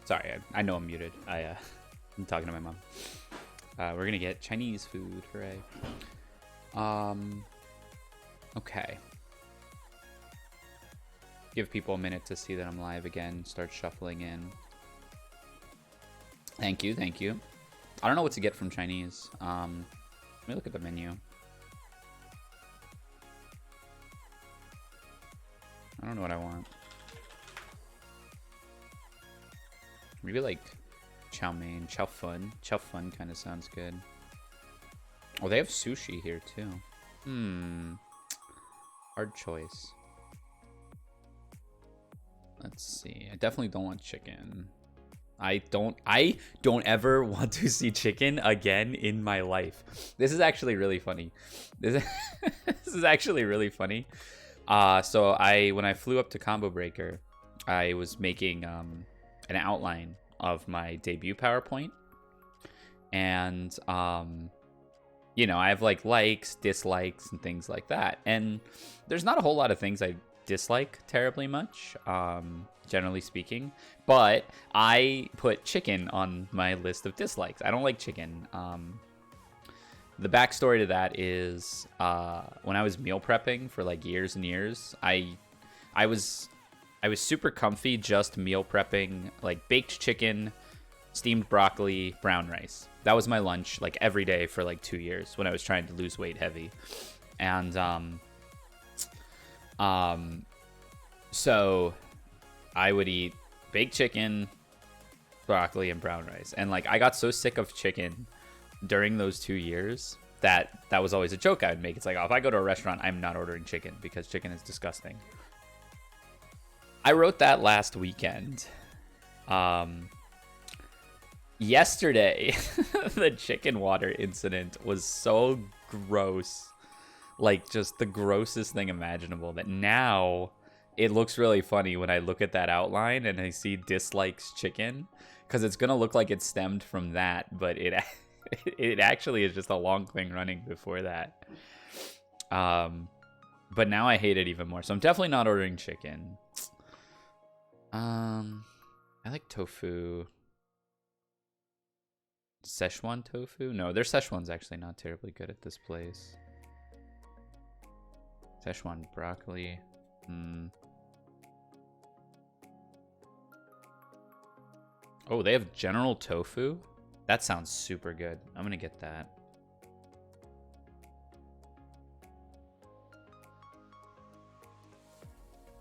Sorry, I know I'm muted. I'm talking to my mom. We're gonna get Chinese food, hooray. Okay. Give people a minute to see that I'm live again. Start shuffling in. Thank you, thank you. I don't know what to get from Chinese. Let me look at the menu. I don't know what I want. Maybe like chow mein, chow fun. Chow fun kind of sounds good. Oh, they have sushi here too. Hard choice. Let's see. I definitely don't want chicken. I don't ever want to see chicken again in my life. This is actually really funny. This is actually really funny. So when I flew up to Combo Breaker, I was making an outline of my debut PowerPoint. And you know, I have like likes, dislikes, and things like that. And there's not a whole lot of things I dislike terribly much, generally speaking, but I put chicken on my list of dislikes. I don't like chicken. The backstory to that is when I was meal prepping for like years and years, I was super comfy just meal prepping like baked chicken, steamed broccoli, brown rice. That was my lunch like every day for like 2 years when I was trying to lose weight heavy. And so I would eat baked chicken, broccoli, and brown rice. And like I got so sick of chicken during those 2 years that was always a joke I would make. It's like, oh, if I go to a restaurant, I'm not ordering chicken because chicken is disgusting. I wrote that last weekend. Yesterday, the chicken water incident was so gross. Like, just the grossest thing imaginable that now it looks really funny when I look at that outline and I see dislikes chicken, because it's going to look like it stemmed from that, but it actually is just a long thing running before that. But now I hate it even more, so I'm definitely not ordering chicken. I like tofu. Szechuan tofu? No, their Szechuan's actually not terribly good at this place. Szechuan broccoli. Oh, they have General Tofu? That sounds super good. I'm gonna get that.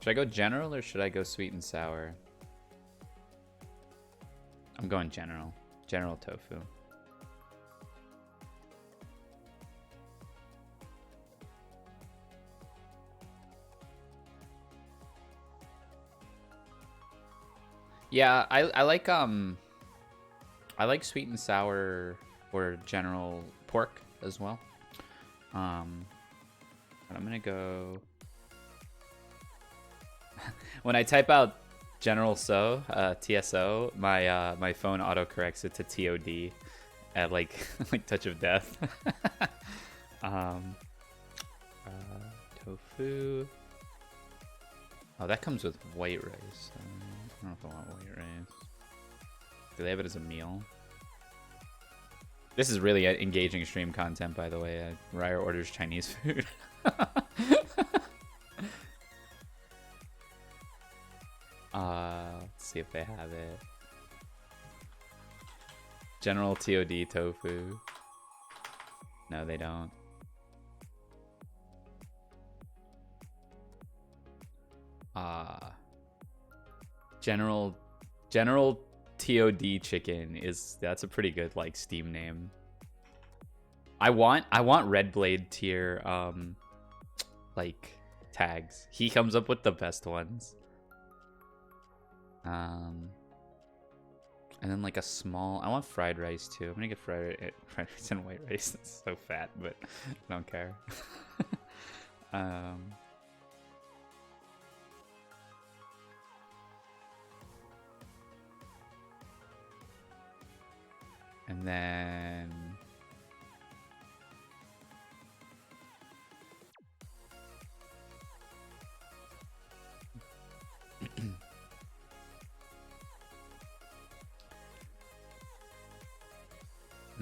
Should I go General or should I go sweet and sour? I'm going General. General Tofu. Yeah, I like sweet and sour or General pork as well. But I'm gonna go. When I type out General TSO, my phone autocorrects it to TOD at like like touch of death. Tofu. Oh, that comes with white rice. I don't know if I want white rice. Do they have it as a meal? This is really engaging stream content, by the way. Ryer orders Chinese food. Let's see if they have it. General TOD tofu. No, they don't. General TOD chicken that's a pretty good like Steam name. I want Red Blade tier like tags. He comes up with the best ones. And then like a small. I want fried rice too. I'm gonna get fried rice and white rice. It's so fat, but I don't care. And then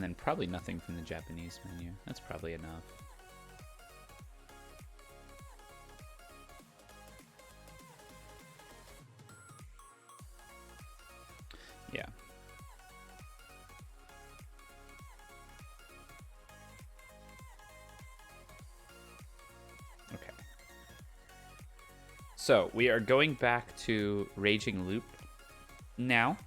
And then probably nothing from the Japanese menu. That's probably enough. Yeah. Okay. So we are going back to Raging Loop now.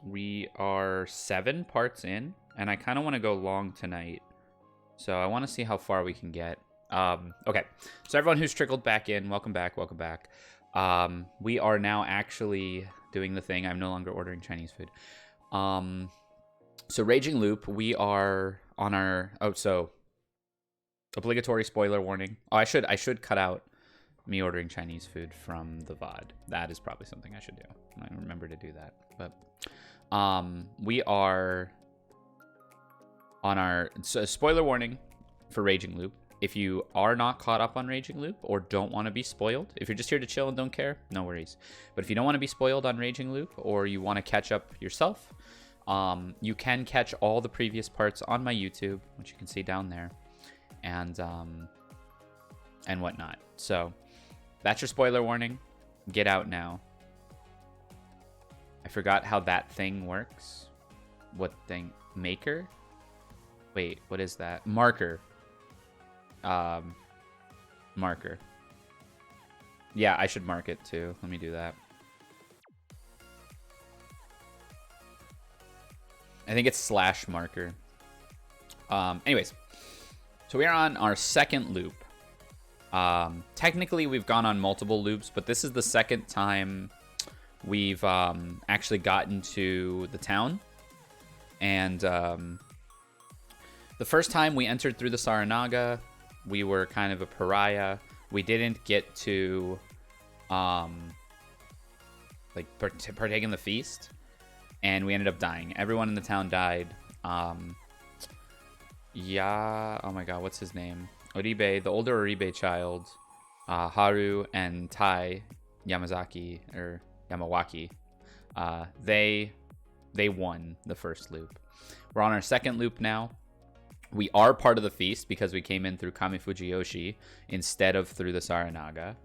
We are 7 parts in, and I kind of want to go long tonight. So I want to see how far we can get. Okay, so everyone who's trickled back in, welcome back, welcome back. We are now actually doing the thing. I'm no longer ordering Chinese food. So Raging Loop, we are on our... Oh, so obligatory spoiler warning. Oh, I should cut out me ordering Chinese food from the VOD. That is probably something I should do. I remember to do that. But we are on our... So spoiler warning for Raging Loop. If you are not caught up on Raging Loop or don't want to be spoiled, if you're just here to chill and don't care, no worries. But if you don't want to be spoiled on Raging Loop or you want to catch up yourself, you can catch all the previous parts on my YouTube, which you can see down there, and whatnot. So that's your spoiler warning. Get out now. I forgot how that thing works. What thing? Maker? Wait, what is that? Marker. Marker. Yeah, I should mark it too. Let me do that. I think it's /marker. Anyways, so we are on our second loop. Technically, we've gone on multiple loops, but this is the second time we've actually gotten to the town. And the first time we entered through the Saranaga, we were kind of a pariah. We didn't get to partake in the feast, and we ended up dying. Everyone in the town died. Yeah, oh my god, what's his name? Oribe, the older Oribe child, Haru and Tai Yamawaki, they won the first loop. We're on our second loop now. We are part of the feast because we came in through Kamifujiyoshi instead of through the Saranaga.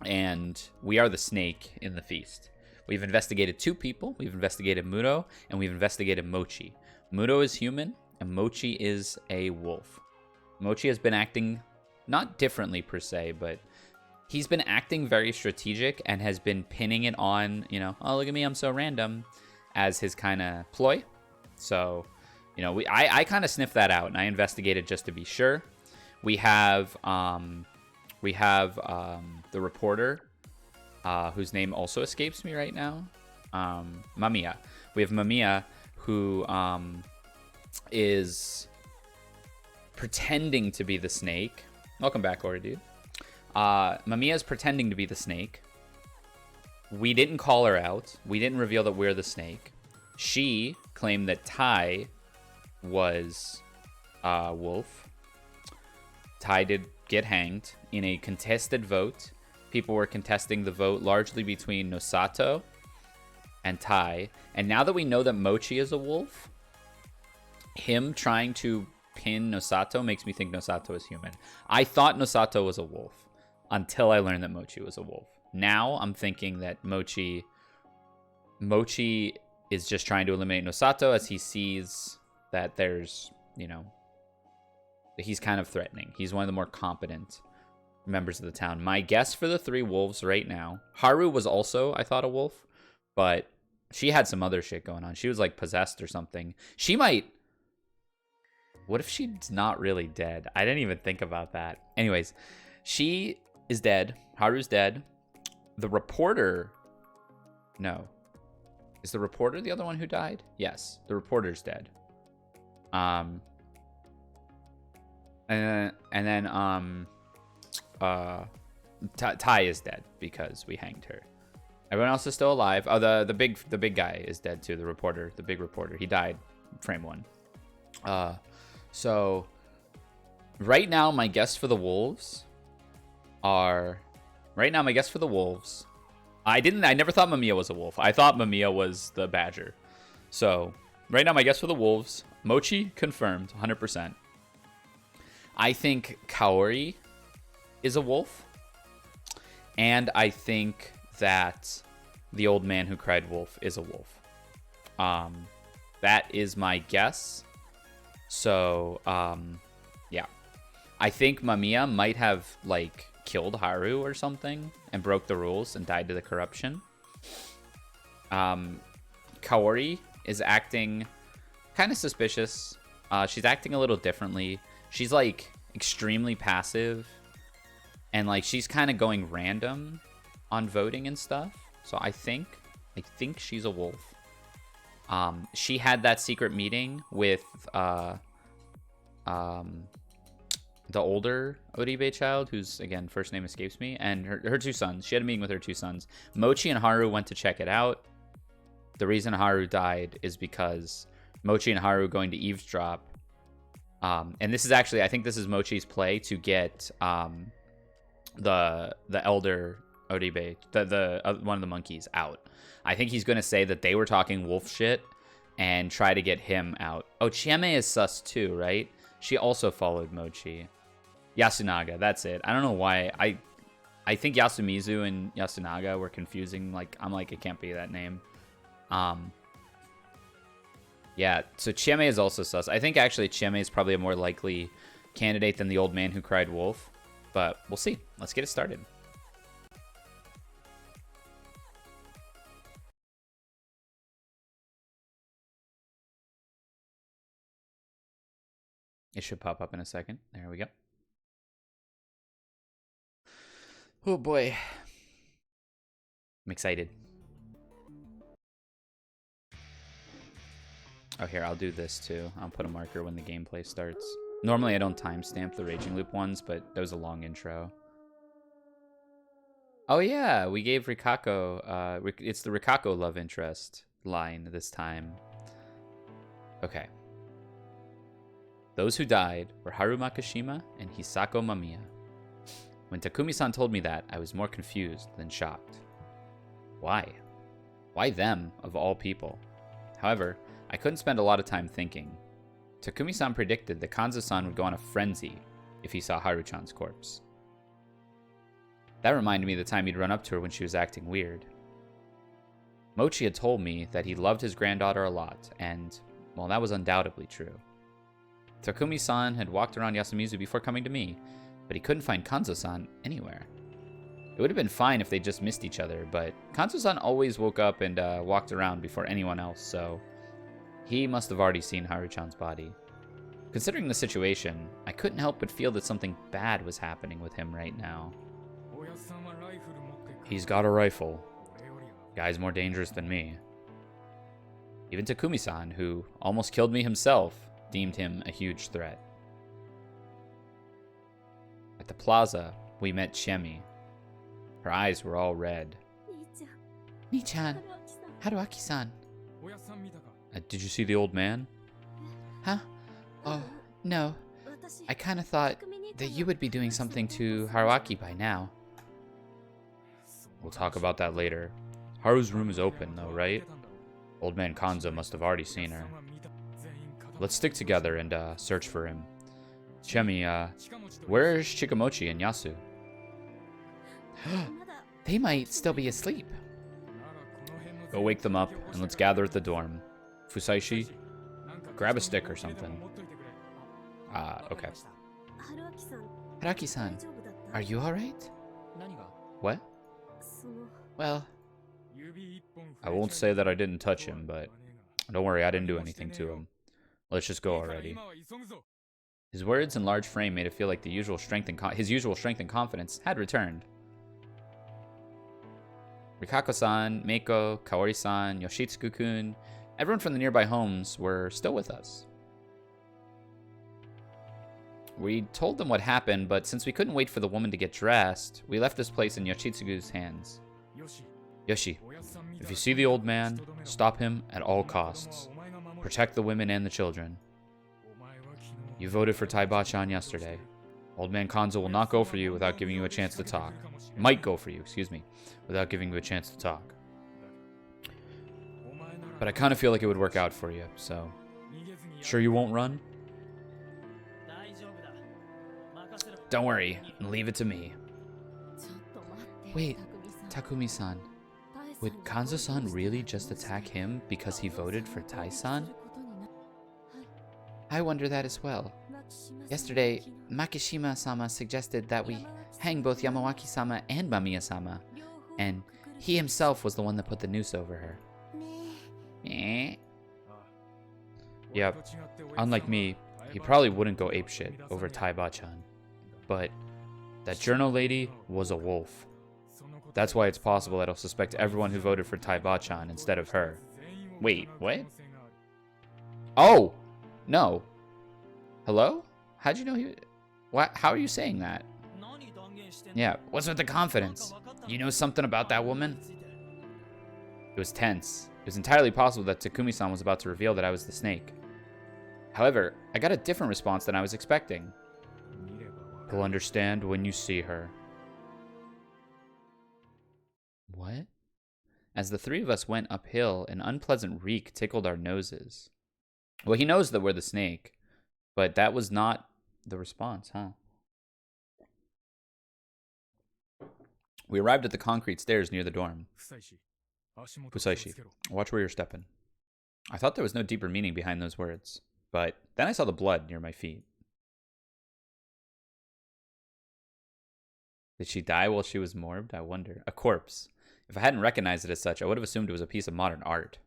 And we are the snake in the feast. We've investigated 2 people. We've investigated Muro, and we've investigated Mochi. Muro is human, and Mochi is a wolf. Mochi has been acting, not differently per se, but he's been acting very strategic and has been pinning it on, oh, look at me, I'm so random, as his kind of ploy. So... I kind of sniffed that out, and I investigated just to be sure. We have the reporter, whose name also escapes me right now. Mamiya. We have Mamiya, who is pretending to be the snake. Welcome back, Ora dude. Mamiya is pretending to be the snake. We didn't call her out. We didn't reveal that we're the snake. She claimed that Tai was wolf. Tai did get hanged in a contested vote. People were contesting the vote largely between Nosato and Tai. And now that we know that Mochi is a wolf, him trying to pin Nosato makes me think Nosato is human. I thought Nosato was a wolf until I learned that Mochi was a wolf. Now I'm thinking that Mochi is just trying to eliminate Nosato as he sees that there's, he's kind of threatening. He's one of the more competent members of the town. My guess for the 3 wolves right now, Haru was also, I thought, a wolf, but she had some other shit going on. She was like possessed or something. She might... What if she's not really dead? I didn't even think about that. Anyways, she is dead. Haru's dead. The reporter... No. Is the reporter the other one who died? Yes, the reporter's dead. And then Tai is dead because we hanged her. Everyone else is still alive. Oh, the big guy is dead too. The reporter, the big reporter, he died. Frame 1. So right now, my guess for the wolves are Right now, my guess for the wolves. I never thought Mamiya was a wolf. I thought Mamiya was the badger. So, right now, my guess for the wolves. Mochi, confirmed, 100%. I think Kaori is a wolf. And I think that the old man who cried wolf is a wolf. That is my guess. So, yeah. I think Mamiya might have, like, killed Haru or something and broke the rules and died to the corruption. Kaori is acting kind of suspicious. She's acting a little differently. She's, like, extremely passive. And, like, she's kind of going random on voting and stuff. So I think she's a wolf. She had that secret meeting with the older Oribe child, whose, again, first name escapes me, and her two sons. She had a meeting with her two sons. Mochi and Haru went to check it out. The reason Haru died is because Mochi and Haru going to eavesdrop. And this is actually, I think this is Mochi's play to get the elder Oribe, the one of the monkeys, out. I think he's going to say that they were talking wolf shit and try to get him out. Oh, Chieme is sus too, right? She also followed Mochi. Yasunaga, that's it. I don't know why. I think Yasumizu and Yasunaga were confusing. Like, I'm like, it can't be that name. Yeah, so Chieme is also sus. I think actually Chieme is probably a more likely candidate than the old man who cried wolf. But we'll see. Let's get it started. It should pop up in a second. There we go. Oh boy. I'm excited. Oh, here, I'll do this too. I'll put a marker when the gameplay starts. Normally I don't timestamp the Raging Loop ones, but that was a long intro. Oh yeah, we gave Rikako, it's the Rikako love interest line this time. Okay. Those who died were Haru Makishima and Hisako Mamiya. When Takumi-san told me that, I was more confused than shocked. Why? Why them, of all people? However, I couldn't spend a lot of time thinking. Takumi-san predicted that Kanzo-san would go on a frenzy if he saw Haru-chan's corpse. That reminded me of the time he'd run up to her when she was acting weird. Mochi had told me that he loved his granddaughter a lot, and, well, that was undoubtedly true. Takumi-san had walked around Yasumizu before coming to me, but he couldn't find Kanzo-san anywhere. It would have been fine if they just missed each other, but Kanzo-san always woke up and walked around before anyone else, so he must have already seen Haru-chan's body. Considering the situation, I couldn't help but feel that something bad was happening with him right now. He's got a rifle. Guy's more dangerous than me. Even Takumi-san, who almost killed me himself, deemed him a huge threat. At the plaza, we met Chiemi. Her eyes were all red. Ni-chan, Haruaki-san. Did you see the old man? Huh? Oh, no. I kind of thought that you would be doing something to Haruaki by now. We'll talk about that later. Haru's room is open, though, right? Old man Kanzo must have already seen her. Let's stick together and search for him. Chiemi, where's Chikamochi and Yasu? They might still be asleep. Go wake them up, and let's gather at the dorm. Fusaishi, grab a stick or something. Okay. Haraki-san, are you alright? What? Well, I won't say that I didn't touch him, but don't worry, I didn't do anything to him. Let's just go already. His words and large frame made it feel like his usual strength and confidence had returned. Rikako-san, Meiko, Kaori-san, Yoshitsugu-kun, everyone from the nearby homes were still with us. We told them what happened, but since we couldn't wait for the woman to get dressed, we left this place in Yoshitsugu's hands. Yoshi, if you see the old man, stop him at all costs. Protect the women and the children. You voted for Taiba-chan yesterday. Old man Kanzo will not go for you without giving you a chance to talk. Might go for you, excuse me, without giving you a chance to talk. But I kind of feel like it would work out for you, so... Sure you won't run? Don't worry, leave it to me. Wait, Takumi-san. Would Kanzo-san really just attack him because he voted for Tai-san? I wonder that as well. Yesterday, Makishima-sama suggested that we hang both Yamawaki-sama and Mamiya-sama, and he himself was the one that put the noose over her. Yep, unlike me, he probably wouldn't go apeshit over Taiba-chan. But that journal lady was a wolf. That's why it's possible that he'll suspect everyone who voted for Taiba-chan instead of her. Wait, what? Oh! No. Hello? How'd you know he... What? How are you saying that? Yeah, what's with the confidence? You know something about that woman? It was tense. It was entirely possible that Takumi-san was about to reveal that I was the snake. However, I got a different response than I was expecting. You'll understand when you see her. What? As the three of us went uphill, an unpleasant reek tickled our noses. Well, he knows that we're the snake, but that was not the response, huh? We arrived at the concrete stairs near the dorm. Fusaishi, watch where you're stepping. I thought there was no deeper meaning behind those words, but then I saw the blood near my feet. Did she die while she was morbed? I wonder. A corpse. If I hadn't recognized it as such, I would have assumed it was a piece of modern art.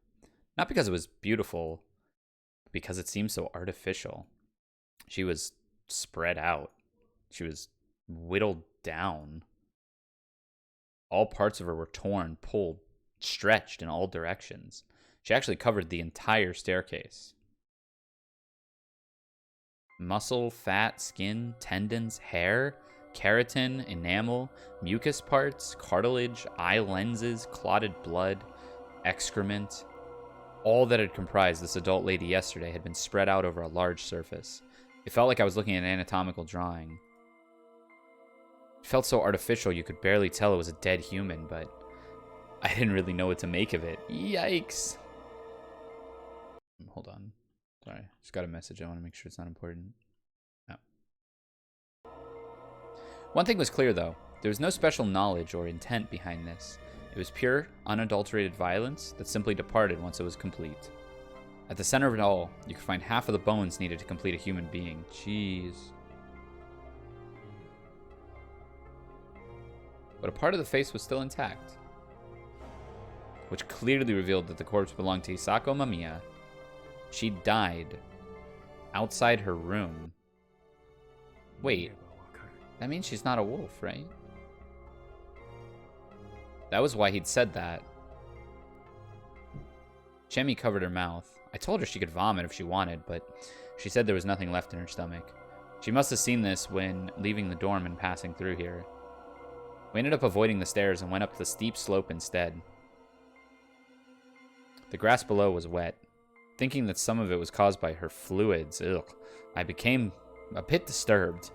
Not because it was beautiful, but because it seemed so artificial. She was spread out. She was whittled down. All parts of her were torn, pulled, stretched in all directions. She actually covered the entire staircase. Muscle, fat, skin, tendons, hair, keratin, enamel, mucus parts, cartilage, eye lenses, clotted blood, excrement. All that had comprised this adult lady yesterday had been spread out over a large surface. It felt like I was looking at an anatomical drawing. It felt so artificial you could barely tell it was a dead human, but I didn't really know what to make of it. Yikes. Hold on. Sorry, just got a message. I want to make sure it's not important. No. One thing was clear, though. There was no special knowledge or intent behind this. It was pure, unadulterated violence that simply departed once it was complete. At the center of it all, you could find half of the bones needed to complete a human being. Jeez. But a part of the face was still intact, which clearly revealed that the corpse belonged to Hisako Mamiya. She died outside her room. Wait, that means she's not a wolf, right? That was why he'd said that. Chemi covered her mouth. I told her she could vomit if she wanted, but she said there was nothing left in her stomach. She must have seen this when leaving the dorm and passing through here. We ended up avoiding the stairs and went up the steep slope instead. The grass below was wet. Thinking that some of it was caused by her fluids, I became a bit disturbed.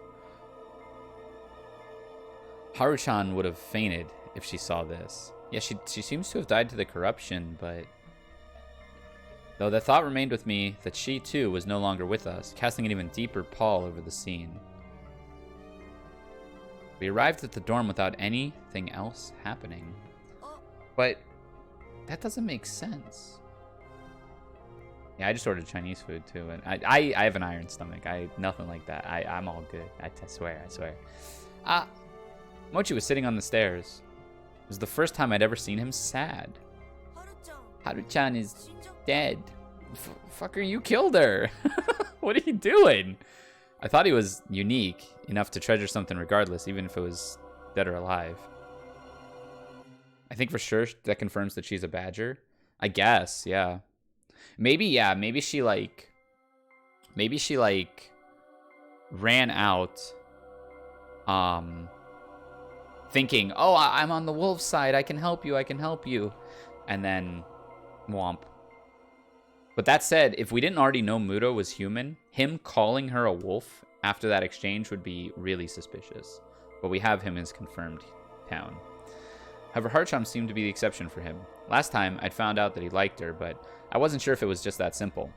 Haru-chan would have fainted if she saw this. Yeah, she seems to have died to the corruption, but... Though the thought remained with me that she, too, was no longer with us, casting an even deeper pall over the scene. We arrived at the dorm without anything else happening. But that doesn't make sense. Yeah, I just ordered Chinese food, too, and I have an iron stomach. Nothing like that. I'm all good. I swear. Mochi was sitting on the stairs. It was the first time I'd ever seen him sad. Haru-chan is dead. Fucker, you killed her. What are you doing? I thought he was unique enough to treasure something regardless, even if it was dead or alive. I think for sure that confirms that she's a badger. I guess, yeah. Maybe she ran out thinking, oh, I'm on the wolf side, I can help you, and then womp. But that said, if we didn't already know Muto was human, him calling her a wolf after that exchange would be really suspicious. But we have him as confirmed town. However, Harcham seemed to be the exception for him. Last time, I'd found out that he liked her, but I wasn't sure if it was just that simple.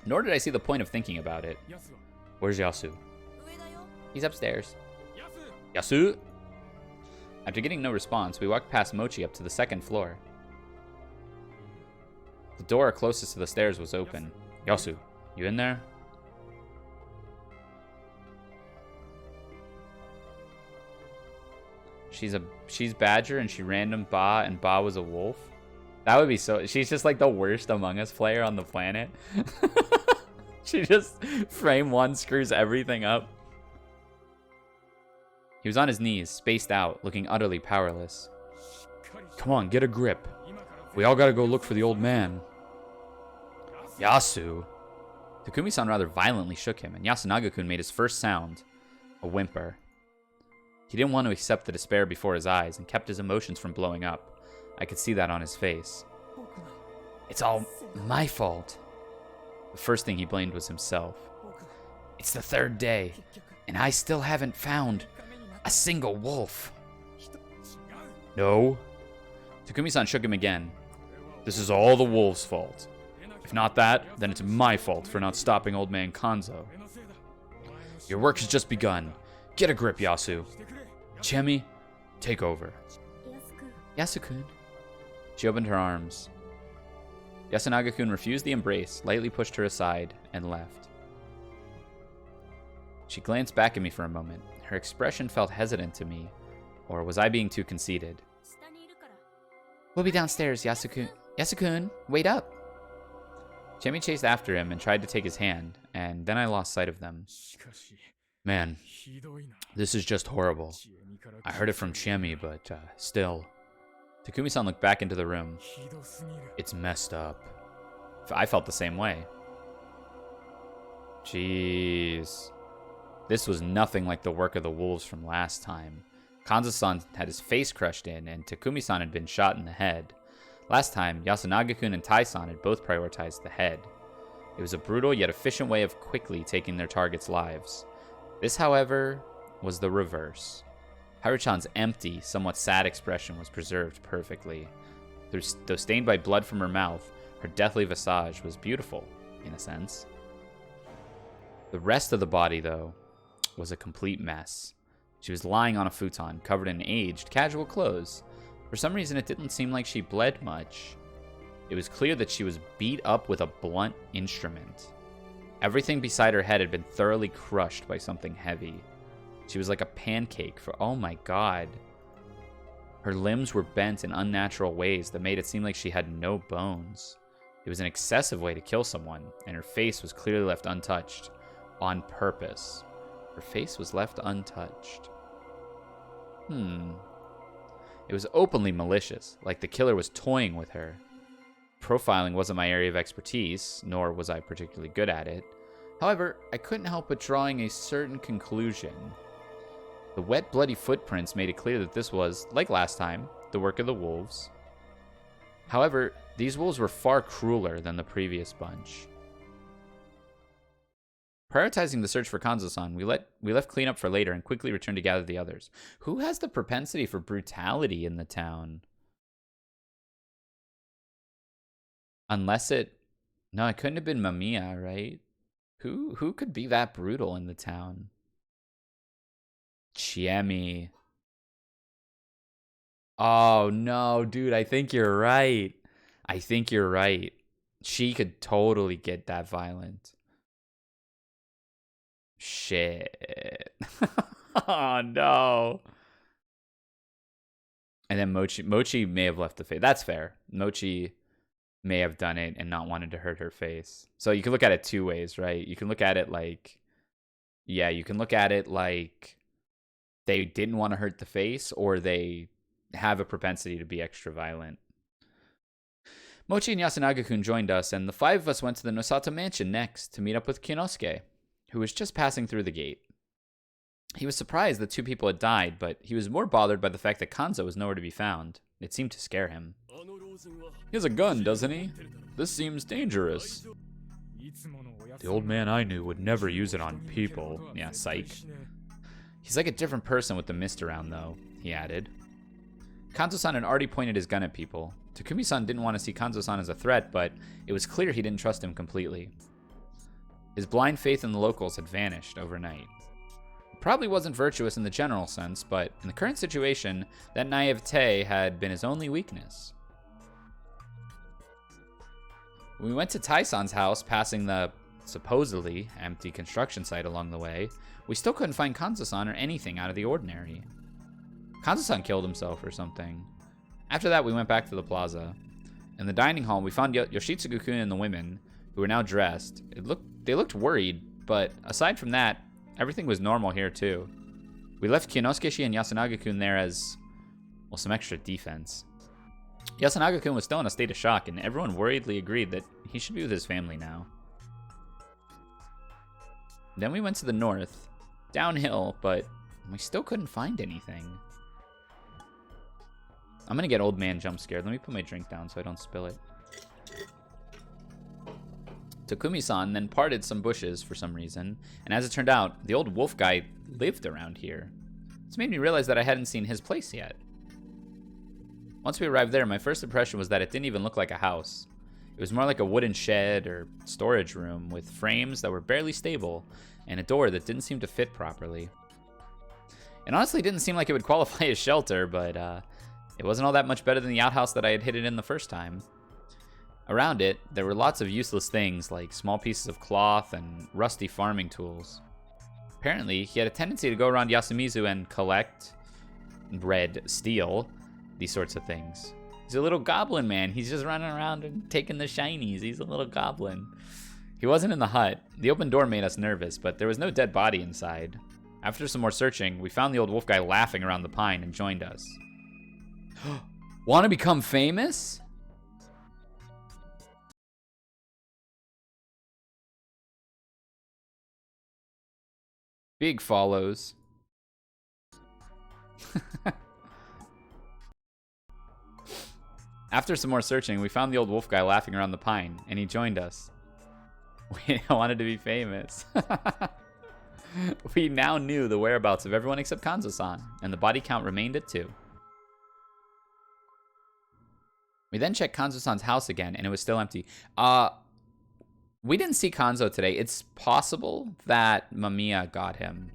Nor did I see the point of thinking about it. Where's Yasu? He's upstairs. Yasu! After getting no response, we walked past Mochi up to the second floor. The door closest to the stairs was open. Yasu, you in there? She's Badger and she random Ba and Ba was a wolf. That would be so. She's just like the worst Among Us player on the planet. She just frame one screws everything up. He was on his knees, spaced out, looking utterly powerless. Come on, get a grip. We all gotta go look for the old man. Yasu. Takumi-san rather violently shook him, and Yasunaga-kun made his first sound, a whimper. He didn't want to accept the despair before his eyes and kept his emotions from blowing up. I could see that on his face. It's all my fault. The first thing he blamed was himself. It's the third day, and I still haven't found a single wolf. No. Takumi-san shook him again. This is all the wolves' fault. If not that, then it's my fault for not stopping old man Kanzo. Your work has just begun. Get a grip, Yasu. Chemi, take over. Yasu-kun. She opened her arms. Yasunaga-kun refused the embrace, lightly pushed her aside, and left. She glanced back at me for a moment. Her expression felt hesitant to me. Or was I being too conceited? We'll be downstairs, Yasu-kun. Yasu-kun, wait up. Chemi chased after him and tried to take his hand, and then I lost sight of them. Man, this is just horrible. I heard it from Chemi, but still. Takumi-san looked back into the room. It's messed up. I felt the same way. Jeez. This was nothing like the work of the wolves from last time. Kanzo-san had his face crushed in, and Takumi-san had been shot in the head. Last time, Yasunaga-kun and Tai-san had both prioritized the head. It was a brutal yet efficient way of quickly taking their targets' lives. This, however, was the reverse. Haruchan's empty, somewhat sad expression was preserved perfectly. Though stained by blood from her mouth, her deathly visage was beautiful, in a sense. The rest of the body, though, was a complete mess. She was lying on a futon, covered in aged, casual clothes. For some reason, it didn't seem like she bled much. It was clear that she was beat up with a blunt instrument. Everything beside her head had been thoroughly crushed by something heavy. She was like a pancake for, oh my god. Her limbs were bent in unnatural ways that made it seem like she had no bones. It was an excessive way to kill someone, and her face was clearly left untouched. On purpose. Her face was left untouched. It was openly malicious, like the killer was toying with her. Profiling wasn't my area of expertise, nor was I particularly good at it. However, I couldn't help but drawing a certain conclusion. The wet, bloody footprints made it clear that this was, like last time, the work of the wolves. However, these wolves were far crueler than the previous bunch. Prioritizing the search for Kanzo-san, we left cleanup for later and quickly returned to gather the others. Who has the propensity for brutality in the town? Unless it... No, it couldn't have been Mamiya, right? Who could be that brutal in the town? Chiemi. Oh, no, dude, I think you're right. I think you're right. She could totally get that violent. Shit. Oh, no. And then Mochi may have left the face. That's fair. Mochi may have done it and not wanted to hurt her face. So you can look at it two ways, right? You can look at it like... Yeah, you can look at it like they didn't want to hurt the face, or they have a propensity to be extra violent. Mochi and Yasunaga-kun joined us, and the five of us went to the Nosato mansion next to meet up with Kinosuke, who was just passing through the gate. He was surprised that two people had died, but he was more bothered by the fact that Kanzo was nowhere to be found. It seemed to scare him. He has a gun, doesn't he? This seems dangerous. The old man I knew would never use it on people. Yeah, psych. He's like a different person with the mist around, though, he added. Kanzo-san had already pointed his gun at people. Takumi-san didn't want to see Kanzo-san as a threat, but it was clear he didn't trust him completely. His blind faith in the locals had vanished overnight. It probably wasn't virtuous in the general sense, but in the current situation, that naivete had been his only weakness. When we went to Tai-san's house, passing the supposedly empty construction site along the way, we still couldn't find Kanzo-san or anything out of the ordinary. Kanzo-san killed himself or something. After that, we went back to the plaza. In the dining hall, we found Yoshitsugu-kun and the women, who were now dressed. They looked worried, but aside from that, everything was normal here too. We left Kyonosuke-shi and Yasunaga-kun there as, well, some extra defense. Yasunaga-kun was still in a state of shock, and everyone worriedly agreed that he should be with his family now. Then we went to the north, downhill, but we still couldn't find anything. I'm gonna get old man jump scared. Let me put my drink down so I don't spill it. Takumi-san then parted some bushes for some reason, and as it turned out, the old wolf guy lived around here. This made me realize that I hadn't seen his place yet. Once we arrived there, my first impression was that it didn't even look like a house. It was more like a wooden shed or storage room with frames that were barely stable and a door that didn't seem to fit properly. It honestly didn't seem like it would qualify as shelter, but it wasn't all that much better than the outhouse that I had hidden in the first time. Around it, there were lots of useless things like small pieces of cloth and rusty farming tools. Apparently, he had a tendency to go around Yasumizu and collect, steal, these sorts of things. He's a little goblin man. He's just running around and taking the shinies. He's a little goblin. He wasn't in the hut. The open door made us nervous, but there was no dead body inside. After some more searching, we found the old wolf guy laughing around the pine and joined us. Want to become famous? Big follows. After some more searching, we found the old wolf guy laughing around the pine, and he joined us. We wanted to be famous. We now knew the whereabouts of everyone except Kanzo-san, and the body count remained at 2. We then checked Kanzo-san's house again, and it was still empty. We didn't see Kanzo today. It's possible that Mamiya got him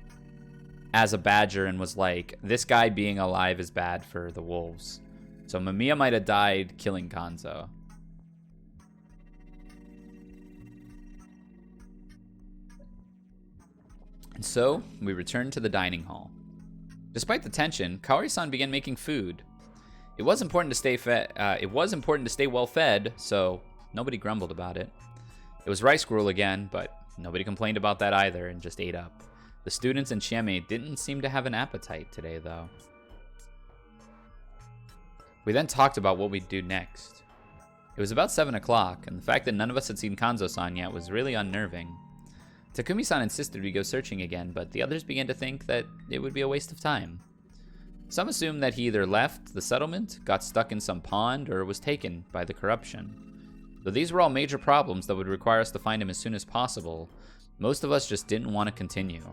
as a badger and was like, this guy being alive is bad for the wolves. So Mamiya might have died killing Kanzo. And so we returned to the dining hall. Despite the tension, Kaori-san began making food. It was important to stay well fed, so nobody grumbled about it. It was rice gruel again, but nobody complained about that either and just ate up. The students and Chieme didn't seem to have an appetite today, though. We then talked about what we'd do next. It was about 7 o'clock, and the fact that none of us had seen Kanzo-san yet was really unnerving. Takumi-san insisted we go searching again, but the others began to think that it would be a waste of time. Some assumed that he either left the settlement, got stuck in some pond, or was taken by the corruption. Though these were all major problems that would require us to find him as soon as possible, most of us just didn't want to continue.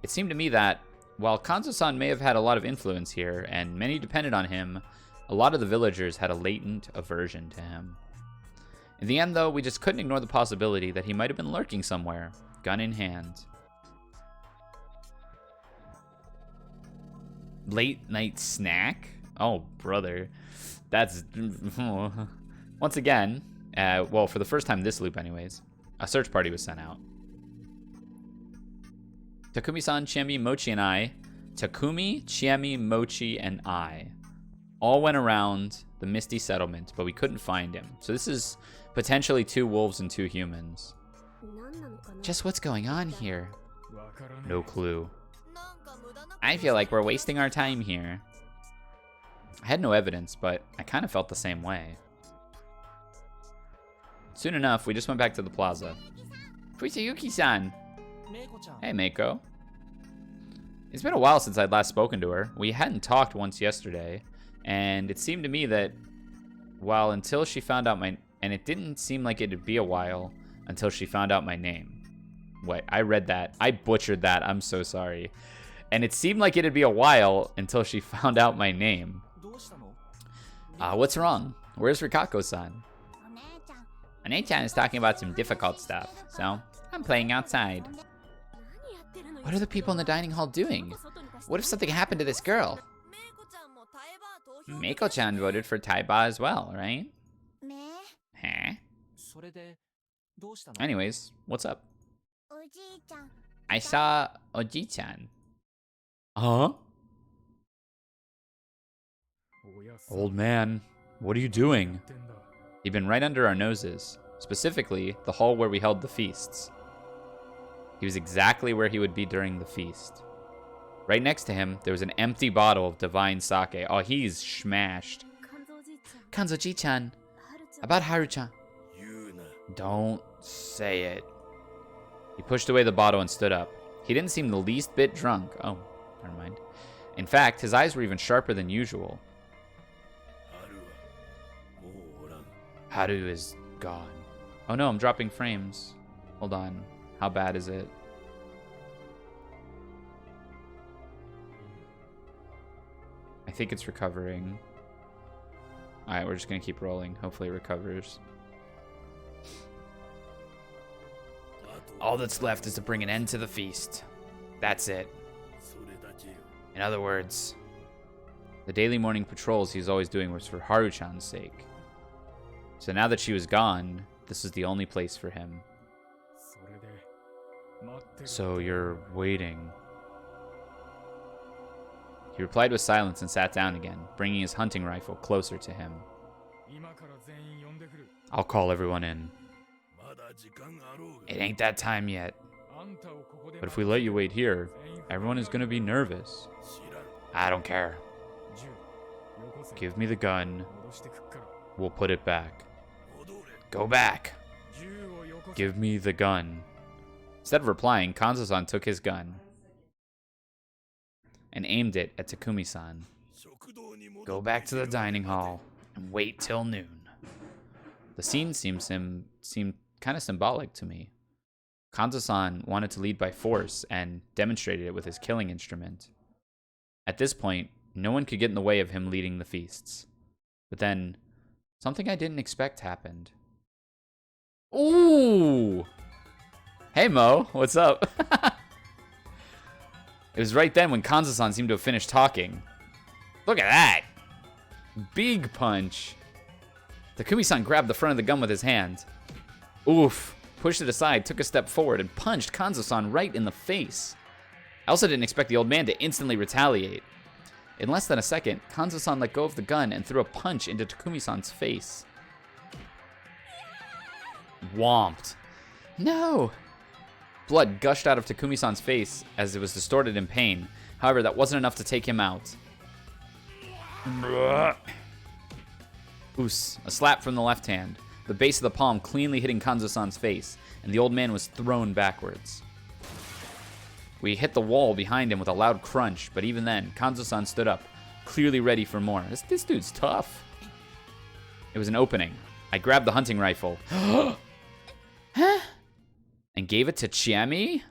It seemed to me that, while Kanzo-san may have had a lot of influence here, and many depended on him, a lot of the villagers had a latent aversion to him. In the end, though, we just couldn't ignore the possibility that he might have been lurking somewhere, gun in hand. Late night snack? Oh, brother. That's... Once again, well, for the first time this loop anyways, a search party was sent out. Takumi-san, Chiemi, Mochi, and I, all went around the Misty Settlement, but we couldn't find him. So this is potentially 2 wolves and 2 humans. Just what's going on here? No clue. I feel like we're wasting our time here. I had no evidence, but I kind of felt the same way. Soon enough, we just went back to the plaza. Fusayuki-san! Hey, Meiko. It's been a while since I'd last spoken to her. We hadn't talked once yesterday, and it seemed to me that, well, until she found out and it didn't seem like it'd be a while, until she found out my name. Wait, I read that. I butchered that. I'm so sorry. And it seemed like it'd be a while until she found out my name. What's wrong? Where's Rikako-san? One-chan is talking about some difficult stuff, so I'm playing outside. What are the people in the dining hall doing? What if something happened to this girl? Meiko-chan voted for Taiba as well, right? Huh? Anyways, what's up? I saw Oji-chan. Huh? Old man, what are you doing? He'd been right under our noses, specifically the hall where we held the feasts. He was exactly where he would be during the feast. Right next to him, there was an empty bottle of divine sake. Oh, he's smashed. Kanzo-ji-chan, about Haru-chan. Don't say it. He pushed away the bottle and stood up. He didn't seem the least bit drunk. Oh, never mind. In fact, his eyes were even sharper than usual. Haru is gone. Oh no, I'm dropping frames. Hold on. How bad is it? I think it's recovering. Alright, we're just gonna keep rolling. Hopefully it recovers. All that's left is to bring an end to the feast. That's it. In other words, the daily morning patrols he was always doing was for Haru-chan's sake. So now that she was gone, this was the only place for him. So you're waiting. He replied with silence and sat down again, bringing his hunting rifle closer to him. I'll call everyone in. It ain't that time yet. But if we let you wait here, everyone is gonna be nervous. I don't care. Give me the gun. We'll put it back. Go back. Give me the gun. Instead of replying, Kanzo-san took his gun and aimed it at Takumi-san. Go back to the dining hall and wait till noon. The scene seemed kind of symbolic to me. Kanzo-san wanted to lead by force and demonstrated it with his killing instrument. At this point, no one could get in the way of him leading the feasts. But then, something I didn't expect happened. Ooh! Hey Mo, what's up? It was right then when Kanzo-san seemed to have finished talking. Look at that! Big punch. Takumi-san grabbed the front of the gun with his hand. Oof. Pushed it aside, took a step forward, and punched Kanzo-san right in the face. I also didn't expect the old man to instantly retaliate. In less than a second, Kanzo-san let go of the gun and threw a punch into Takumi-san's face. Whomped. No! Blood gushed out of Takumi-san's face as it was distorted in pain. However, that wasn't enough to take him out. Oos, a slap from the left hand, the base of the palm cleanly hitting Kanzo-san's face, and the old man was thrown backwards. We hit the wall behind him with a loud crunch, but even then, Kanzo-san stood up, clearly ready for more. This dude's tough. It was an opening. I grabbed the hunting rifle. Huh? And gave it to Chiemi?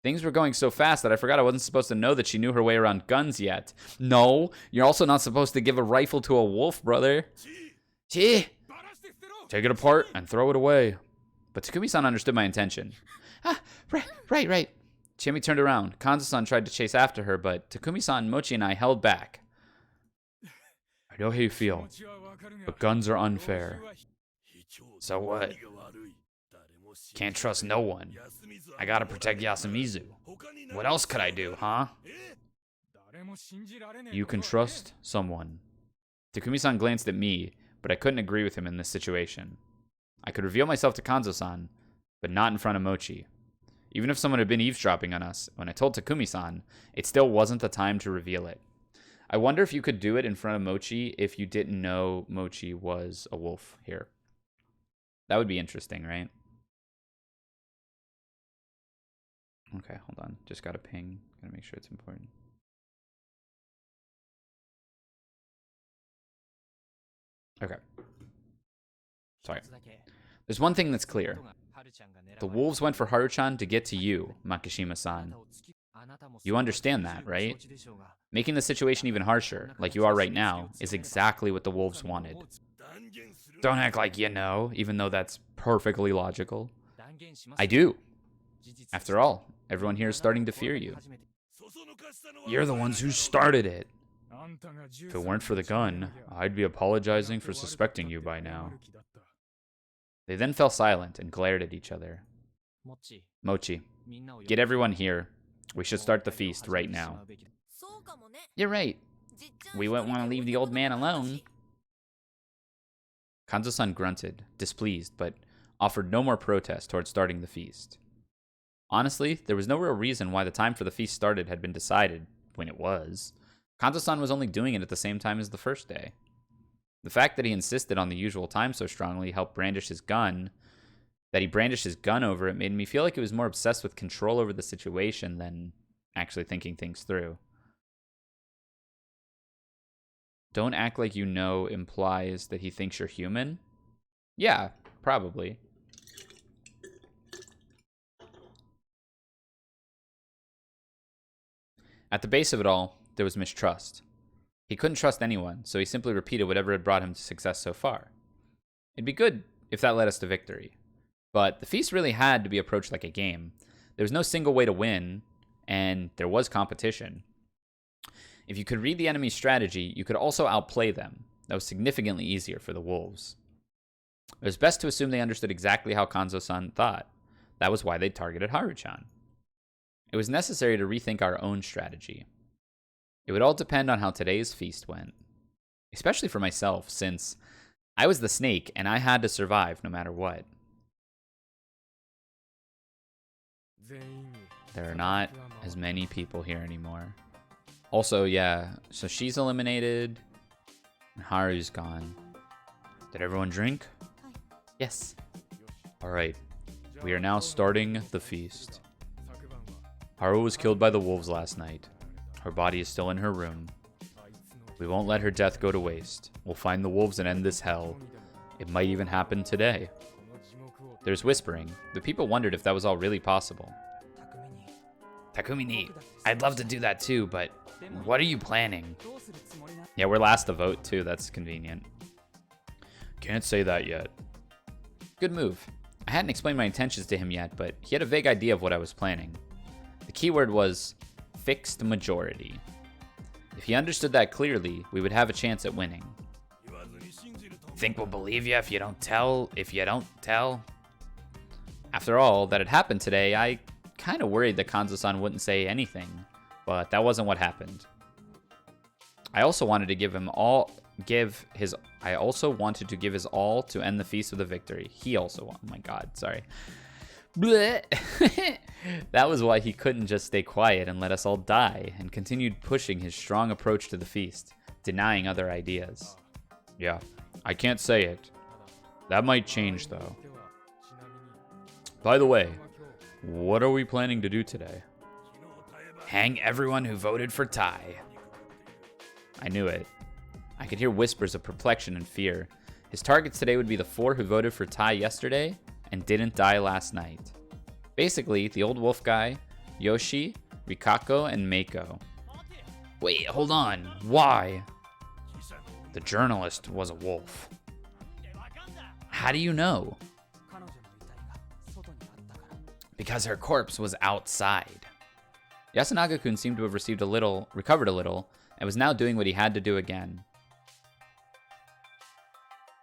Things were going so fast that I forgot I wasn't supposed to know that she knew her way around guns yet. No, you're also not supposed to give a rifle to a wolf, brother. Chi! Take it apart and throw it away. But Takumi-san understood my intention. Ah, right. Chiemi turned around. Kanzo-san tried to chase after her, but Takumi-san, Mochi, and I held back. I know how you feel, but guns are unfair. So what? Can't trust no one. I gotta protect Yasumizu. What else could I do, huh? You can trust someone. Takumi-san glanced at me, but I couldn't agree with him in this situation. I could reveal myself to Kanzo-san, but not in front of Mochi. Even if someone had been eavesdropping on us, when I told Takumi-san, it still wasn't the time to reveal it. I wonder if you could do it in front of Mochi if you didn't know Mochi was a wolf here. That would be interesting, right? Okay, hold on. Just got a ping. Gotta make sure it's important. Okay. Sorry. There's one thing that's clear. The wolves went for Haruchan to get to you, Makishima-san. You understand that, right? Making the situation even harsher, like you are right now, is exactly what the wolves wanted. Don't act like you know, even though that's perfectly logical. I do. After all, everyone here is starting to fear you. You're the ones who started it. If it weren't for the gun, I'd be apologizing for suspecting you by now. They then fell silent and glared at each other. Mochi, get everyone here. We should start the feast right now. You're right. We wouldn't want to leave the old man alone. Kanzo-san grunted, displeased, but offered no more protest towards starting the feast. Honestly, there was no real reason why the time for the feast started had been decided when it was. Kanzo-san was only doing it at the same time as the first day. The fact that he insisted on the usual time so strongly helped brandish his gun, that he brandished his gun over it, made me feel like he was more obsessed with control over the situation than actually thinking things through. Don't act like you know implies that he thinks you're human? Yeah, probably. At the base of it all, there was mistrust. He couldn't trust anyone, so he simply repeated whatever had brought him to success so far. It'd be good if that led us to victory. But the feast really had to be approached like a game. There was no single way to win, and there was competition. If you could read the enemy's strategy, you could also outplay them. That was significantly easier for the wolves. It was best to assume they understood exactly how Kanzo-san thought. That was why they targeted Haruchan. It was necessary to rethink our own strategy. It would all depend on how today's feast went. Especially for myself, since I was the snake and I had to survive no matter what. There are not as many people here anymore. Also, yeah, so she's eliminated, and Haru's gone. Did everyone drink? Yes. Alright, we are now starting the feast. Haru was killed by the wolves last night. Her body is still in her room. We won't let her death go to waste. We'll find the wolves and end this hell. It might even happen today. There's whispering. The people wondered if that was all really possible. Takumi-ni, I'd love to do that too, but what are you planning? Yeah, we're last to vote too, that's convenient. Can't say that yet. Good move. I hadn't explained my intentions to him yet, but he had a vague idea of what I was planning. The keyword was fixed majority. If he understood that clearly, we would have a chance at winning. Think we'll believe you if you don't tell? After all that had happened today, I kind of worried that Kanzo-san wouldn't say anything, but that wasn't what happened. I also wanted to give his all to end the feast with a victory. Oh my god, sorry. Bleh. That was why he couldn't just stay quiet and let us all die, and continued pushing his strong approach to the feast, denying other ideas. Yeah, I can't say it. That might change though. By the way, what are we planning to do today? Hang everyone who voted for Tai. I knew it. I could hear whispers of perplexion and fear. His targets today would be the 4 who voted for Tai yesterday and didn't die last night. Basically, the old wolf guy, Yoshi, Rikako, and Meiko. Wait, hold on. Why? The journalist was a wolf. How do you know? Because her corpse was outside. Yasunaga-kun seemed to have recovered a little, and was now doing what he had to do again.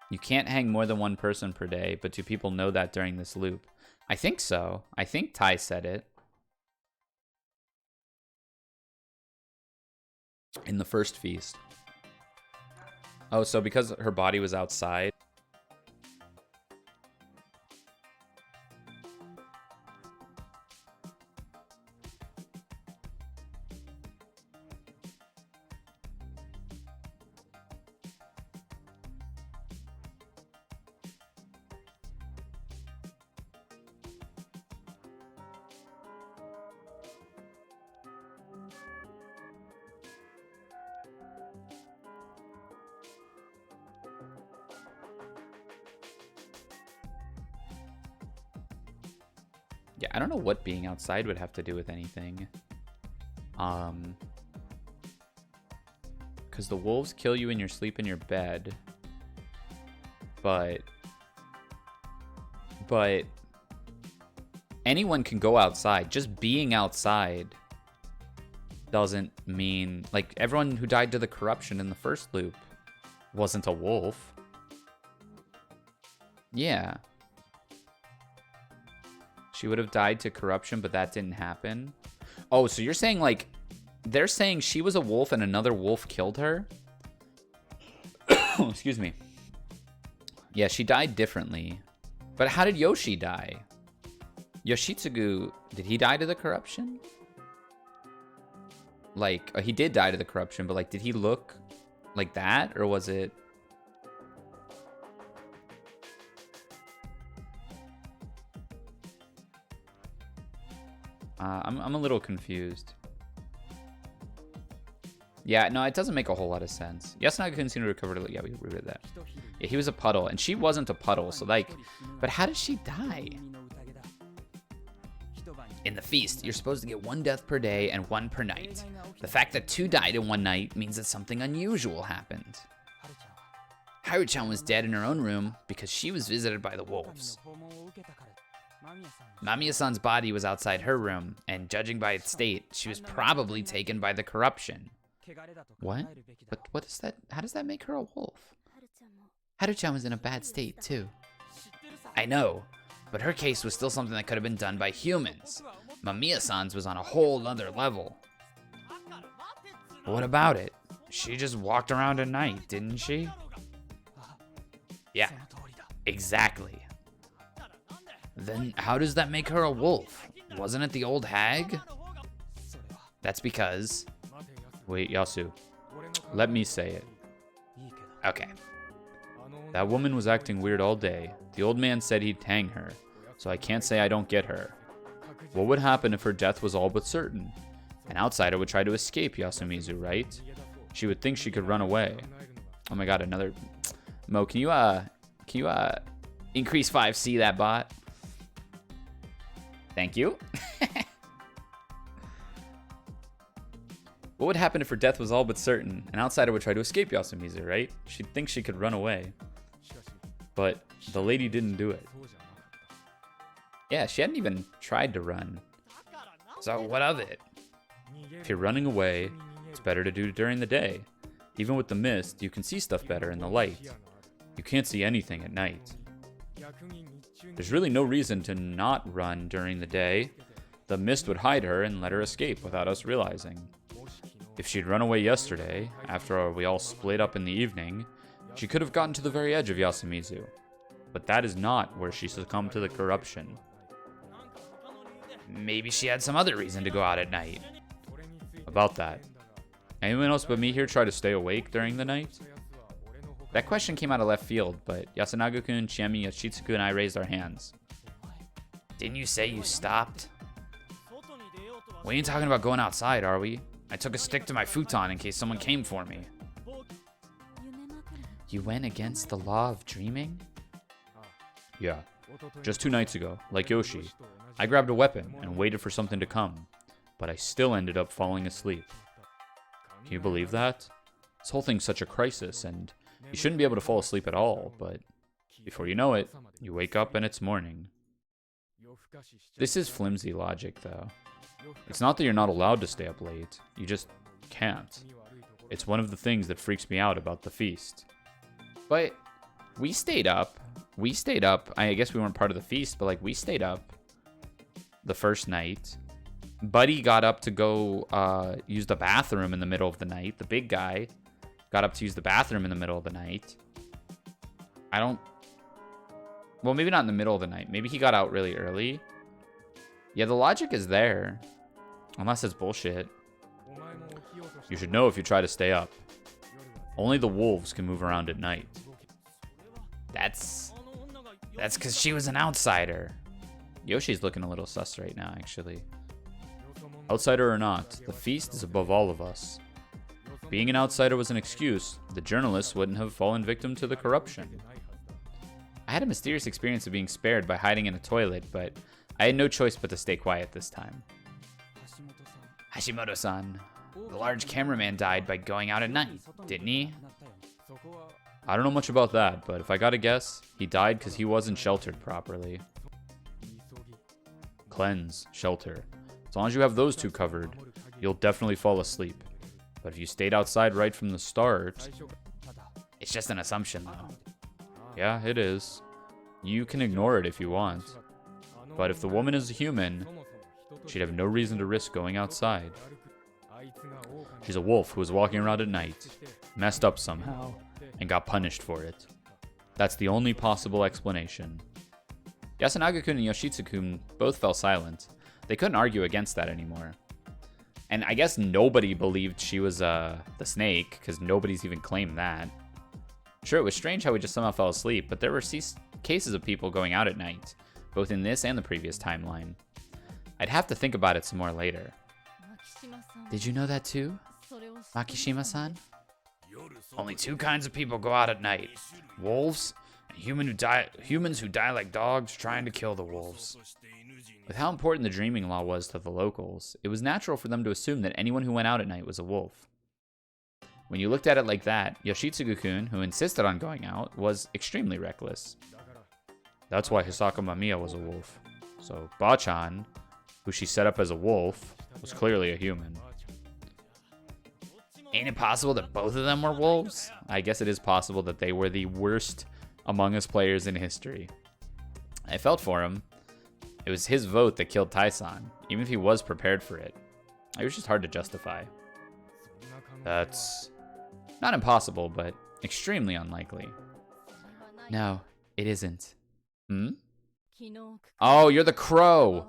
You can't hang more than one person per day, but do people know that during this loop? I think so. I think Tai said it. In the first feast. Oh, so because her body was outside. Yeah, I don't know what being outside would have to do with anything. Because the wolves kill you in your sleep in your bed. But anyone can go outside. Just being outside doesn't mean, like, everyone who died to the corruption in the first loop wasn't a wolf. Yeah. She would have died to corruption, but that didn't happen. Oh, so you're saying, like, they're saying she was a wolf and another wolf killed her? Excuse me. Yeah, she died differently. But how did Yoshi die? Yoshitsugu, did he die to the corruption? Like, he did die to the corruption, but, like, did he look like that? Or was it... I'm a little confused. Yeah, no, it doesn't make a whole lot of sense. Yasunaga couldn't seem to recover. Yeah, we read that. Yeah, he was a puddle, and she wasn't a puddle, so, like... But how did she die? In the feast, you're supposed to get 1 death per day and 1 per night. The fact that 2 died in 1 night means that something unusual happened. Haru-chan was dead in her own room because she was visited by the wolves. Mamiya-san's body was outside her room, and judging by its state, she was probably taken by the corruption. What? But what is that? How does that make her a wolf? Haru-chan was in a bad state, too. I know, but her case was still something that could have been done by humans. Mamiya-san's was on a whole other level. What about it? She just walked around at night, didn't she? Yeah, exactly. Then how does that make her a wolf? Wasn't it the old hag? That's because... Wait, Yasu. Let me say it. Okay. That woman was acting weird all day. The old man said he'd hang her, so I can't say I don't get her. What would happen if her death was all but certain? An outsider would try to escape Yasumizu, right? She would think she could run away. Oh my god, another... Mo, can you increase 5C that bot? Thank you. What would happen if her death was all but certain? An outsider would try to escape Yasumizu, right? She'd think she could run away. But the lady didn't do it. Yeah, she hadn't even tried to run. So what of it? If you're running away, it's better to do it during the day. Even with the mist, you can see stuff better in the light. You can't see anything at night. There's really no reason to not run during the day. The mist would hide her and let her escape without us realizing. If she'd run away yesterday, after we all split up in the evening, she could have gotten to the very edge of Yasumizu. But that is not where she succumbed to the corruption. Maybe she had some other reason to go out at night. About that. Anyone else but me here try to stay awake during the night? That question came out of left field, but Yasunaga-kun, Chiemi, Yoshitsugu, and I raised our hands. Didn't you say you stopped? We ain't talking about going outside, are we? I took a stick to my futon in case someone came for me. You went against the law of dreaming? Yeah. Just 2 nights ago, like Yoshi, I grabbed a weapon and waited for something to come, but I still ended up falling asleep. Can you believe that? This whole thing's such a crisis, and you shouldn't be able to fall asleep at all, but before you know it, you wake up and it's morning. This is flimsy logic, though. It's not that you're not allowed to stay up late, you just can't. It's one of the things that freaks me out about the feast. But we stayed up. I guess we weren't part of the feast, but like we stayed up the first night. Buddy got up to go use the bathroom in the middle of the night. The big guy got up to use the bathroom in the middle of the night. Well, maybe not in the middle of the night. Maybe he got out really early. Yeah, the logic is there. Unless it's bullshit. You should know if you try to stay up. Only the wolves can move around at night. That's because she was an outsider. Yoshi's looking a little sus right now, actually. Outsider or not, the feast is above all of us. If being an outsider was an excuse, the journalists wouldn't have fallen victim to the corruption. I had a mysterious experience of being spared by hiding in a toilet, but I had no choice but to stay quiet this time. Hashimoto-san, the large cameraman died by going out at night, didn't he? I don't know much about that, but if I gotta guess, he died because he wasn't sheltered properly. Cleanse, shelter. As long as you have those two covered, you'll definitely fall asleep. But if you stayed outside right from the start... It's just an assumption, though. Yeah, it is. You can ignore it if you want. But if the woman is a human, she'd have no reason to risk going outside. She's a wolf who was walking around at night, messed up somehow, and got punished for it. That's the only possible explanation. Yasunaga-kun and Yoshitsu-kun both fell silent. They couldn't argue against that anymore. And I guess nobody believed she was the snake, because nobody's even claimed that. Sure, it was strange how we just somehow fell asleep, but there were cases of people going out at night, both in this and the previous timeline. I'd have to think about it some more later. Did you know that too, Makishima-san? Only two kinds of people go out at night. Wolves, and humans who die like dogs trying to kill the wolves. With how important the dreaming law was to the locals, it was natural for them to assume that anyone who went out at night was a wolf. When you looked at it like that, Yoshitsugu-kun, who insisted on going out, was extremely reckless. That's why Hisaka Mamiya was a wolf. So Bachan, who she set up as a wolf, was clearly a human. Ain't it possible that both of them were wolves? I guess it is possible that they were the worst Among Us players in history. I felt for him. It was his vote that killed Taisan, even if he was prepared for it. It was just hard to justify. That's not impossible, but extremely unlikely. No, it isn't. Hmm? Oh, you're the crow.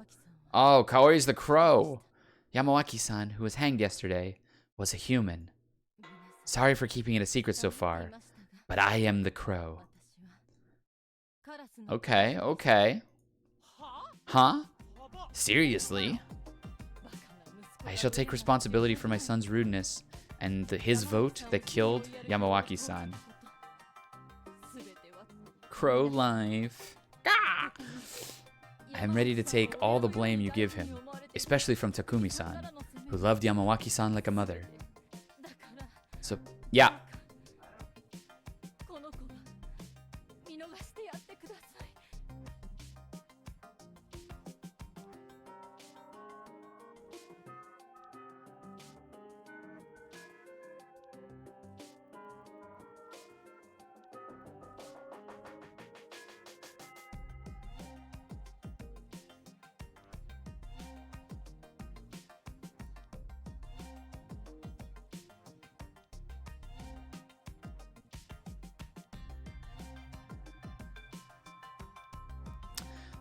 Oh, Kaori's the crow. Yamawaki-san, who was hanged yesterday, was a human. Sorry for keeping it a secret so far, but I am the crow. Okay, okay. Huh? Seriously? I shall take responsibility for my son's rudeness and his vote that killed Yamawaki-san. Crow life. Ah! I'm ready to take all the blame you give him, especially from Takumi-san, who loved Yamawaki-san like a mother. So, yeah.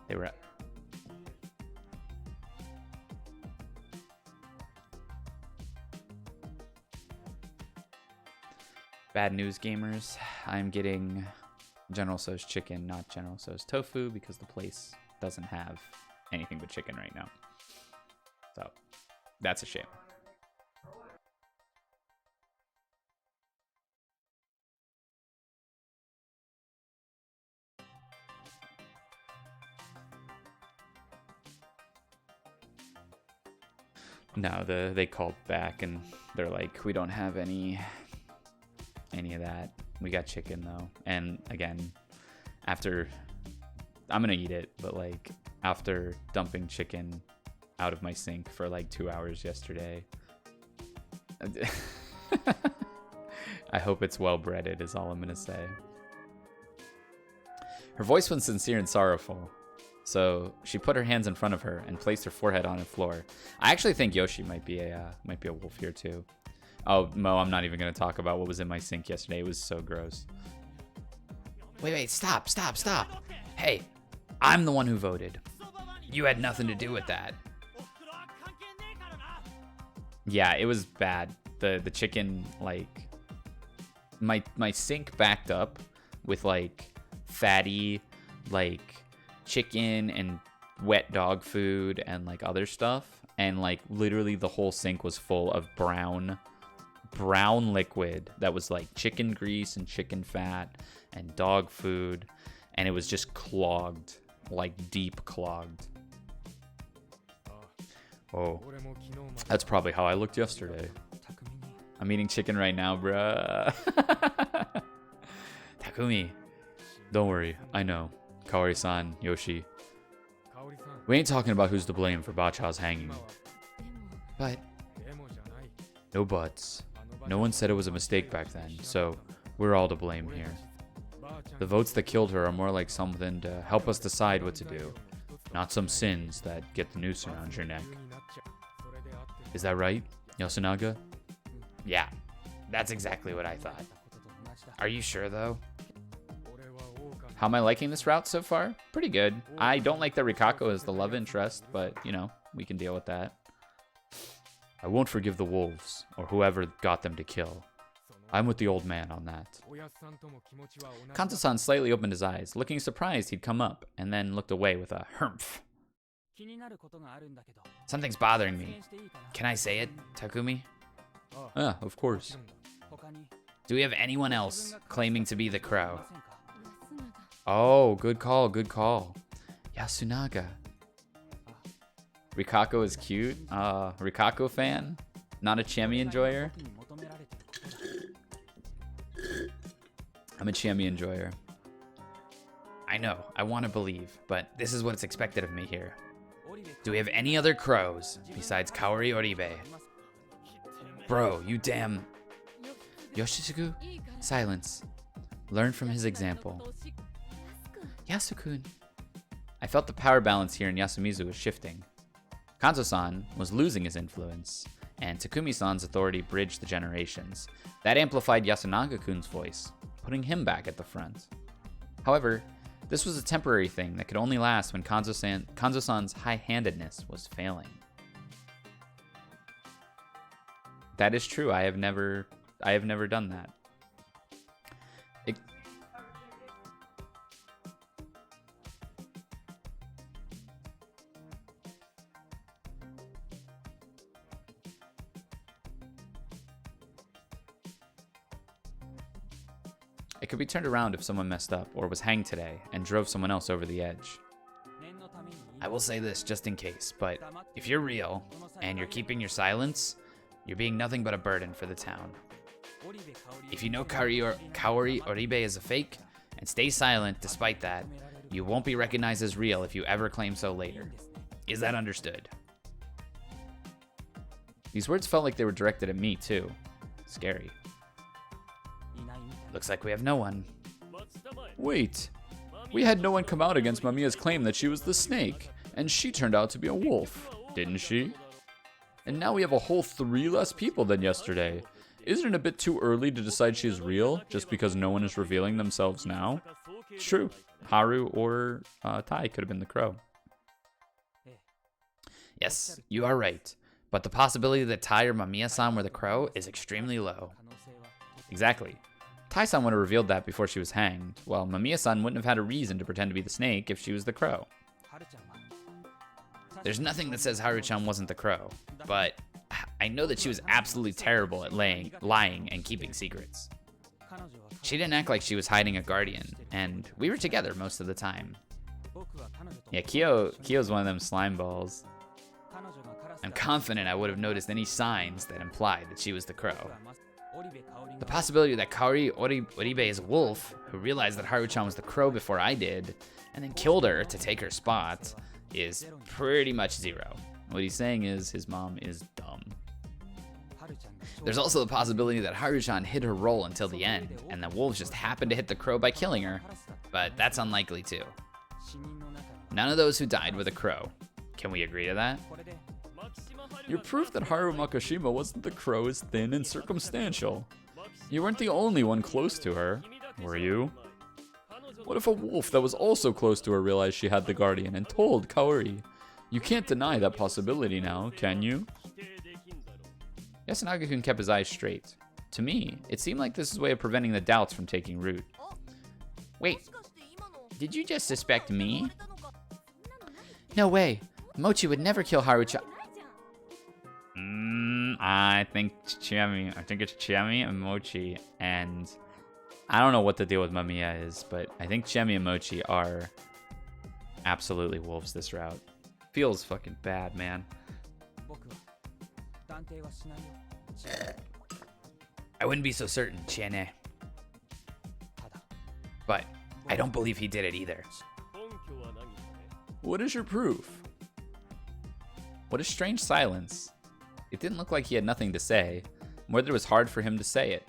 They were bad news, gamers. I'm getting General Tso's chicken, not General Tso's tofu, because the place doesn't have anything but chicken right now. So that's a shame. No, they called back and they're like, we don't have any of that. We got chicken though. And again, after I'm gonna eat it, but like after dumping chicken out of my sink for like 2 hours yesterday, I hope it's well breaded is all I'm gonna say. Her voice was sincere and sorrowful. So she put her hands in front of her and placed her forehead on the floor. I actually think Yoshi might be a wolf here too. Oh, Mo, I'm not even gonna talk about what was in my sink yesterday. It was so gross. Wait, stop. Hey, I'm the one who voted. You had nothing to do with that. Yeah, it was bad. The chicken, like, my sink backed up with like fatty, like, chicken and wet dog food and like other stuff, and like literally the whole sink was full of brown liquid that was like chicken grease and chicken fat and dog food, and it was just clogged, like deep clogged. Oh, that's probably how I looked yesterday. I'm eating chicken right now, bruh. Takumi. Don't worry, I know. Kaori-san, Yoshi. We ain't talking about who's to blame for Bacha's hanging. But... no buts. No one said it was a mistake back then, so we're all to blame here. The votes that killed her are more like something to help us decide what to do, not some sins that get the noose around your neck. Is that right, Yasunaga? Yeah, that's exactly what I thought. Are you sure, though? How am I liking this route so far? Pretty good. I don't like that Rikako is the love interest, but, you know, we can deal with that. I won't forgive the wolves, or whoever got them to kill. I'm with the old man on that. Kanto-san slightly opened his eyes, looking surprised he'd come up, and then looked away with a humph. Something's bothering me. Can I say it, Takumi? Yeah, of course. Do we have anyone else claiming to be the crow? Oh, good call, good call. Yasunaga. Rikako is cute. Rikako fan? Not a Chami enjoyer? I'm a Chami enjoyer. I know, I want to believe, but this is what's expected of me here. Do we have any other crows besides Kaori Oribe? Bro, you damn... Yoshitsugu? Silence. Learn from his example. Yasukun. I felt the power balance here in Yasumizu was shifting. Kanto-san was losing his influence, and Takumi-san's authority bridged the generations. That amplified Yasunaga-kun's voice, putting him back at the front. However, this was a temporary thing that could only last when Kanzo-san's high-handedness was failing. That is true. I have never done that. It could be turned around if someone messed up or was hanged today and drove someone else over the edge. I will say this just in case, but if you're real and you're keeping your silence, you're being nothing but a burden for the town. If you know Kaori Oribe is a fake and stay silent despite that, you won't be recognized as real if you ever claim so later. Is that understood? These words felt like they were directed at me too. Scary. Looks like we have no one. Wait. We had no one come out against Mamiya's claim that she was the snake, and she turned out to be a wolf, didn't she? And now we have a whole 3 less people than yesterday. Isn't it a bit too early to decide she's real, just because no one is revealing themselves now? It's true. Haru or Tai could have been the crow. Yes, you are right. But the possibility that Tai or Mamiya-san were the crow is extremely low. Exactly. Tai-san would have revealed that before she was hanged, while Mamiya-san wouldn't have had a reason to pretend to be the snake if she was the crow. There's nothing that says Haru-chan wasn't the crow, but I know that she was absolutely terrible at lying and keeping secrets. She didn't act like she was hiding a guardian, and we were together most of the time. Yeah, Kyo's one of them slime balls. I'm confident I would have noticed any signs that implied that she was the crow. The possibility that Kaori Oribe is a wolf, who realized that Haru-chan was the crow before I did, and then killed her to take her spot, is pretty much zero. What he's saying is his mom is dumb. There's also the possibility that Haru-chan hid her role until the end, and the wolves just happened to hit the crow by killing her, but that's unlikely too. None of those who died were the crow. Can we agree to that? Your proof that Haru Makashima wasn't the crow is thin and circumstantial. You weren't the only one close to her, were you? What if a wolf that was also close to her realized she had the guardian and told Kaori? You can't deny that possibility now, can you? Yasunaga-kun kept his eyes straight. To me, it seemed like this is a way of preventing the doubts from taking root. Wait, did you just suspect me? No way. Mochi would never kill Haru-chan. I think it's Chami and Mochi, and I don't know what the deal with Mamiya is, but I think Chami and Mochi are absolutely wolves this route. Feels fucking bad, man. I wouldn't be so certain, Chiene. But I don't believe he did it either. What is your proof? What a strange silence. It didn't look like he had nothing to say. More that it was hard for him to say it.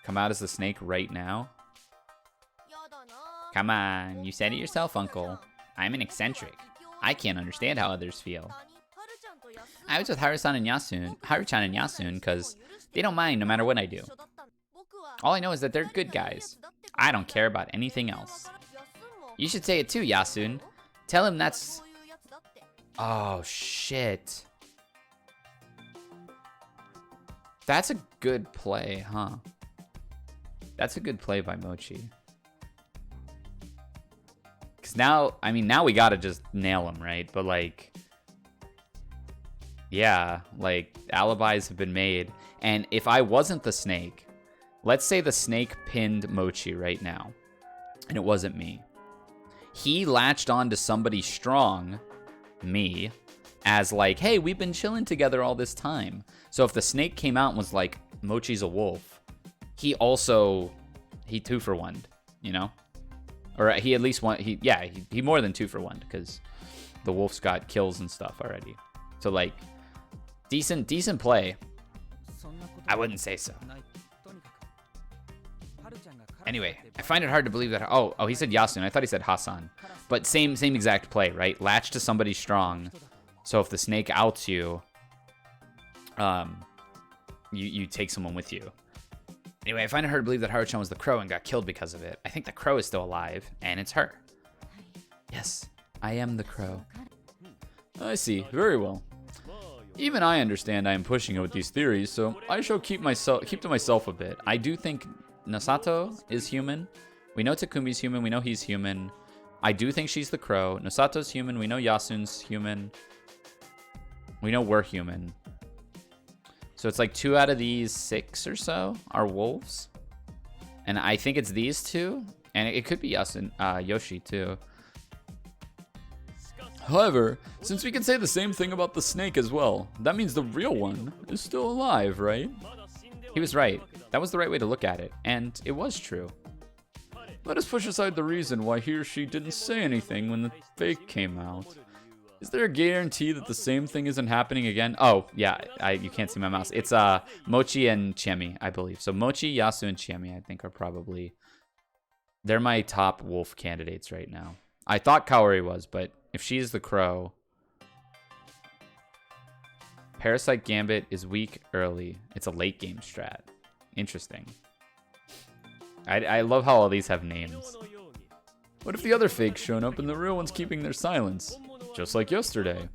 Come out as the snake right now? Come on, you said it yourself, Uncle. I'm an eccentric. I can't understand how others feel. I was with Haru-chan and Yasun because they don't mind no matter what I do. All I know is that they're good guys. I don't care about anything else. You should say it too, Yasun. Tell him that's... Oh, shit. That's a good play, huh? That's a good play by Mochi. Because now, I mean, now we gotta just nail him, right? But like... Yeah, like, alibis have been made. And if I wasn't the snake, let's say the snake pinned Mochi right now, and it wasn't me. He latched on to somebody strong, me, as like, hey, we've been chilling together all this time. So if the snake came out and was like, Mochi's a wolf, he 2-for-1'd, you know? Or he at least he more than 2-for-1'd, because the wolf's got kills and stuff already. So like, decent play. I wouldn't say so. Anyway, I find it hard to believe that... Oh, he said Yasun. I thought he said Hassan. But same exact play, right? Latch to somebody strong. So if the snake outs you, you take someone with you. Anyway, I find it hard to believe that Haru-chan was the crow and got killed because of it. I think the crow is still alive, and it's her. Yes, I am the crow. I see. Very well. Even I understand I am pushing it with these theories, so I shall keep to myself a bit. I do think Nosato is human. We know Takumi's human. We know he's human. I do think she's the crow. Nosato's human. We know Yasun's human. We know we're human. So it's like 2 out of these 6 or so are wolves. And I think it's these 2. And it could be Yasun, Yoshi too. However, since we can say the same thing about the snake as well, that means the real one is still alive, right? He was right. That was the right way to look at it, and it was true. Let us push aside the reason why he or she didn't say anything when the fake came out. Is there a guarantee that the same thing isn't happening again? Oh, yeah, you can't see my mouse. It's Mochi and Chiemi, I believe. So Mochi, Yasu, and Chiemi, I think, are probably... They're my top wolf candidates right now. I thought Kaori was, but if she's the crow... Parasite Gambit is weak early. It's a late game strat. Interesting. I love how all these have names. What if the other fake's shown up and the real one's keeping their silence? Just like yesterday.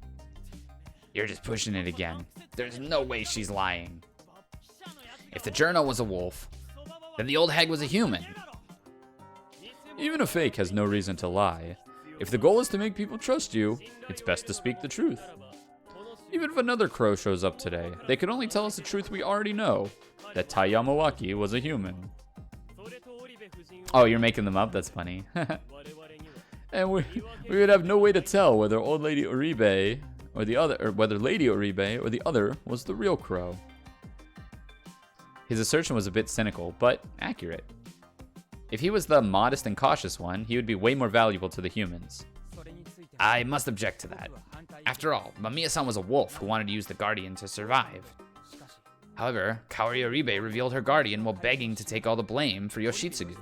You're just pushing it again. There's no way she's lying. If the journal was a wolf, then the old hag was a human. Even a fake has no reason to lie. If the goal is to make people trust you, it's best to speak the truth. Even if another crow shows up today, they could only tell us the truth we already know, that Tai Yamawaki was a human. Oh, you're making them up? That's funny. And we would have no way to tell whether old Lady Uribe or the other, or whether Lady Uribe or the other was the real crow. His assertion was a bit cynical, but accurate. If he was the modest and cautious one, he would be way more valuable to the humans. I must object to that. After all, Mamiya-san was a wolf who wanted to use the Guardian to survive. However, Kaori Uribe revealed her Guardian while begging to take all the blame for Yoshitsugu.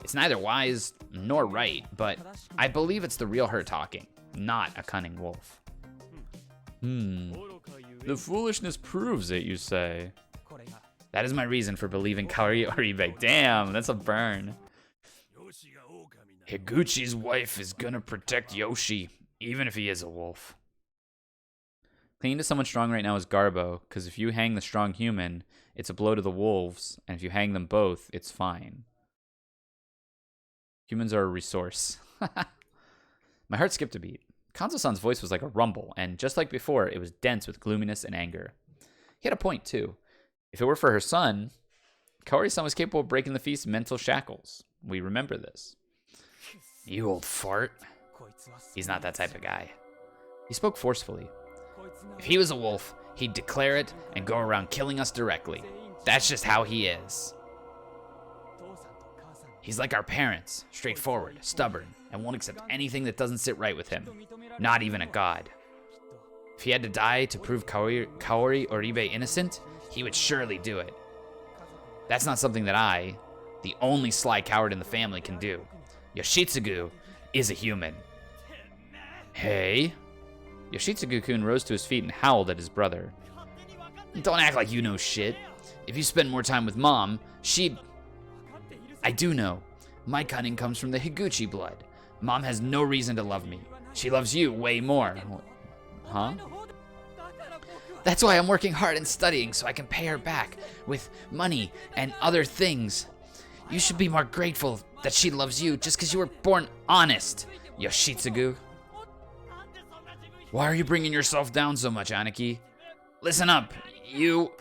It's neither wise nor right, but I believe it's the real her talking, not a cunning wolf. The foolishness proves it, you say? That is my reason for believing Kaori Uribe. Damn, that's a burn. Higuchi's wife is gonna protect Yoshi, even if he is a wolf. Clinging to someone strong right now is Garbo, because if you hang the strong human, it's a blow to the wolves, and if you hang them both, it's fine. Humans are a resource. My heart skipped a beat. Kanzo-san's voice was like a rumble, and just like before, it was dense with gloominess and anger. He had a point, too. If it were for her son, Kaori-san was capable of breaking the feast's mental shackles. We remember this. You old fart. He's not that type of guy. He spoke forcefully. If he was a wolf, he'd declare it and go around killing us directly. That's just how he is. He's like our parents, straightforward, stubborn, and won't accept anything that doesn't sit right with him. Not even a god. If he had to die to prove Kaori Oribe innocent, he would surely do it. That's not something that I, the only sly coward in the family, can do. Yoshitsugu is a human. Hey? Yoshitsugu-kun rose to his feet and howled at his brother. Don't act like you know shit. If you spend more time with Mom, she'd... I do know. My cunning comes from the Higuchi blood. Mom has no reason to love me. She loves you way more. Huh? That's why I'm working hard and studying so I can pay her back with money and other things. You should be more grateful that she loves you just because you were born honest, Yoshitsugu. Why are you bringing yourself down so much, Aniki? Listen up, you...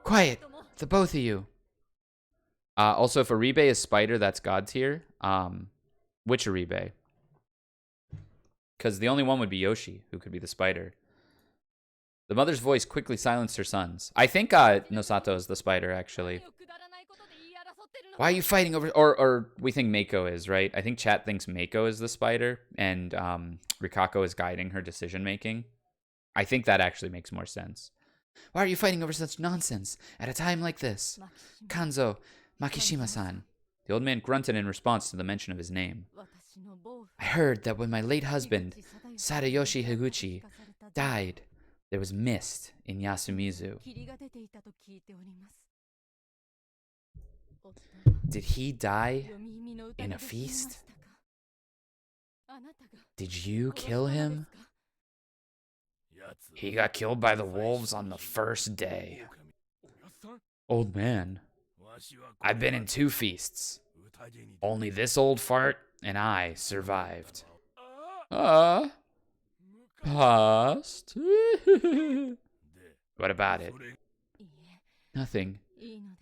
Quiet, the both of you. Also, if Oribe is spider, that's god tier. Which Oribe? Because the only one would be Yoshi, who could be the spider. The mother's voice quickly silenced her sons. I think Nosato is the spider, actually. Why are you fighting over... Or we think Mako is, right? I think chat thinks Mako is the spider, and Rikako is guiding her decision-making. I think that actually makes more sense. Why are you fighting over such nonsense at a time like this? Kanzo, Makishima-san. The old man grunted in response to the mention of his name. I heard that when my late husband, Sadayoshi Higuchi, died, there was mist in Yasumizu. Did he die in a feast? Did you kill him? He got killed by the wolves on the first day. Old man, I've been in 2 feasts. Only this old fart and I survived. Past? What about it? Nothing.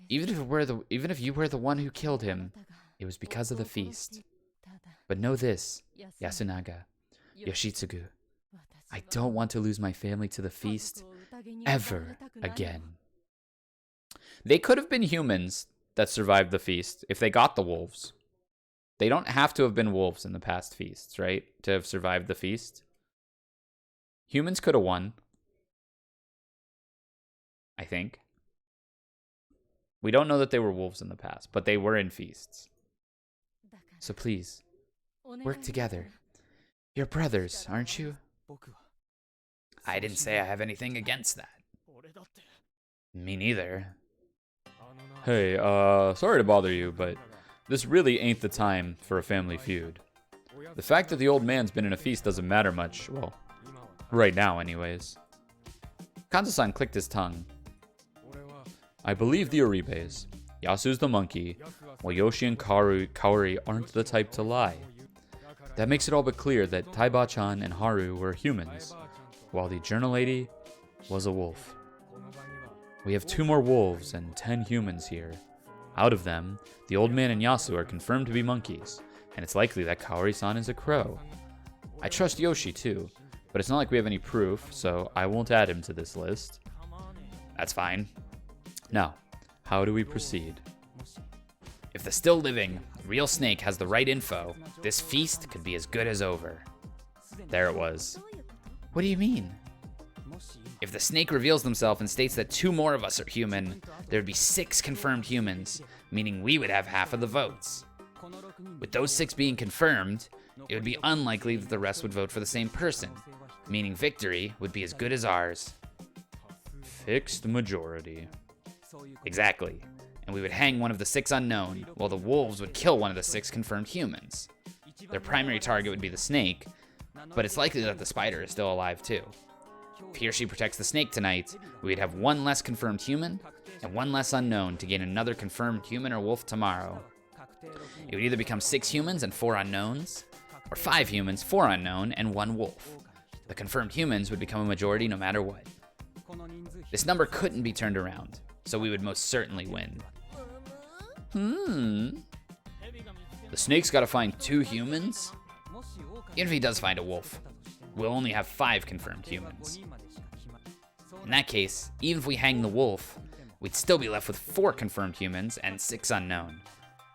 Even if you were the one who killed him, it was because of the feast. But know this, Yasunaga, Yoshitsugu, I don't want to lose my family to the feast ever again. They could have been humans that survived the feast if they got the wolves. They don't have to have been wolves in the past feasts, right? To have survived the feast. Humans could have won. I think. We don't know that they were wolves in the past, but they were in feasts. So please, work together. You're brothers, aren't you? I didn't say I have anything against that. Me neither. Hey, sorry to bother you, but this really ain't the time for a family feud. The fact that the old man's been in a feast doesn't matter much. Well, right now anyways. Kanzo-san clicked his tongue. I believe the Oribes. Yasu's the monkey, while Yoshi and Kaori aren't the type to lie. That makes it all but clear that Taiba-chan and Haru were humans, while the journal lady was a wolf. We have 2 more wolves and 10 humans here. Out of them, the old man and Yasu are confirmed to be monkeys, and it's likely that Kaori-san is a crow. I trust Yoshi too, but it's not like we have any proof, so I won't add him to this list. That's fine. Now, how do we proceed? If the still living, real snake has the right info, this feast could be as good as over. There it was. What do you mean? If the snake reveals himself and states that 2 more of us are human, there would be 6 confirmed humans, meaning we would have half of the votes. With those 6 being confirmed, it would be unlikely that the rest would vote for the same person, meaning victory would be as good as ours. Fixed majority. Exactly. And we would hang one of the 6 unknown, while the wolves would kill one of the 6 confirmed humans. Their primary target would be the snake, but it's likely that the spider is still alive too. If he or she protects the snake tonight, we'd have 1 less confirmed human and 1 less unknown to gain another confirmed human or wolf tomorrow. It would either become 6 humans and 4 unknowns, or 5 humans, 4 unknown, and 1 wolf. The confirmed humans would become a majority no matter what. This number couldn't be turned around, so we would most certainly win. The snake's gotta find 2 humans? Even if he does find a wolf, we'll only have 5 confirmed humans. In that case, even if we hang the wolf, we'd still be left with 4 confirmed humans and 6 unknown.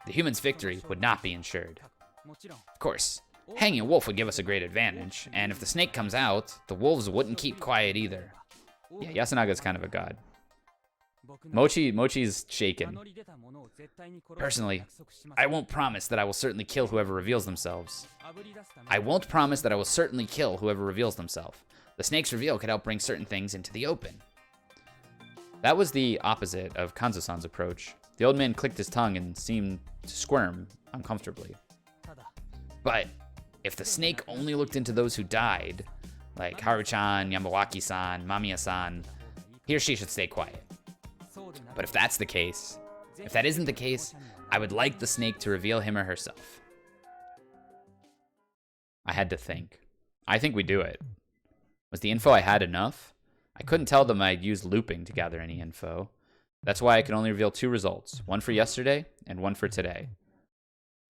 The humans' victory would not be ensured. Of course, hanging a wolf would give us a great advantage, and if the snake comes out, the wolves wouldn't keep quiet either. Yeah, Yasunaga's kind of a god. Mochi's shaken. Personally, I won't promise that I will certainly kill whoever reveals themselves. The snake's reveal could help bring certain things into the open. That was the opposite of Kanzo-san's approach. The old man clicked his tongue and seemed to squirm uncomfortably. But if the snake only looked into those who died, like Haru-chan, Yamawaki-san, Mamiya-san, he or she should stay quiet. But if that's the case, if that isn't the case, I would like the snake to reveal him or herself. I had to think. I think we do it. Was the info I had enough? I couldn't tell them I'd used looping to gather any info. That's why I could only reveal 2 results, one for yesterday and one for today.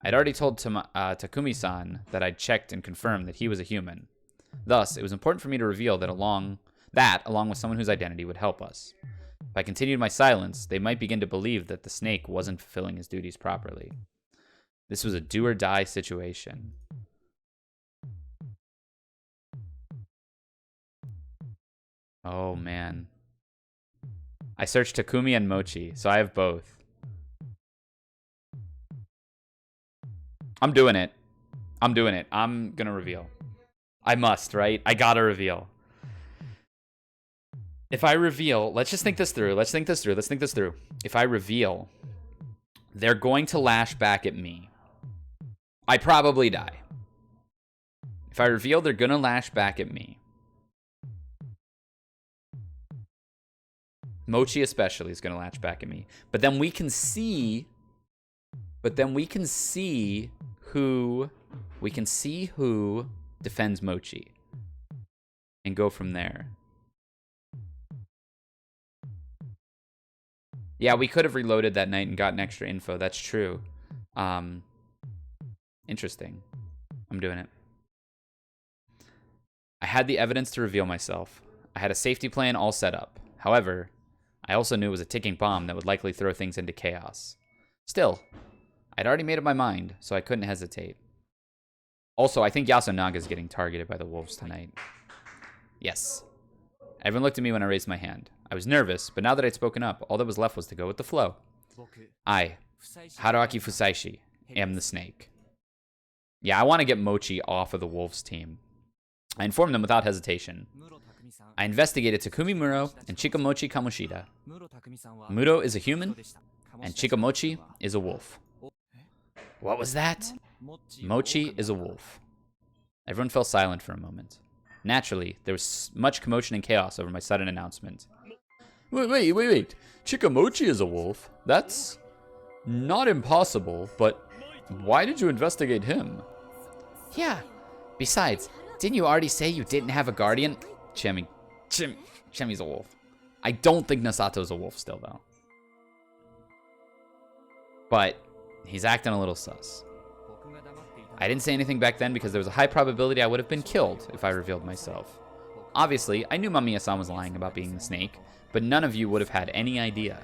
I'd already told Takumi-san that I'd checked and confirmed that he was a human. Thus, it was important for me to reveal that along with someone whose identity would help us. If I continued my silence, they might begin to believe that the snake wasn't fulfilling his duties properly. This was a do-or-die situation. Oh, man. I searched Takumi and Mochi, so I have both. I'm doing it. I'm gonna reveal. I must, right? I gotta reveal. If I reveal, let's just think this through. If I reveal, they're going to lash back at me. I probably die. If I reveal, they're gonna lash back at me. Mochi especially is gonna latch back at me. But then we can see who defends Mochi and go from there. Yeah, we could have reloaded that night and gotten extra info. That's true. Interesting. I'm doing it. I had the evidence to reveal myself. I had a safety plan all set up. However, I also knew it was a ticking bomb that would likely throw things into chaos. Still, I'd already made up my mind, so I couldn't hesitate. Also, I think Yasunaga's getting targeted by the wolves tonight. Yes. Everyone looked at me when I raised my hand. I was nervous, but now that I'd spoken up, all that was left was to go with the flow. I, Haruaki Fusaishi, am the snake. Yeah, I want to get Mochi off of the wolves team. I informed them without hesitation. I investigated Takumi Muro and Chikamochi Kamoshida. Muro is a human, and Chikamochi is a wolf. What was that? Mochi is a wolf. Everyone fell silent for a moment. Naturally, there was much commotion and chaos over my sudden announcement. Wait. Chikamochi is a wolf? That's not impossible, but why did you investigate him? Yeah. Besides, didn't you already say you didn't have a guardian? Chemi's a wolf. I don't think Nasato's a wolf still, though. But he's acting a little sus. I didn't say anything back then because there was a high probability I would have been killed if I revealed myself. Obviously, I knew Mamiya-san was lying about being the snake, but none of you would have had any idea.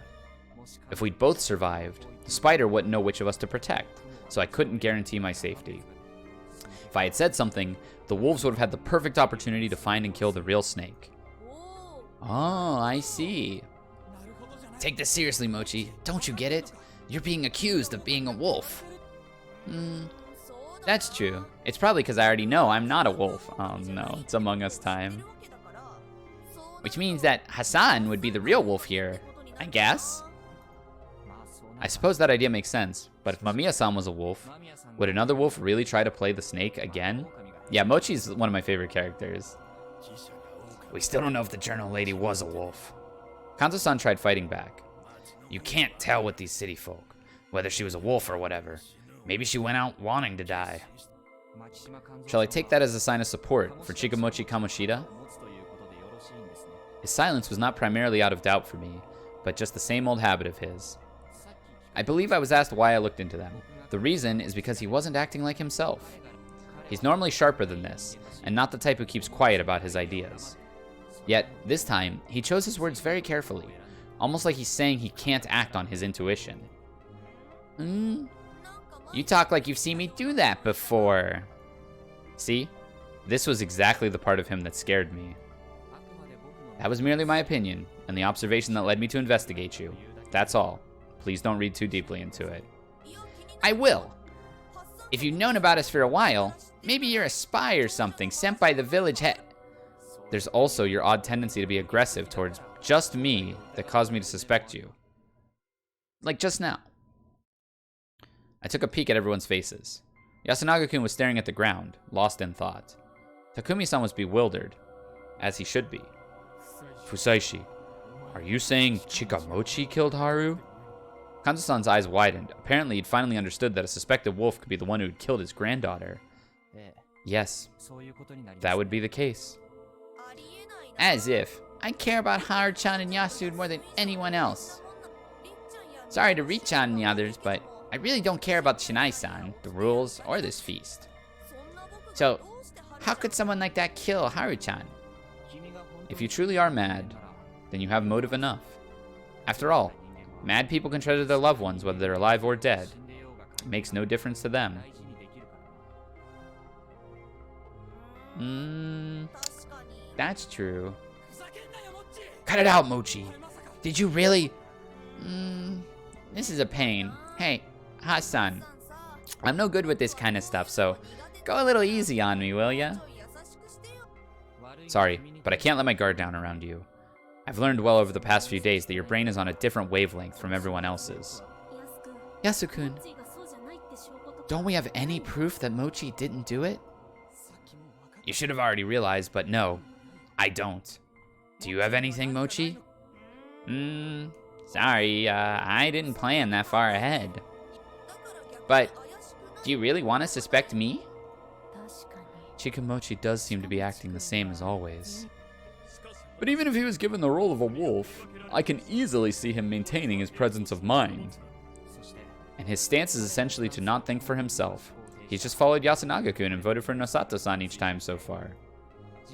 If we'd both survived, the spider wouldn't know which of us to protect, so I couldn't guarantee my safety. If I had said something, the wolves would have had the perfect opportunity to find and kill the real snake. Oh, I see. Take this seriously, Mochi. Don't you get it? You're being accused of being a wolf. That's true. It's probably because I already know I'm not a wolf. Oh no, it's Among Us time. Which means that Hassan would be the real wolf here, I guess? I suppose that idea makes sense, but if Mamiya-san was a wolf, would another wolf really try to play the snake again? Yeah, Mochi's one of my favorite characters. We still don't know if the journal lady was a wolf. Kanzo-san tried fighting back. You can't tell with these city folk, whether she was a wolf or whatever. Maybe she went out wanting to die. Shall I take that as a sign of support for Chikamochi Kamoshida? His silence was not primarily out of doubt for me, but just the same old habit of his. I believe I was asked why I looked into them. The reason is because he wasn't acting like himself. He's normally sharper than this, and not the type who keeps quiet about his ideas. Yet, this time, he chose his words very carefully, almost like he's saying he can't act on his intuition. You talk like you've seen me do that before. See? This was exactly the part of him that scared me. That was merely my opinion, and the observation that led me to investigate you. That's all. Please don't read too deeply into it. I will. If you've known about us for a while, maybe you're a spy or something sent by the village head. There's also your odd tendency to be aggressive towards just me that caused me to suspect you. Like just now. I took a peek at everyone's faces. Yasunaga-kun was staring at the ground, lost in thought. Takumi-san was bewildered, as he should be. Fusaishi, are you saying Chikamochi killed Haru? Kanzo-san's eyes widened. Apparently, he'd finally understood that a suspected wolf could be the one who'd killed his granddaughter. Yes, that would be the case. As if. I care about Haru-chan and Yasude more than anyone else. Sorry to Ri-chan and the others, but I really don't care about Shinai-san, the rules, or this feast. So, how could someone like that kill Haru-chan? If you truly are mad, then you have motive enough. After all, mad people can treasure their loved ones whether they're alive or dead. It makes no difference to them. That's true. Cut it out, Mochi. Did you really? This is a pain. Hey, Hassan. I'm no good with this kind of stuff, so go a little easy on me, will ya? Sorry, but I can't let my guard down around you. I've learned well over the past few days that your brain is on a different wavelength from everyone else's. Yasukun, don't we have any proof that Mochi didn't do it? You should have already realized, but no, I don't. Do you have anything, Mochi? Sorry, I didn't plan that far ahead. But, do you really want to suspect me? Chikamochi does seem to be acting the same as always. But even if he was given the role of a wolf, I can easily see him maintaining his presence of mind. And his stance is essentially to not think for himself. He's just followed Yasunaga-kun and voted for Nosato-san each time so far.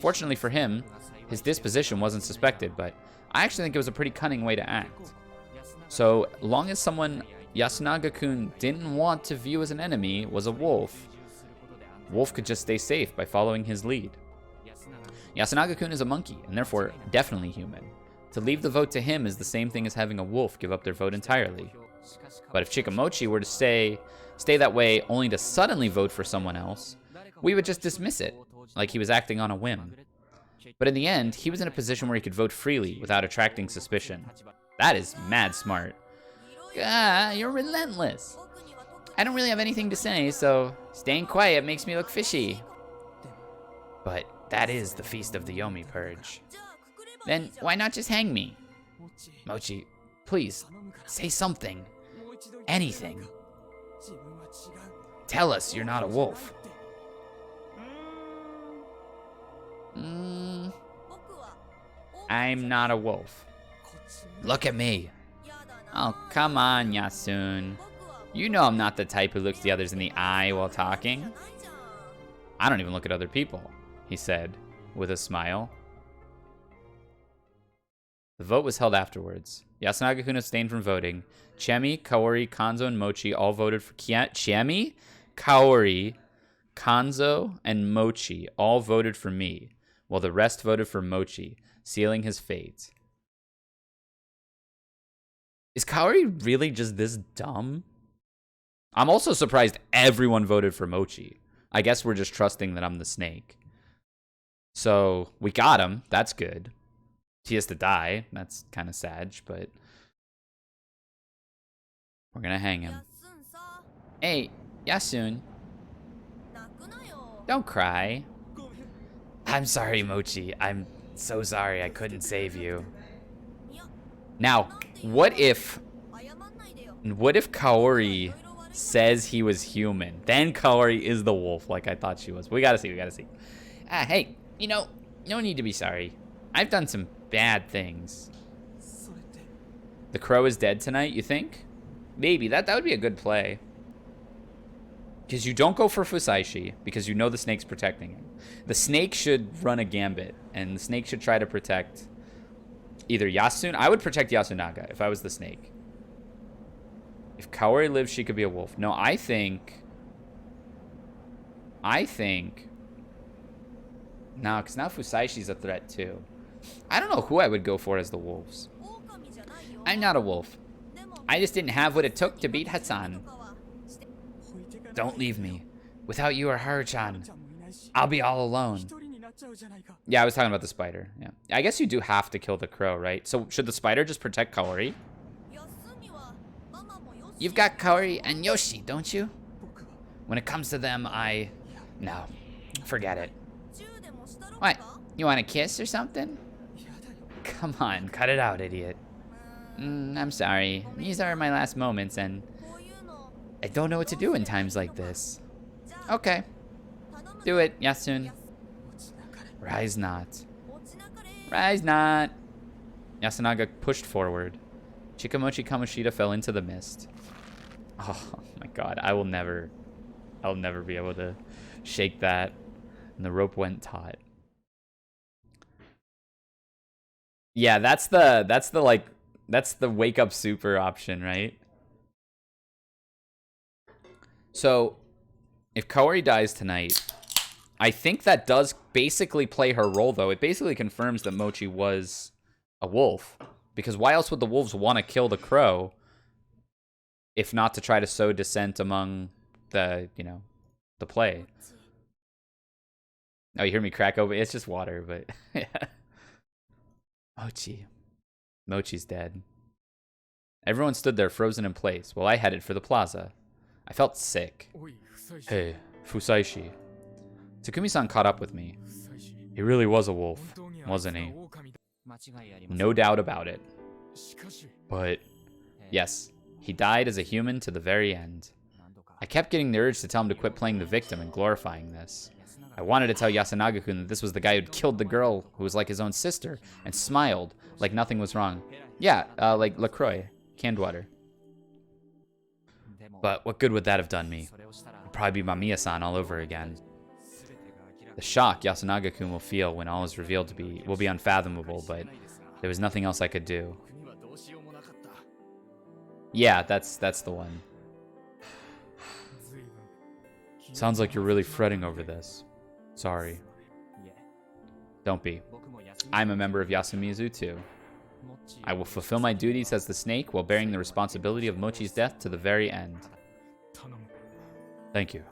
Fortunately for him, his disposition wasn't suspected, but I actually think it was a pretty cunning way to act. So long as someone Yasunaga-kun didn't want to view as an enemy was a wolf, Wolf could just stay safe by following his lead. Yasunaga-kun is a monkey, and therefore definitely human. To leave the vote to him is the same thing as having a wolf give up their vote entirely. But if Chikamochi were to stay that way only to suddenly vote for someone else, we would just dismiss it, like he was acting on a whim. But in the end, he was in a position where he could vote freely without attracting suspicion. That is mad smart. You're relentless. I don't really have anything to say, so staying quiet makes me look fishy. But that is the Feast of the Yomi Purge. Then why not just hang me? Mochi, please, say something. Anything. Tell us you're not a wolf. I'm not a wolf. Look at me. Oh, come on, Yasun. You know I'm not the type who looks the others in the eye while talking. I don't even look at other people, he said, with a smile. The vote was held afterwards. Yasunaga-kun abstained from voting. Chemi, Kaori, Kanzo, and Mochi all voted for Chemi, Kaori, Kanzo, and Mochi all voted for me, while the rest voted for Mochi, sealing his fate. Is Kaori really just this dumb? I'm also surprised everyone voted for Mochi. I guess we're just trusting that I'm the snake. So, we got him. That's good. He has to die. That's kind of sad, but we're gonna hang him. Hey, Yasun. Don't cry. I'm sorry, Mochi. I'm so sorry I couldn't save you. Now, what if Kaori says he was human? Then Kaori is the wolf like I thought she was. We gotta see. Hey, no need to be sorry. I've done some bad things. The crow is dead tonight, you think? Maybe. That would be a good play. Because you don't go for Fusaishi, because you know the snake's protecting him. The snake should run a gambit, and the snake should try to protect either Yasun. I would protect Yasunaga if I was the snake. If Kaori lives, she could be a wolf. No, I think... No, because now Fusaishi's a threat too. I don't know who I would go for as the wolves. I'm not a wolf. I just didn't have what it took to beat Hassan. Don't leave me. Without you or Haru-chan, I'll be all alone. Yeah, I was talking about the spider. Yeah, I guess you do have to kill the crow, right? So should the spider just protect Kaori? You've got Kaori and Yoshi, don't you? When it comes to them, no, forget it. What? You want a kiss or something? Come on, cut it out, idiot. I'm sorry. These are my last moments, and I don't know what to do in times like this. Okay. Do it, Yasun. Rise not. Rise not. Yasunaga pushed forward. Chikamochi Kamoshida fell into the mist. Oh my god, I'll never be able to shake that. And the rope went taut. Yeah, that's the wake up super option, right? So, if Kaori dies tonight, I think that does basically play her role, though. It basically confirms that Mochi was a wolf. Because why else would the wolves want to kill the crow if not to try to sow dissent among the, the play? Oh, you hear me crack open? It's just water, but yeah. Mochi's dead. Everyone stood there frozen in place while I headed for the plaza. I felt sick. Hey, Fusaishi. Takumi-san caught up with me. He really was a wolf, wasn't he? No doubt about it. But, yes, he died as a human to the very end. I kept getting the urge to tell him to quit playing the victim and glorifying this. I wanted to tell Yasunaga-kun that this was the guy who'd killed the girl who was like his own sister, and smiled like nothing was wrong. Yeah, like LaCroix, canned water. But what good would that have done me? It'd probably be Mamiya-san all over again. The shock Yasunaga-kun will feel when all is revealed will be unfathomable, but there was nothing else I could do. Yeah, that's the one. Sounds like you're really fretting over this. Sorry. Don't be. I'm a member of Yasumizu too. I will fulfill my duties as the snake while bearing the responsibility of Mochi's death to the very end. Thank you.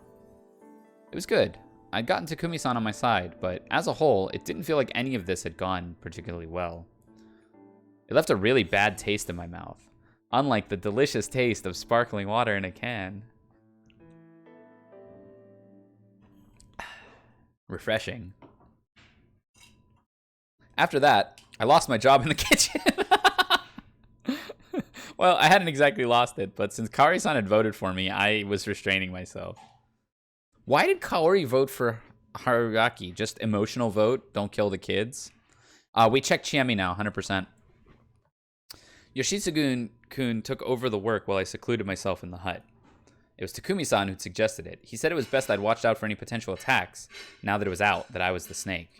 It was good. I'd gotten Takumi-san on my side, but as a whole, it didn't feel like any of this had gone particularly well. It left a really bad taste in my mouth, unlike the delicious taste of sparkling water in a can. Refreshing. After that, I lost my job in the kitchen. Well, I hadn't exactly lost it, but since Kaori-san had voted for me, I was restraining myself. Why did Kaori vote for Haruaki? Just emotional vote? Don't kill the kids? We checked Chiemi now, 100%. Yoshitsugu-kun took over the work while I secluded myself in the hut. It was Takumi-san who'd suggested it. He said it was best I'd watched out for any potential attacks, now that it was out that I was the snake.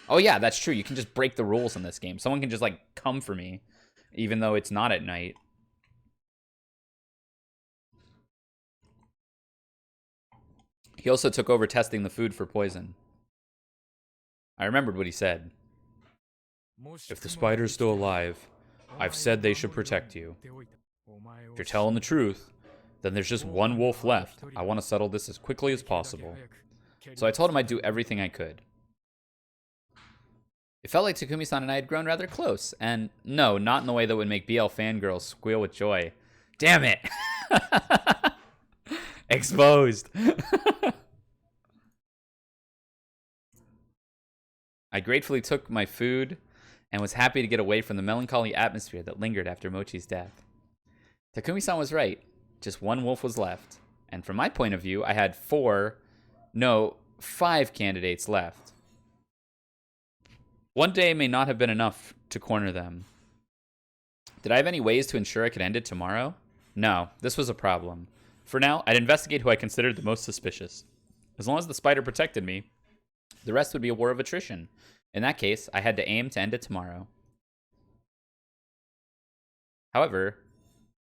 Oh yeah, that's true. You can just break the rules in this game. Someone can just, come for me, even though it's not at night. He also took over testing the food for poison. I remembered what he said. If the spider's still alive, I've said they should protect you. If you're telling the truth, then there's just one wolf left. I want to settle this as quickly as possible. So I told him I'd do everything I could. It felt like Takumi-san and I had grown rather close, and no, not in the way that would make BL fangirls squeal with joy. Damn it! Exposed! I gratefully took my food and was happy to get away from the melancholy atmosphere that lingered after Mochi's death. Takumi-san was right. Just one wolf was left. And from my point of view, I had 5 candidates left. One day may not have been enough to corner them. Did I have any ways to ensure I could end it tomorrow? No, this was a problem. For now, I'd investigate who I considered the most suspicious. As long as the spider protected me, the rest would be a war of attrition. In that case, I had to aim to end it tomorrow. However,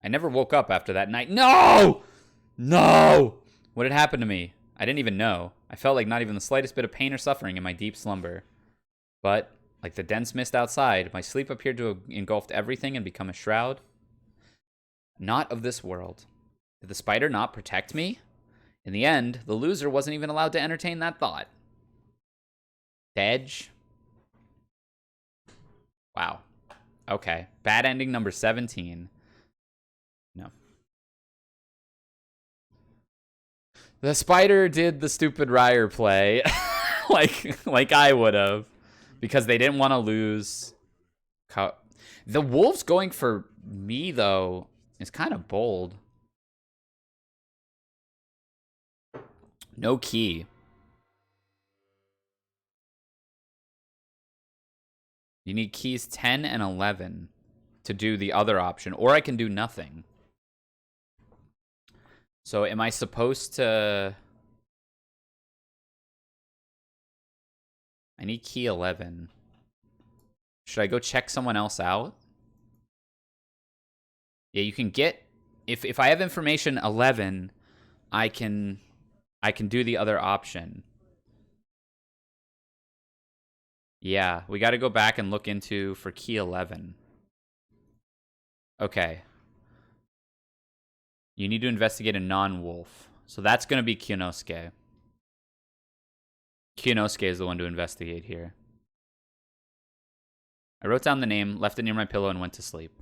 I never woke up after that night. No! No! What had happened to me? I didn't even know. I felt like not even the slightest bit of pain or suffering in my deep slumber. But, like the dense mist outside, my sleep appeared to have engulfed everything and become a shroud. Not of this world. Did the spider not protect me? In the end, the loser wasn't even allowed to entertain that thought. Edge. Wow. Okay. Bad ending number 17. No. The spider did the stupid Ryer play. like I would have. Because they didn't want to lose. The wolves going for me, though, is kind of bold. No key. You need keys 10 and 11 to do the other option, or I can do nothing. So am I supposed to... I need key 11. Should I go check someone else out? Yeah, you can get... If I have information 11, I can do the other option. Yeah, we got to go back and look into for key 11. Okay. You need to investigate a non-wolf. So that's going to be Kyonosuke. Kyonosuke is the one to investigate here. I wrote down the name, left it near my pillow, and went to sleep.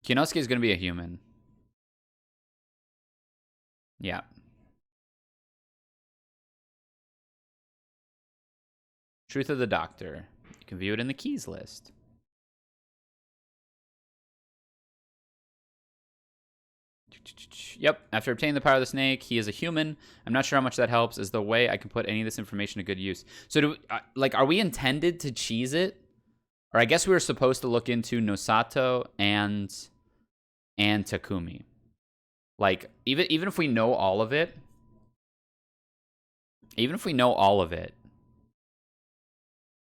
Kyonosuke is going to be a human. Yeah. Truth of the Doctor. You can view it in the keys list. Yep. After obtaining the power of the snake, he is a human. I'm not sure how much that helps. Is the way I can put any of this information to good use. So, are we intended to cheese it? Or I guess we were supposed to look into Nosato and Takumi. Like, even if we know all of it,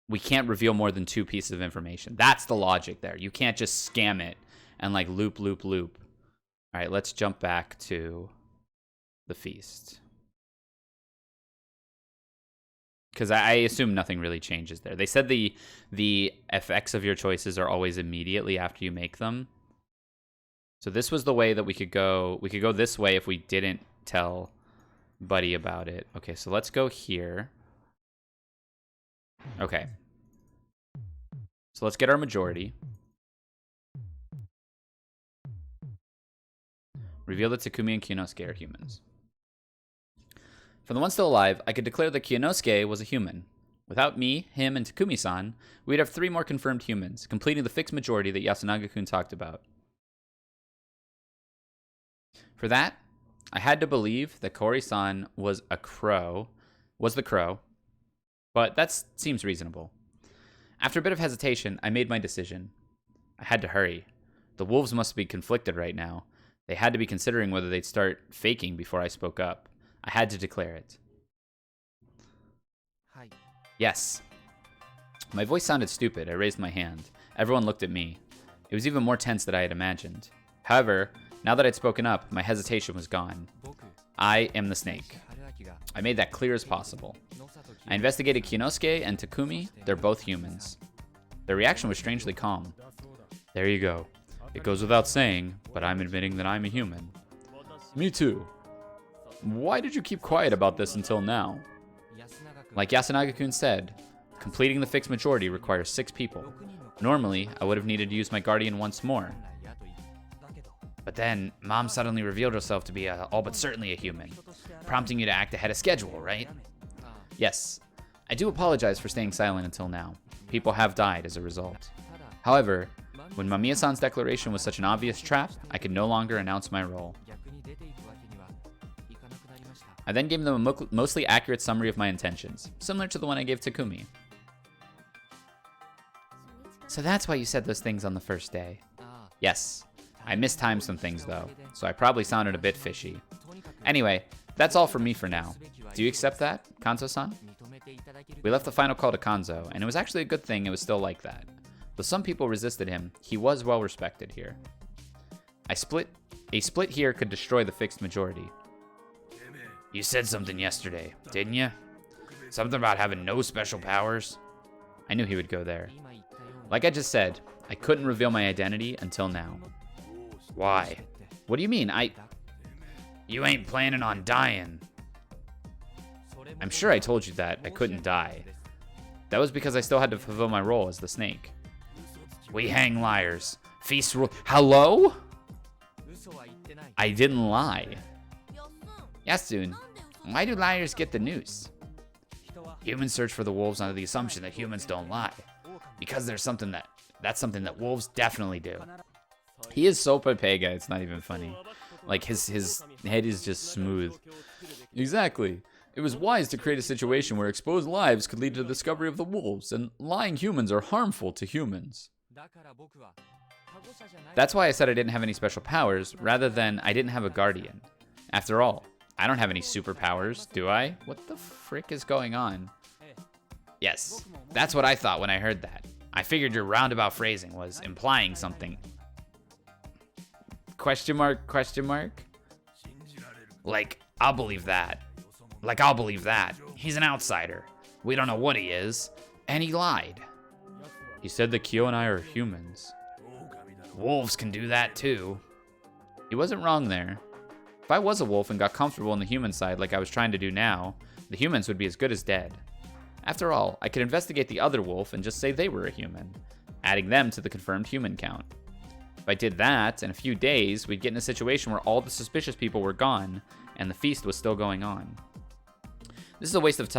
we can't reveal more than 2 pieces of information. That's the logic there. You can't just scam it and like loop. All right, let's jump back to the feast. Because I assume nothing really changes there. They said the effects of your choices are always immediately after you make them. So this was the way that we could go. We could go this way if we didn't tell Buddy about it. Okay, so let's go here. Okay. So let's get our majority. Reveal that Takumi and Kyonosuke are humans. For the one still alive, I could declare that Kyonosuke was a human. Without me, him, and Takumi-san, we'd have 3 more confirmed humans, completing the fixed majority that Yasunaga-kun talked about. For that, I had to believe that Kori-san was the crow, but that seems reasonable. After a bit of hesitation, I made my decision. I had to hurry. The wolves must be conflicted right now. They had to be considering whether they'd start faking before I spoke up. I had to declare it. Hi. Yes. My voice sounded stupid. I raised my hand. Everyone looked at me. It was even more tense than I had imagined. However, now that I'd spoken up, my hesitation was gone. I am the snake. I made that clear as possible. I investigated Kyonosuke and Takumi. They're both humans. Their reaction was strangely calm. There you go. It goes without saying, but I'm admitting that I'm a human. Me too. Why did you keep quiet about this until now? Like Yasunaga-kun said, completing the fixed majority requires 6 people. Normally, I would have needed to use my guardian once more. But then, Mom suddenly revealed herself to be all but certainly a human, prompting you to act ahead of schedule, right? Yes. I do apologize for staying silent until now. People have died as a result. However, when Mamiya-san's declaration was such an obvious trap, I could no longer announce my role. I then gave them a mostly accurate summary of my intentions, similar to the one I gave Takumi. So that's why you said those things on the first day. Yes. I mistimed some things though, so I probably sounded a bit fishy. Anyway, that's all from me for now. Do you accept that, Kanzo-san? We left the final call to Kanzo, and it was actually a good thing it was still like that. Though some people resisted him, he was well respected here. A split here could destroy the fixed majority. You said something yesterday, didn't you? Something about having no special powers? I knew he would go there. Like I just said, I couldn't reveal my identity until now. Why? What do you mean? You ain't planning on dying. I'm sure I told you that I couldn't die. That was because I still had to fulfill my role as the snake. We hang liars. Feast rule. Hello? I didn't lie. Yasun, why do liars get the news? Humans search for the wolves under the assumption that humans don't lie. Because that's something that wolves definitely do. He is so Pepega, it's not even funny. Like, his head is just smooth. Exactly. It was wise to create a situation where exposed lives could lead to the discovery of the wolves, and lying humans are harmful to humans. That's why I said I didn't have any special powers, rather than I didn't have a guardian. After all, I don't have any superpowers, do I? What the frick is going on? Yes, that's what I thought when I heard that. I figured your roundabout phrasing was implying something. Question mark, question mark? Like, I'll believe that. He's an outsider. We don't know what he is, and he lied. He said that Kyo and I are humans. Wolves can do that too. He wasn't wrong there. If I was a wolf and got comfortable on the human side like I was trying to do now, the humans would be as good as dead. After all, I could investigate the other wolf and just say they were a human, adding them to the confirmed human count. If I did that, in a few days, we'd get in a situation where all the suspicious people were gone, and the feast was still going on. This was a waste of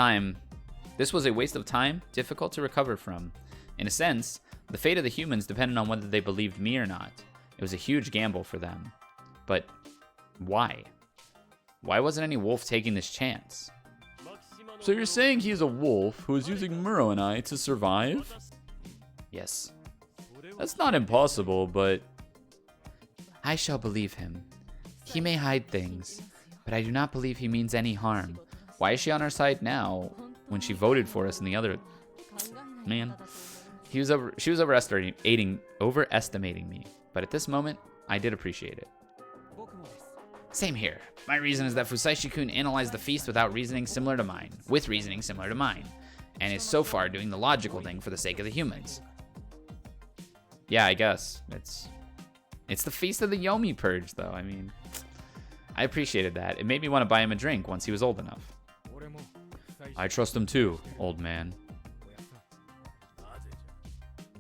time, difficult to recover from. In a sense, the fate of the humans depended on whether they believed me or not. It was a huge gamble for them. But why? Why wasn't any wolf taking this chance? So you're saying he's a wolf who is using Muro and I to survive? Yes. That's not impossible, but... I shall believe him. He may hide things, but I do not believe he means any harm. Why is she on our side now when she voted for us in the other... Man. She was overestimating me, but at this moment, I did appreciate it. Same here. My reason is that Fusaishi-kun analyzed the feast with reasoning similar to mine, and is so far doing the logical thing for the sake of the humans. Yeah, I guess. It's the Feast of the Yomi Purge, though. I mean, I appreciated that. It made me want to buy him a drink once he was old enough. I trust him too, old man.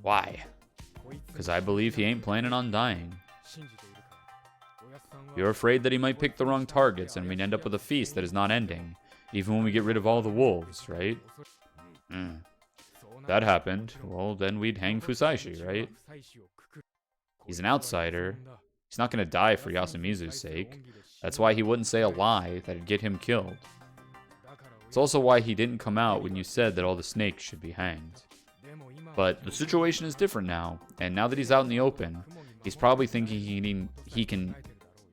Why? Because I believe he ain't planning on dying. You're afraid that he might pick the wrong targets and we'd end up with a feast that is not ending, even when we get rid of all the wolves, right? That happened, well, then we'd hang Fusaishi, right? He's an outsider. He's not going to die for Yasumizu's sake. That's why he wouldn't say a lie that'd get him killed. It's also why he didn't come out when you said that all the snakes should be hanged. But the situation is different now, and now that he's out in the open, he's probably thinking he can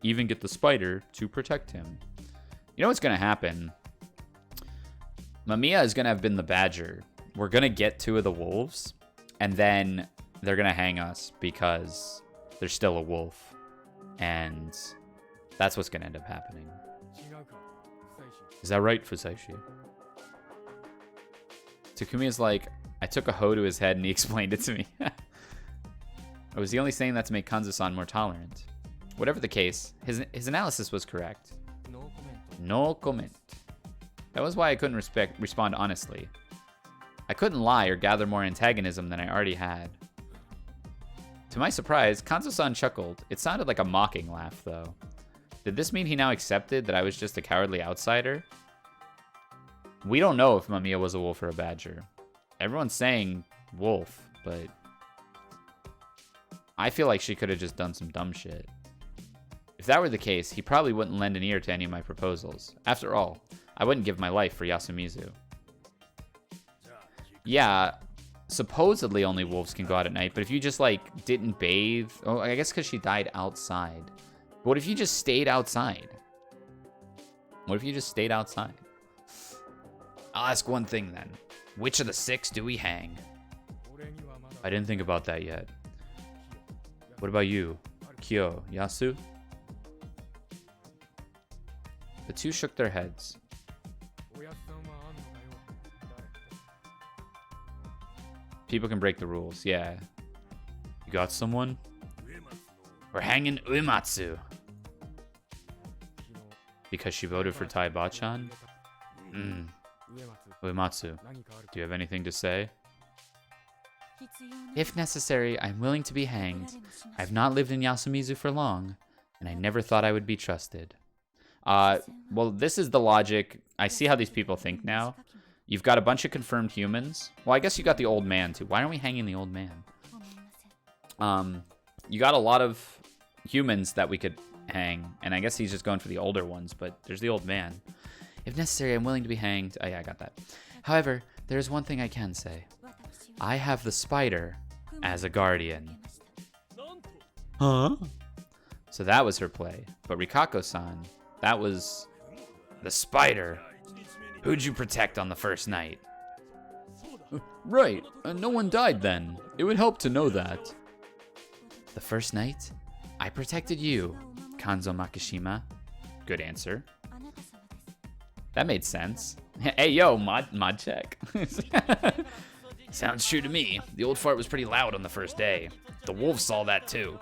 even get the spider to protect him. You know what's going to happen? Mamiya is going to have been the badger. We're going to get 2 of the wolves, and then they're going to hang us because there's still a wolf. And that's what's going to end up happening. Is that right, Fusaishi? Takumiya's like, I took a hoe to his head and he explained it to me. It was the only saying that to make Kanzo-san more tolerant. Whatever the case, his analysis was correct. No comment. That was why I couldn't respond honestly. I couldn't lie or gather more antagonism than I already had. To my surprise, Kanzo-san chuckled. It sounded like a mocking laugh, though. Did this mean he now accepted that I was just a cowardly outsider? We don't know if Mamiya was a wolf or a badger. Everyone's saying wolf, but I feel like she could have just done some dumb shit. If that were the case, he probably wouldn't lend an ear to any of my proposals. After all, I wouldn't give my life for Yasumizu. Yeah, supposedly only wolves can go out at night, but if you just, like, didn't bathe... Oh, I guess because she died outside. But what if you just stayed outside? What if you just stayed outside? I'll ask one thing, then. Which of the 6 do we hang? I didn't think about that yet. What about you? Kyo, Yasu? The 2 shook their heads. People can break the rules, yeah. You got someone? We're hanging Uematsu. Because she voted for Tai Bachan? Uematsu, do you have anything to say? If necessary, I'm willing to be hanged. I've not lived in Yasumizu for long, and I never thought I would be trusted. Well, this is the logic. I see how these people think now. You've got a bunch of confirmed humans. Well, I guess you got the old man, too. Why aren't we hanging the old man? You got a lot of humans that we could hang, and I guess he's just going for the older ones, but there's the old man. If necessary, I'm willing to be hanged. Oh, yeah, I got that. However, there's one thing I can say. I have the spider as a guardian. Huh? So that was her play. But Rikako-san, that was the spider. Who'd you protect on the first night? Right. No one died then. It would help to know that. The first night? I protected you, Kanzo Makishima. Good answer. That made sense. Hey, yo, mod check. Sounds true to me. The old fart was pretty loud on the first day. The wolves saw that too.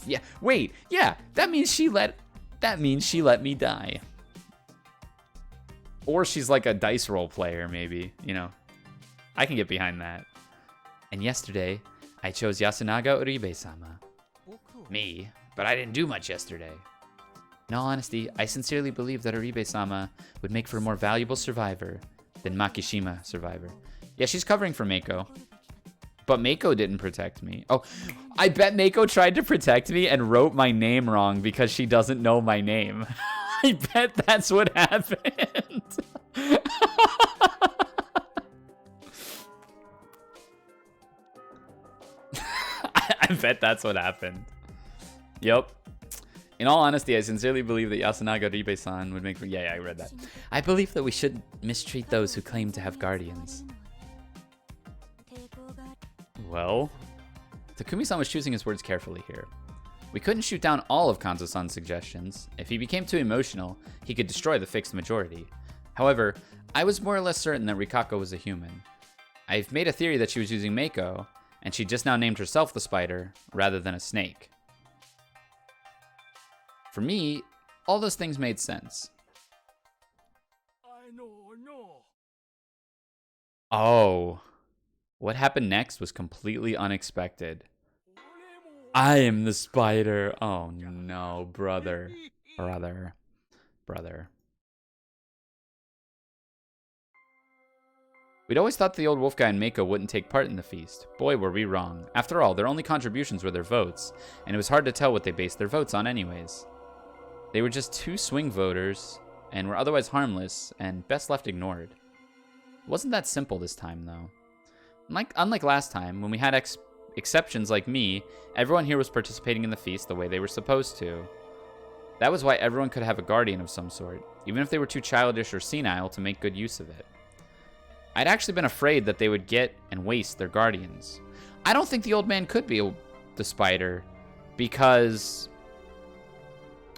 Yeah, wait, yeah, that means she let me die. Or she's like a dice roll player, maybe, you know. I can get behind that. And yesterday, I chose Yasunaga Uribe-sama. Me, but I didn't do much yesterday. In all honesty, I sincerely believe that Uribe-sama would make for a more valuable survivor than Makishima survivor. Yeah, she's covering for Meiko. But Meiko didn't protect me. Oh, I bet Meiko tried to protect me and wrote my name wrong because she doesn't know my name. I bet that's what happened. I bet that's what happened. Yep. In all honesty, I sincerely believe that Yasunaga Ribe-san would make... Yeah, I read that. I believe that we shouldn't mistreat those who claim to have guardians. Well, Takumi-san was choosing his words carefully here. We couldn't shoot down all of Kanzo-san's suggestions. If he became too emotional, he could destroy the fixed majority. However, I was more or less certain that Rikako was a human. I've made a theory that she was using Meiko, and she just now named herself the spider, rather than a snake. For me, all those things made sense. Oh. What happened next was completely unexpected. I am the spider. Oh no, brother. Brother. We'd always thought the old wolf guy and Meiko wouldn't take part in the feast. Boy, were we wrong. After all, their only contributions were their votes, and it was hard to tell what they based their votes on anyways. They were just 2 swing voters, and were otherwise harmless, and best left ignored. It wasn't that simple this time, though. Unlike last time, when we had exceptions like me, everyone here was participating in the feast the way they were supposed to. That was why everyone could have a guardian of some sort, even if they were too childish or senile to make good use of it. I'd actually been afraid that they would get and waste their guardians. I don't think the old man could be the spider, because...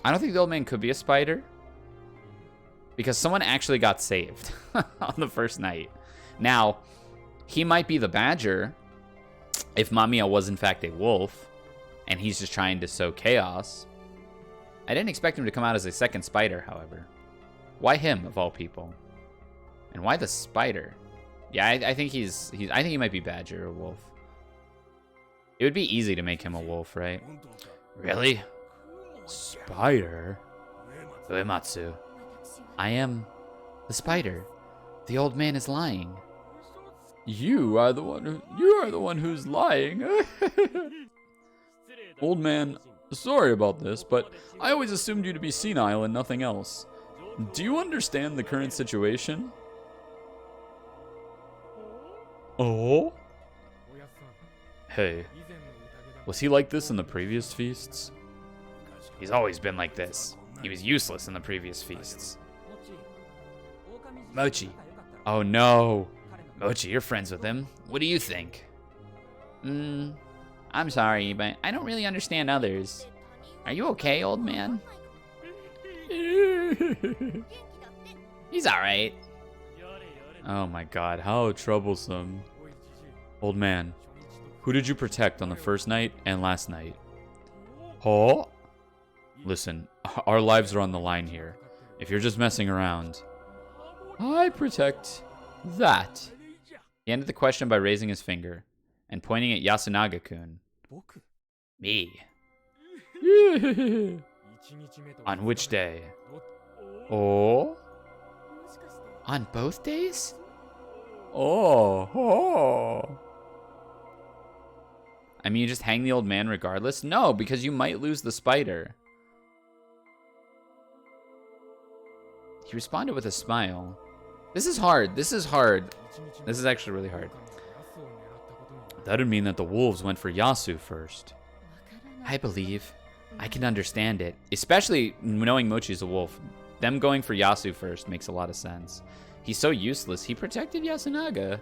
I don't think the old man could be a spider, because someone actually got saved on the first night. Now, he might be the badger if Mamiya was in fact a wolf, and he's just trying to sow chaos. I didn't expect him to come out as a second spider, however. Why him, of all people? And why the spider? Yeah, I think I think he might be badger or wolf. It would be easy to make him a wolf, right? Really? Spider? Uematsu. I am the spider. The old man is lying. You are the one who's lying. Old man, sorry about this, but I always assumed you to be senile and nothing else. Do you understand the current situation? Oh? Hey, was he like this in the previous feasts? He's always been like this. He was useless in the previous feasts. Mochi. Oh no. Mochi, you're friends with him. What do you think? I'm sorry, but I don't really understand others. Are you okay, old man? He's alright. Oh my god, how troublesome. Old man, who did you protect on the first night and last night? Huh? Listen, our lives are on the line here. If you're just messing around, I protect that. He ended the question by raising his finger and pointing at Yasunaga-kun. Me. On which day? Oh? On both days? Oh. I mean, you just hang the old man regardless? No, because you might lose the spider. He responded with a smile. This is hard. This is actually really hard. That would mean that the wolves went for Yasu first. I believe. I can understand it. Especially knowing Mochi's a wolf. Them going for Yasu first makes a lot of sense. He's so useless. He protected Yasunaga.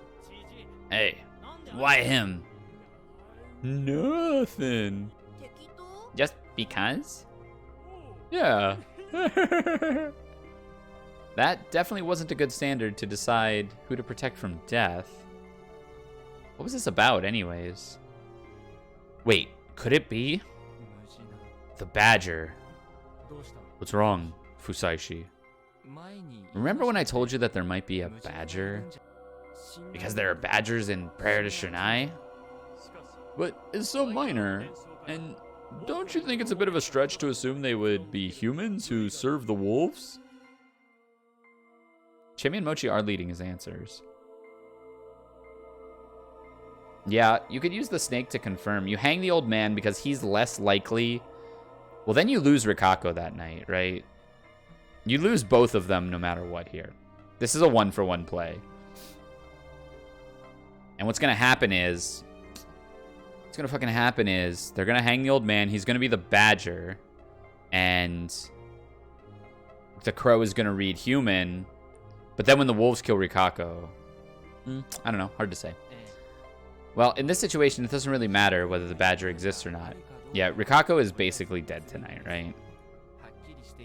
Hey, why him? Nothing. Just because? Yeah. That definitely wasn't a good standard to decide who to protect from death. What was this about, anyways? Wait, could it be? The badger. What's wrong, Fusaishi? Remember when I told you that there might be a badger? Because there are badgers in Prayer to Shinai? But it's so minor, and don't you think it's a bit of a stretch to assume they would be humans who serve the wolves? Chimmy and Mochi are leading his answers. Yeah, you could use the snake to confirm. You hang the old man because he's less likely. Well, then you lose Rikako that night, right? You lose both of them no matter what here. This is a 1-for-1 play. And what's going to happen is... they're going to hang the old man. He's going to be the badger. And the crow is going to read human. But then when the wolves kill Rikako... I don't know. Hard to say. Well, in this situation, it doesn't really matter whether the badger exists or not. Yeah, Rikako is basically dead tonight, right?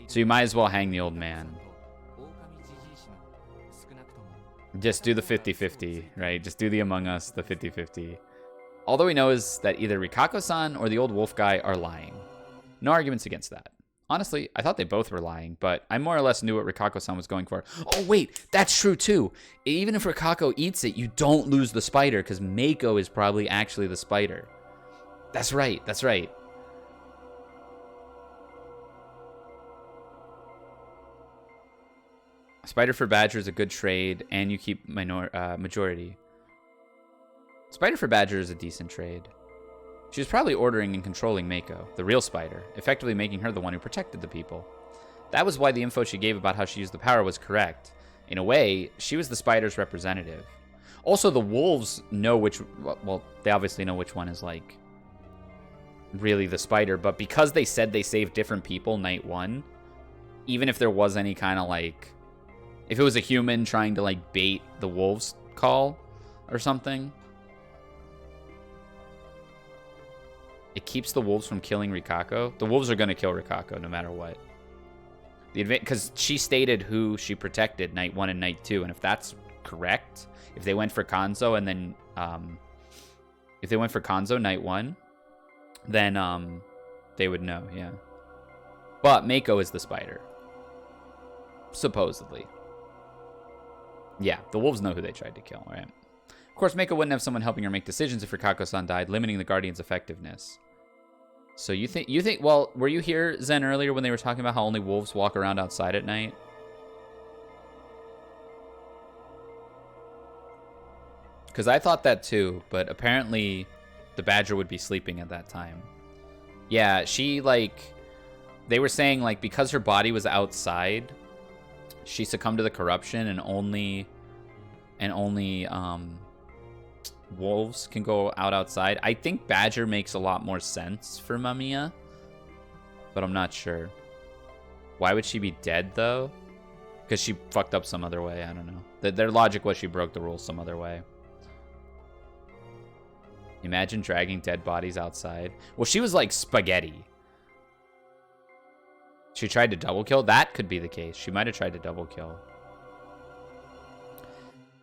So you might as well hang the old man. Just do the 50-50, right? Just do the Among Us, the 50-50. All that we know is that either Rikako-san or the old wolf guy are lying. No arguments against that. Honestly, I thought they both were lying, but I more or less knew what Rikako-san was going for. Oh, wait, that's true, too. Even if Rikako eats it, you don't lose the spider, because Mako is probably actually the spider. That's right, that's right. Spider for Badger is a good trade, and you keep majority. Spider for Badger is a decent trade. She was probably ordering and controlling Mako, the real spider, effectively making her the one who protected the people. That was why the info she gave about how she used the power was correct. In a way, she was the spider's representative. Also, the wolves know which... well, they obviously know which one is, like, really the spider, but because they said they saved different people night one, even if there was any kind of, like... if it was a human trying to, like, bait the wolves' call or something... it keeps the wolves from killing Rikako. The wolves are going to kill Rikako no matter what. Because she stated who she protected night 1 and night 2. And if that's correct, if they went for Kanzo and then... if they went for Kanzo night 1, then they would know, yeah. But Mako is the spider. Supposedly. Yeah, the wolves know who they tried to kill, right? Of course, Mako wouldn't have someone helping her make decisions if Rikako-san died, limiting the Guardian's effectiveness. So you think, well, were you here, Zen, earlier when they were talking about how only wolves walk around outside at night? Because I thought that too, but apparently the badger would be sleeping at that time. Yeah, she, like, they were saying, like, because her body was outside, she succumbed to the corruption and only wolves can go outside. I think badger makes a lot more sense for Mamiya, but I'm not sure. Why would she be dead, though? Because she fucked up some other way. I don't know. Their logic was she broke the rules some other way. Imagine dragging dead bodies outside. Well, she was like spaghetti. She tried to double kill? That could be the case. She might have tried to double kill.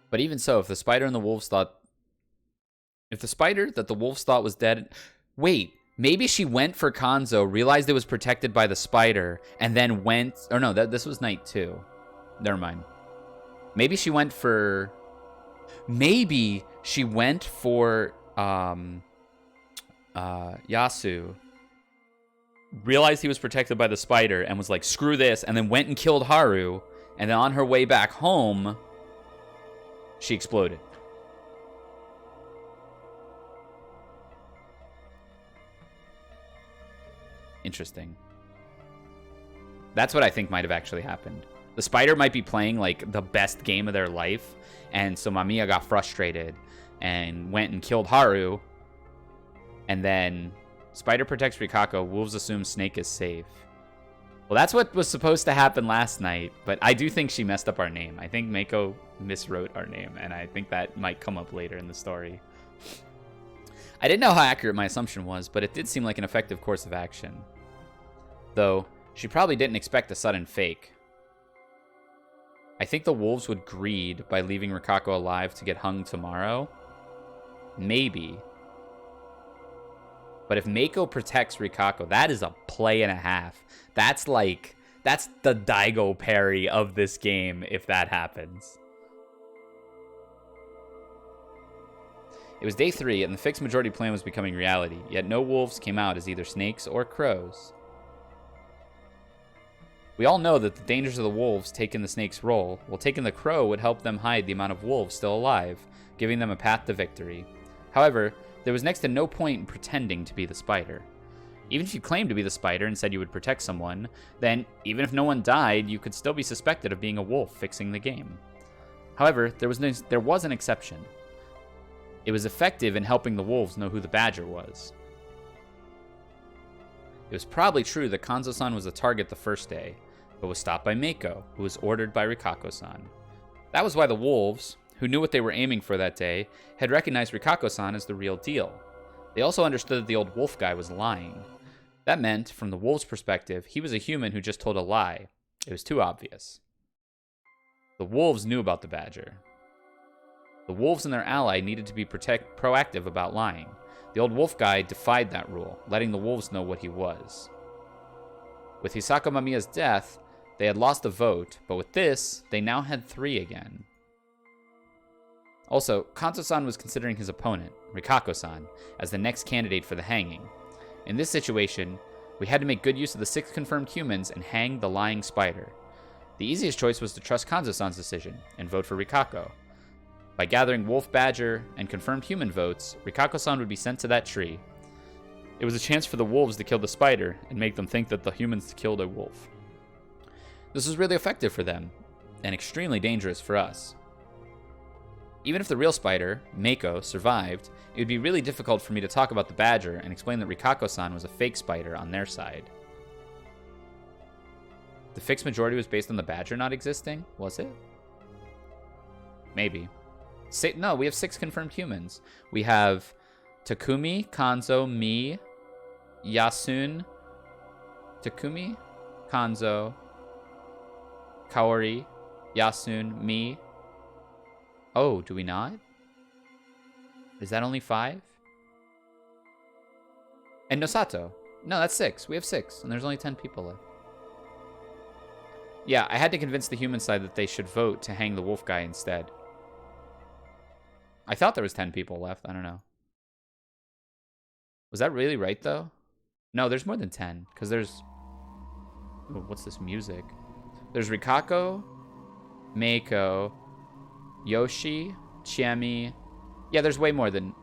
But even so, if the spider and the wolves thought... If the spider that the wolves thought was dead... Wait, maybe she went for Kanzo, realized it was protected by the spider, and then went... Or no, this was night 2. Never mind. Maybe she went for... Maybe she went for... Yasu. Realized he was protected by the spider and was like, screw this, and then went and killed Haru, and then on her way back home, she exploded. Interesting. That's what I think might have actually happened. The spider might be playing like the best game of their life, and so Mamiya got frustrated and went and killed Haru, and then spider protects Rikako, wolves assume Snake is safe. Well, that's what was supposed to happen last night, but I do think she messed up our name. I think Mako miswrote our name, and I think that might come up later in the story. I didn't know how accurate my assumption was, but it did seem like an effective course of action. Though, she probably didn't expect a sudden fake. I think the wolves would greed by leaving Rikako alive to get hung tomorrow. Maybe. But if Mako protects Rikako, that is a play and a half. That's the Daigo parry of this game if that happens. It was day 3, and the fixed majority plan was becoming reality, yet no wolves came out as either snakes or crows. We all know that the dangers of the wolves taking the snake's role, while taking the crow would help them hide the amount of wolves still alive, giving them a path to victory. However, there was next to no point in pretending to be the spider. Even if you claimed to be the spider and said you would protect someone, then, even if no one died, you could still be suspected of being a wolf fixing the game. However, there was an exception. It was effective in helping the wolves know who the badger was. It was probably true that Kanzo-san was the target the first day, but was stopped by Mako, who was ordered by Rikako-san. That was why the wolves, who knew what they were aiming for that day, had recognized Rikako-san as the real deal. They also understood that the old wolf guy was lying. That meant, from the wolves' perspective, he was a human who just told a lie. It was too obvious. The wolves knew about the badger. The wolves and their ally needed to be proactive about lying. The old wolf guy defied that rule, letting the wolves know what he was. With Hisako Mamiya's death, they had lost a vote, but with this, they now had 3 again. Also, Kanzo-san was considering his opponent, Rikako-san, as the next candidate for the hanging. In this situation, we had to make good use of the 6 confirmed humans and hang the lying spider. The easiest choice was to trust Kanzo-san's decision and vote for Rikako. By gathering wolf, badger, and confirmed human votes, Rikako-san would be sent to that tree. It was a chance for the wolves to kill the spider and make them think that the humans killed a wolf. This was really effective for them, and extremely dangerous for us. Even if the real spider, Mako, survived, it would be really difficult for me to talk about the badger and explain that Rikako-san was a fake spider on their side. The fixed majority was based on the badger not existing? Was it? Maybe. No, we have 6 confirmed humans. We have Takumi, Kanzo, me, Yasun, Takumi, Kanzo, Kaori, Yasun, me. Oh, do we not? Is that only 5? And Nosato. No, that's 6. We have 6, and there's only 10 people left. Yeah, I had to convince the human side that they should vote to hang the wolf guy instead. I thought there was 10 people left. I don't know. Was that really right, though? No, there's more than 10, because there's... Oh, what's this music? There's Rikako, Mako, Yoshi, Chiemi. Yeah, there's way more than...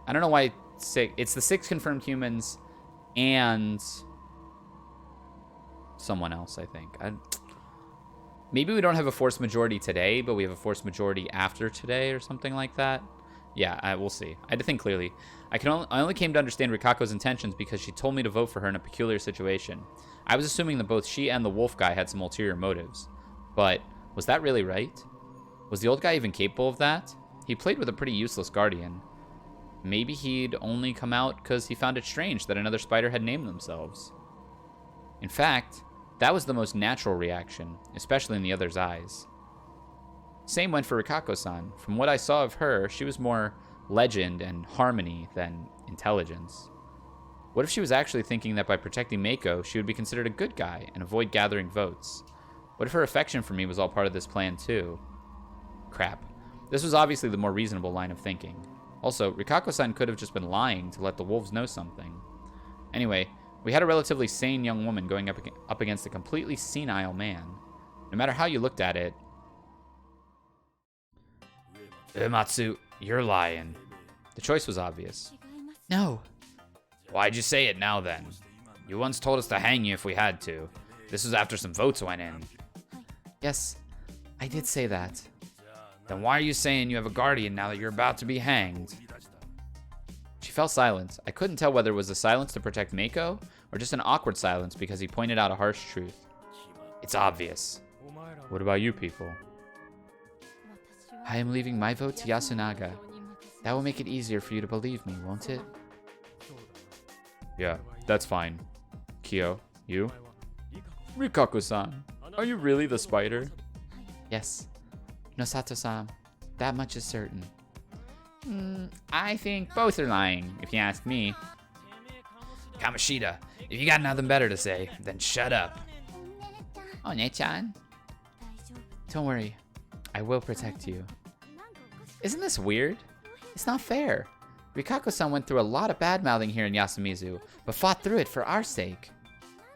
I don't know why 6... It's the 6 confirmed humans and someone else, I think. Maybe we don't have a forced majority today, but we have a forced majority after today or something like that. Yeah, we'll see. I had to think clearly. I only came to understand Rikako's intentions because she told me to vote for her in a peculiar situation. I was assuming that both she and the wolf guy had some ulterior motives. But was that really right? Was the old guy even capable of that? He played with a pretty useless guardian. Maybe he'd only come out because he found it strange that another spider had named themselves. In fact, that was the most natural reaction, especially in the other's eyes. Same went for Rikako-san. From what I saw of her, she was more legend and harmony than intelligence. What if she was actually thinking that by protecting Mako, she would be considered a good guy and avoid gathering votes? What if her affection for me was all part of this plan too? Crap. This was obviously the more reasonable line of thinking. Also, Rikako-san could have just been lying to let the wolves know something. Anyway, we had a relatively sane young woman going up against a completely senile man. No matter how you looked at it... Uematsu, you're lying. The choice was obvious. No. Why'd you say it now then? You once told us to hang you if we had to. This was after some votes went in. Yes, I did say that. Then why are you saying you have a guardian now that you're about to be hanged? She fell silent. I couldn't tell whether it was a silence to protect Mako or just an awkward silence because he pointed out a harsh truth. It's obvious. What about you people? I am leaving my vote to Yasunaga. That will make it easier for you to believe me, won't it? Yeah, that's fine. Kyo, you? Rikako-san, are you really the spider? Yes. Nosato-san, that much is certain. I think both are lying, if you ask me. Kamoshida, if you got nothing better to say, then shut up. One-chan. Don't worry, I will protect you. Isn't this weird? It's not fair. Rikako-san went through a lot of bad-mouthing here in Yasumizu, but fought through it for our sake.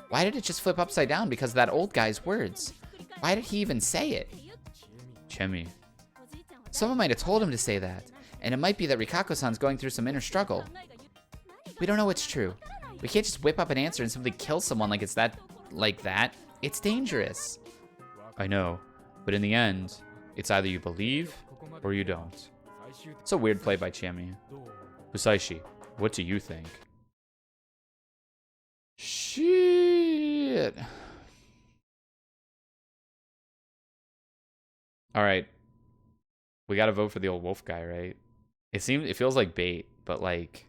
Why did it just flip upside down because of that old guy's words? Why did he even say it? Chemi. Someone might have told him to say that, and it might be that Rikako-san's going through some inner struggle. We don't know what's true. We can't just whip up an answer and simply kill someone like it's that. It's dangerous. I know, but in the end, it's either you believe or you don't. It's a weird play by Chemi. Usaishi, what do you think? Shit. All right. We got to vote for the old wolf guy, right? It feels like bait, but like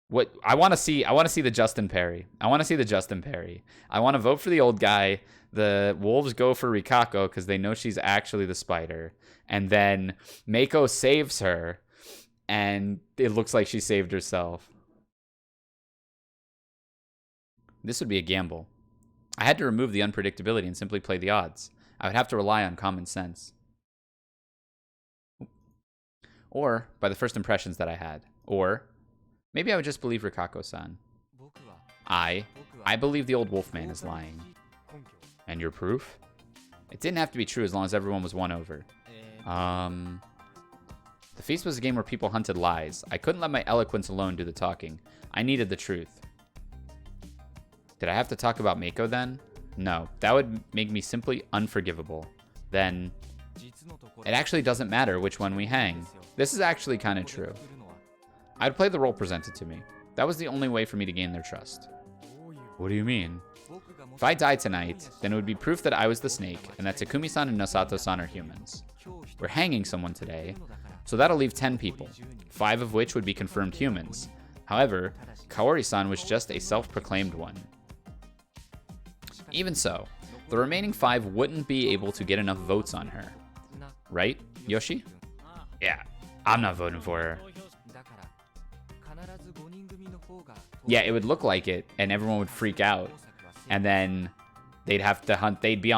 what I want to see the Justin Perry. I want to vote for the old guy. The wolves go for Rikako cuz they know she's actually the spider. And then Mako saves her and it looks like she saved herself. This would be a gamble. I had to remove the unpredictability and simply play the odds. I would have to rely on common sense. Or by the first impressions that I had. Or maybe I would just believe Rikako-san. I believe the old wolfman is lying. And your proof? It didn't have to be true as long as everyone was won over. The feast was a game where people hunted lies. I couldn't let my eloquence alone do the talking. I needed the truth. Did I have to talk about Mako then? No, that would make me simply unforgivable. Then, it actually doesn't matter which one we hang. This is actually kind of true. I'd play the role presented to me. That was the only way for me to gain their trust. What do you mean? If I die tonight, then it would be proof that I was the snake and that Takumi-san and Nosato-san are humans. We're hanging someone today, so that'll leave 10 people, 5 of which would be confirmed humans. However, Kaori-san was just a self-proclaimed one. Even so, the remaining 5 wouldn't be able to get enough votes on her. Right, Yoshi? Yeah, I'm not voting for her. Yeah, it would look like it, and everyone would freak out. And then they'd have to hunt, they'd be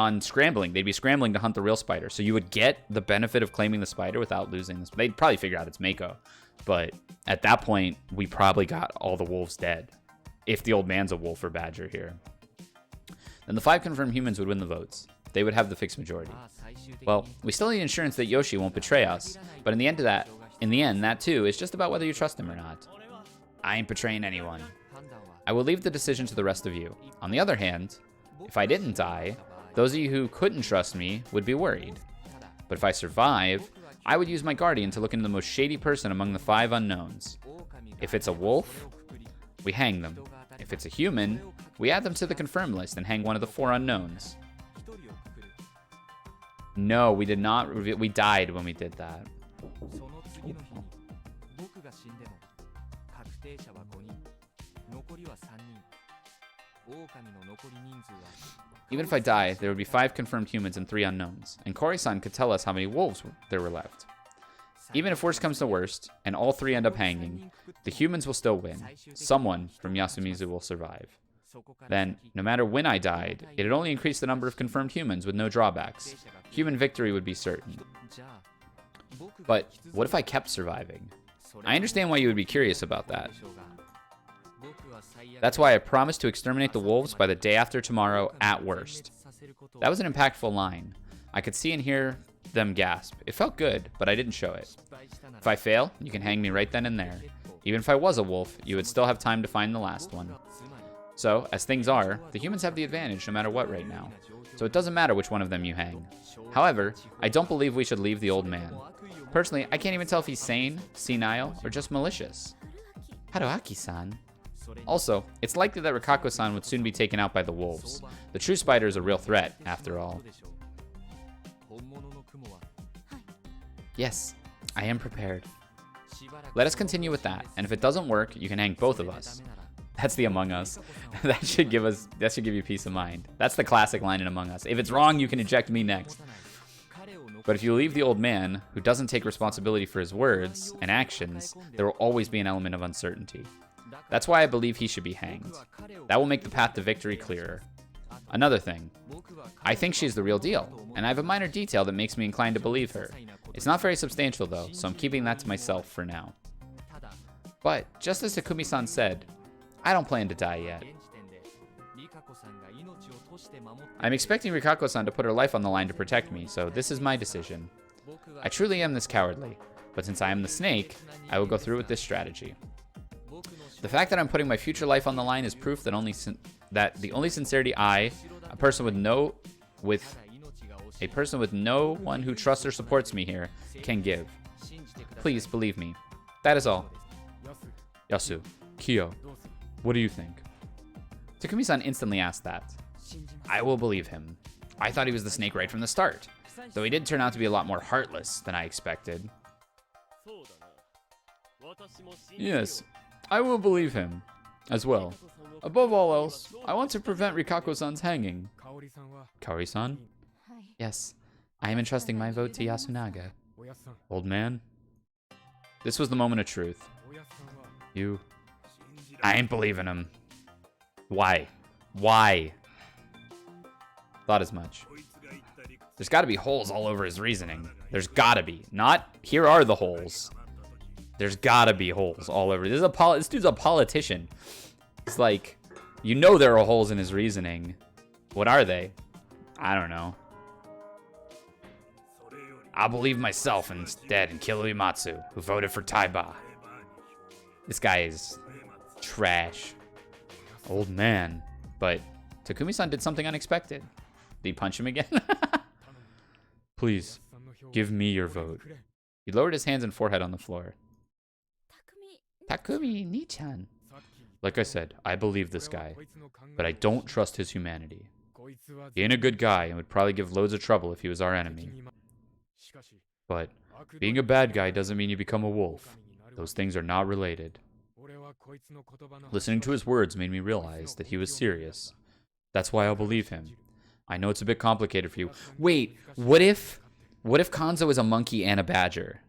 scrambling to hunt the real spider. So you would get the benefit of claiming the spider without losing this. They'd probably figure out it's Mako. But at that point, we probably got all the wolves dead. If the old man's a wolf or badger here. Then the 5 confirmed humans would win the votes. They would have the fixed majority. Well, we still need insurance that Yoshi won't betray us. But in the end, that too is just about whether you trust him or not. I ain't betraying anyone. I will leave the decision to the rest of you. On the other hand, if I didn't die, those of you who couldn't trust me would be worried. But if I survive, I would use my guardian to look into the most shady person among the 5 unknowns. If it's a wolf, we hang them. If it's a human, we add them to the confirmed list and hang one of the 4 unknowns. No, we did not reveal. We died when we did that. Even if I die, there would be 5 confirmed humans and 3 unknowns, and Kori-san could tell us how many wolves there were left. Even if worst comes to worst, and all 3 end up hanging, the humans will still win. Someone from Yasumizu will survive. Then, no matter when I died, it'd only increase the number of confirmed humans with no drawbacks. Human victory would be certain. But what if I kept surviving? I understand why you would be curious about that. That's why I promised to exterminate the wolves by the day after tomorrow at worst. That was an impactful line. I could see and hear them gasp. It felt good, but I didn't show it. If I fail, you can hang me right then and there. Even if I was a wolf, you would still have time to find the last one. So, as things are, the humans have the advantage no matter what right now. So it doesn't matter which one of them you hang. However, I don't believe we should leave the old man. Personally, I can't even tell if he's sane, senile, or just malicious. Haruaki-san. Also, it's likely that Rikako-san would soon be taken out by the wolves. The true spider is a real threat, after all. Yes, I am prepared. Let us continue with that, and if it doesn't work, you can hang both of us. That's the Among Us. That should give you peace of mind. That's the classic line in Among Us. If it's wrong, you can eject me next. But if you leave the old man, who doesn't take responsibility for his words and actions, there will always be an element of uncertainty. That's why I believe he should be hanged. That will make the path to victory clearer. Another thing, I think she's the real deal, and I have a minor detail that makes me inclined to believe her. It's not very substantial though, so I'm keeping that to myself for now. But, just as Takumi-san said, I don't plan to die yet. I'm expecting Rikako-san to put her life on the line to protect me, so this is my decision. I truly am this cowardly, but since I am the snake, I will go through with this strategy. The fact that I'm putting my future life on the line is proof that the only sincerity I, a person with no one who trusts or supports me here, can give. Please believe me. That is all. Yasu, Kyo, what do you think? Takumi-san instantly asked that. I will believe him. I thought he was the snake right from the start, though he did turn out to be a lot more heartless than I expected. Yes, I will believe him, as well. Above all else, I want to prevent Rikako-san's hanging. Kaori-san? Yes, I am entrusting my vote to Yasunaga. Old man? This was the moment of truth. I ain't believing him. Why? Why? Thought as much. There's gotta be holes all over his reasoning. There's gotta be. Not, here are the holes. There's gotta be holes all over. This dude's a politician. It's like, you know there are holes in his reasoning. What are they? I don't know. I'll believe myself instead and kill Uematsu, who voted for Taiba. This guy is trash. Old man. But Takumi-san did something unexpected. Did he punch him again? Please, give me your vote. He lowered his hands and forehead on the floor. Takumi, Ni-chan. Like I said, I believe this guy, but I don't trust his humanity. He ain't a good guy and would probably give loads of trouble if he was our enemy. But being a bad guy doesn't mean you become a wolf. Those things are not related. Listening to his words made me realize that he was serious. That's why I'll believe him. I know it's a bit complicated for you. Wait, what if Kanzo is a monkey and a badger?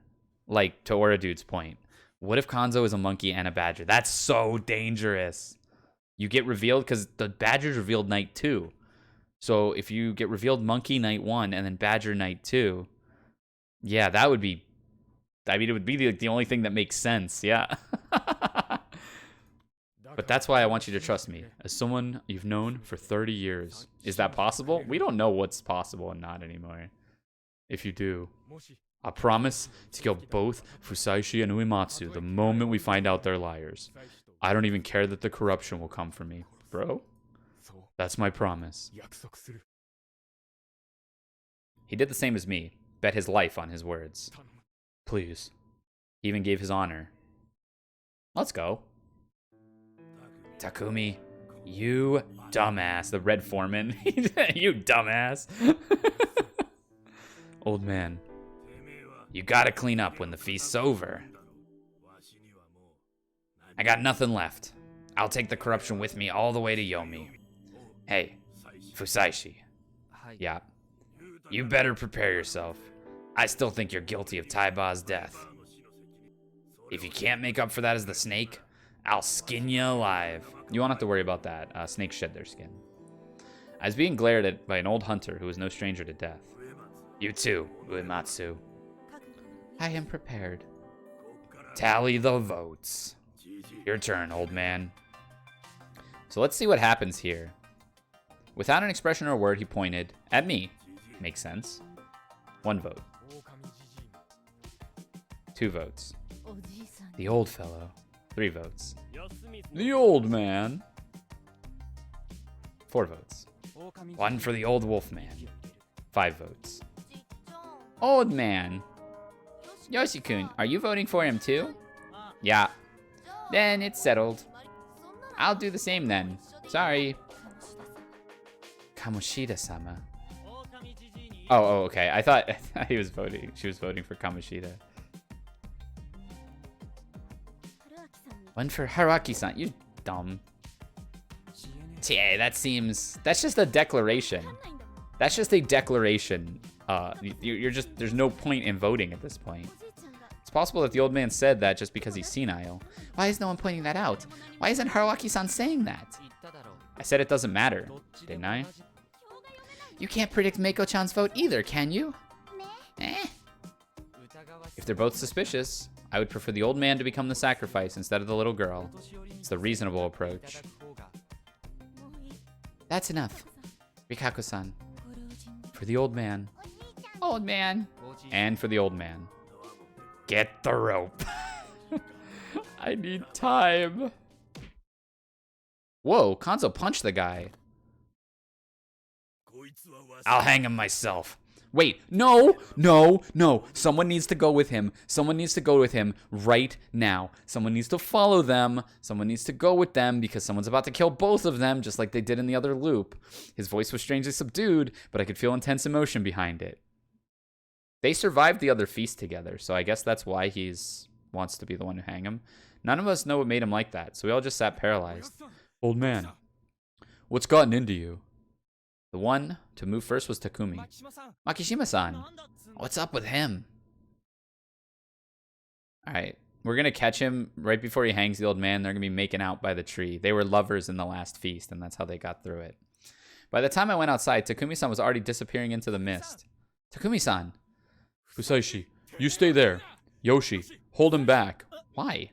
Like, to Ora Dude's point. What if Kanzo is a monkey and a badger? That's so dangerous. You get revealed, because the badger's revealed night 2. So if you get revealed monkey night 1 and then badger night 2, yeah, that would be, I mean, it would be the only thing that makes sense, yeah. But that's why I want you to trust me, as someone you've known for 30 years. Is that possible? We don't know what's possible and not anymore. If you do, I promise to kill both Fusaishi and Uematsu the moment we find out they're liars. I don't even care that the corruption will come for me. Bro, that's my promise. He did the same as me, bet his life on his words. Please. He even gave his honor. Let's go. Takumi, you dumbass. The red foreman. You dumbass. Old man, you gotta clean up when the feast's over. I got nothing left. I'll take the corruption with me all the way to Yomi. Hey, Fusaishi. Yeah. You better prepare yourself. I still think you're guilty of Taiba's death. If you can't make up for that as the snake, I'll skin you alive. You won't have to worry about that. Snakes shed their skin. I was being glared at by an old hunter who was no stranger to death. You too, Uematsu. I am prepared. Tally the votes. Your turn, old man. So let's see what happens here. Without an expression or a word, he pointed at me. Makes sense. 1 vote. 2 votes. The old fellow. 3 votes. The old man. 4 votes. 1 for the old wolf man. 5 votes. Old man. Yoshi-kun, are you voting for him too? Yeah. Then it's settled. I'll do the same then. Sorry. Kamoshida-sama. Oh, okay. I thought he was voting. She was voting for Kamoshida. 1 for Haruaki-san. You dumb. Yeah, that's just a declaration. That's just a declaration. You're just, there's no point in voting at this point. It's possible that the old man said that just because he's senile. Why is no one pointing that out? Why isn't Haruaki-san saying that? I said it doesn't matter, didn't I? You can't predict Meiko-chan's vote either, can you? Eh? If they're both suspicious, I would prefer the old man to become the sacrifice instead of the little girl. It's the reasonable approach. That's enough. Rikako-san. For the old man. Old man. And for the old man. Get the rope. I need time. Whoa, Kanzo punched the guy. I'll hang him myself. Wait, no. Someone needs to go with him. Someone needs to go with him right now. Someone needs to follow them. Someone needs to go with them because someone's about to kill both of them, just like they did in the other loop. His voice was strangely subdued, but I could feel intense emotion behind it. They survived the other feast together, so I guess that's why wants to be the one to hang him. None of us know what made him like that, so we all just sat paralyzed. Old man, what's gotten into you? The one to move first was Takumi. Makishima-san, what's up with him? Alright, we're gonna catch him right before he hangs the old man. They're gonna be making out by the tree. They were lovers in the last feast, and that's how they got through it. By the time I went outside, Takumi-san was already disappearing into the mist. Takumi-san! Fusaishi, you stay there. Yoshi, hold him back. Why?